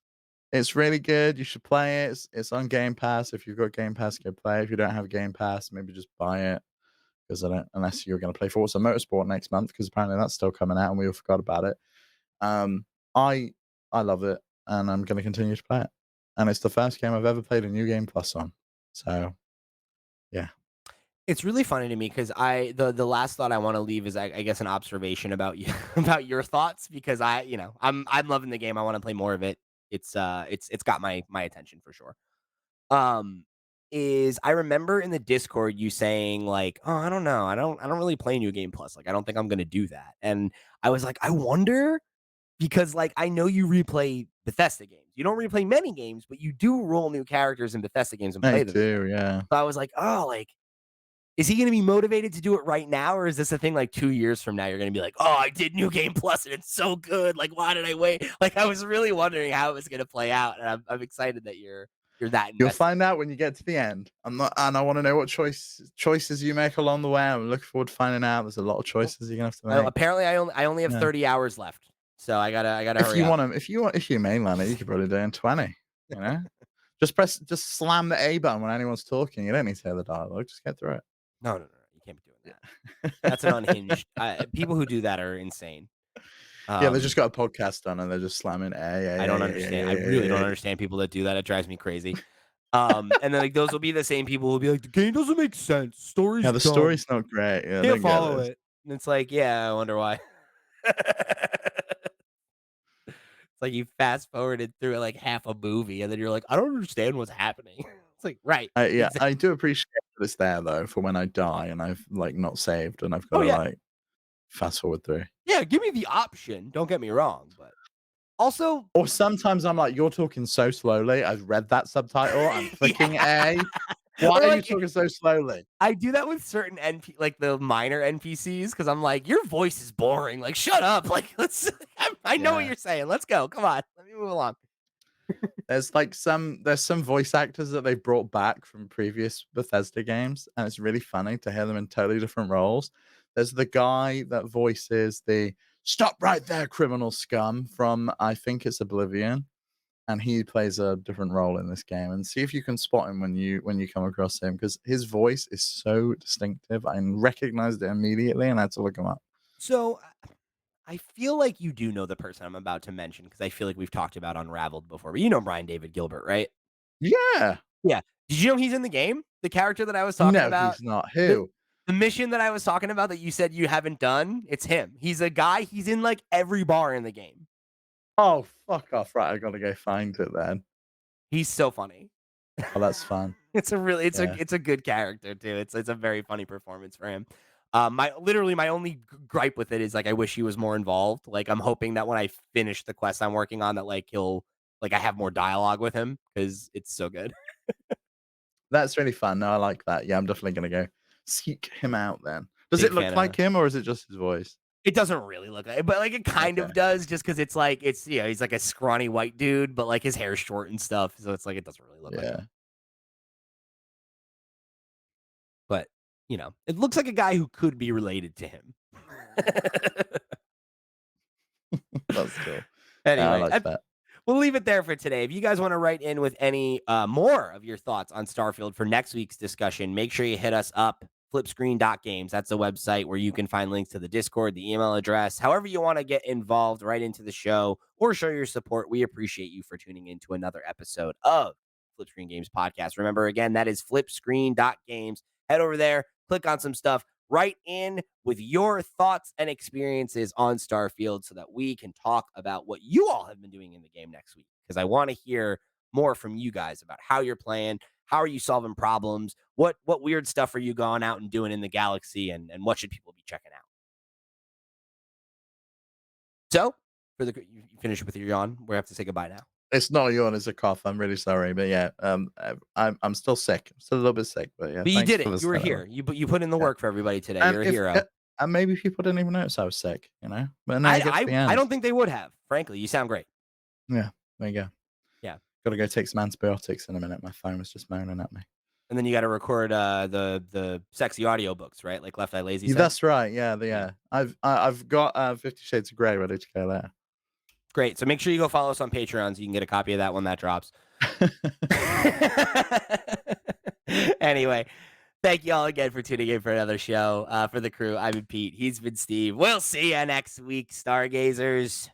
It's really good. You should play it. It's on Game Pass. If you've got Game Pass, go play. If you don't have Game Pass, maybe just buy it because I don't. Unless you're going to play Forza Motorsport next month, because apparently that's still coming out and we all forgot about it. Um, I I love it, and I'm going to continue to play it. And it's the first game I've ever played a new Game Plus on. So yeah, It's really funny to me because the last thought I want to leave is I guess an observation about you about your thoughts because I'm loving the game. I want to play more of it. It's got my attention for sure. Um, is I remember in the Discord you saying like, oh, I don't know, I don't really play New Game Plus. Like I don't think I'm gonna do that. And I was like, I wonder because like I know you replay Bethesda games. You don't replay many games, but you do roll new characters in Bethesda games and I play them do. again. Yeah, So I was like, oh, like is he going to be motivated to do it right now, or is this a thing like 2 years from now? You're going to be like, oh, I did New Game Plus and it's so good. Like, why did I wait? Like, I was really wondering how it was going to play out, and I'm excited that you're that you'll invested. find out when you get to the end. I'm not, and I want to know what choices you make along the way. I'm looking forward to finding out. There's a lot of Well, choices you're gonna have to make. apparently, I only have Yeah. 30 hours left, so I gotta If hurry you up. want to, if you mainline it, you could probably do it in 20. You know, just slam the A button when anyone's talking. You don't need to hear the dialogue. Just get through it. No, you can't be doing that. That's an Yeah. unhinged. People who do that are insane. Yeah, they just Um, got a podcast on and they're just slamming A, I A, don't A, A, understand. I A, really don't A, A. understand people that do that. It drives me crazy. And then like those will be the same people who'll be like, the game doesn't make sense. Yeah, Story's the dumb. story's not great. Yeah, I Can't don't get follow this. it. And it's like, yeah, I wonder why. It's like you fast forwarded through like half a movie and then you're like, I don't understand what's happening. It's like, right. Yeah, Exactly. I do appreciate that it's there though for when I die and I've like not saved and I've got Oh, to yeah. like fast forward through. Yeah, give me the option, don't get me wrong, but also Or sometimes I'm like, "You're talking so slowly. I've read that subtitle. I'm yeah. clicking A. Why Or, are you like, talking so slowly?" I do that with certain like, the minor NPCs because 'cause I'm like, "Your voice is boring, like, shut up, like, let's I know what Yeah. you're saying, let's go, come on, let me move along." There's some voice actors that they brought back from previous Bethesda games, and it's really funny to hear them in totally different roles. There's the guy that voices the "Stop right there, criminal scum" from I think it's Oblivion, and he plays a different role in this game. And see if you can spot him when you come across him, because his voice is so distinctive. I recognized it immediately, and I had to look him up. So, I feel like you do know the person I'm about to mention because I feel like we've talked about Unraveled before, but you know Brian David Gilbert, right? Yeah. Yeah. Did you know he's in the game? The character that I was talking No, about? he's not. The Who? the mission that I was talking about that you said you haven't done, it's him. He's a guy, he's in, like, every bar in the game. Oh, fuck off. Right, I gotta go find it then. He's so funny. Oh, that's fun. It's a really Yeah. it's a good character too. It's a very funny performance for him. My only gripe with it is, like, I wish he was more involved. Like, I'm hoping that when I finish the quest I'm working on that, like, he'll like, I have more dialogue with him because it's so good. That's really fun. No, I like that. Yeah, I'm definitely gonna go seek him out then. Does it Big fan look of like him or is it just his voice? it doesn't really look like it, but, like, it kind Okay. of does just because it's, like, it's he's like a scrawny white dude, but, like, his hair's short and stuff, so it's like it doesn't really look like Yeah. him. But, it looks like a guy who could be related to him. That's cool. Yeah, I Anyway, like that. we'll leave it there for today. If you guys want to write in with any more of your thoughts on Starfield for next week's discussion, make sure you hit us up. FlipScreen.games. That's the website where you can find links to the Discord, the email address, however you want to get involved right into the show or show your support. We appreciate you for tuning in to another episode of FlipScreen Games Podcast. Remember, again, that is FlipScreen.games. Head over there, click on some stuff, write in with your thoughts and experiences on Starfield so that we can talk about what you all have been doing in the game next week. Because I want to hear more from you guys about how you're playing, how are you solving problems, what weird stuff are you going out and doing in the galaxy, and what should people be checking out. So, you finish with your yawn. We have to say goodbye now. It's not a yawn, it's a cough. I'm really sorry. But yeah, I'm still sick. I'm still a little bit sick, but yeah, But you thanks did for it. You were listening. here. You put in the Yeah. work for everybody today. And You're a if hero. and maybe people didn't even notice I was sick, you know? But now you get to the I end. don't think they would have. Frankly, you sound great. Yeah, there you go. Yeah. Gotta go take some antibiotics in a minute. My phone was just moaning at me. And then you got to record the sexy audiobooks, right? Like Left Eye Lazy Yeah, said. that's right. Yeah, Yeah. yeah. I've got 50 Shades of Grey ready to go there. Great. So make sure you go follow us on Patreon so you can get a copy of that when that drops. Anyway, thank you all again for tuning in for another show. For the crew, I've been Pete. He's been Steve. We'll see you next week, Stargazers.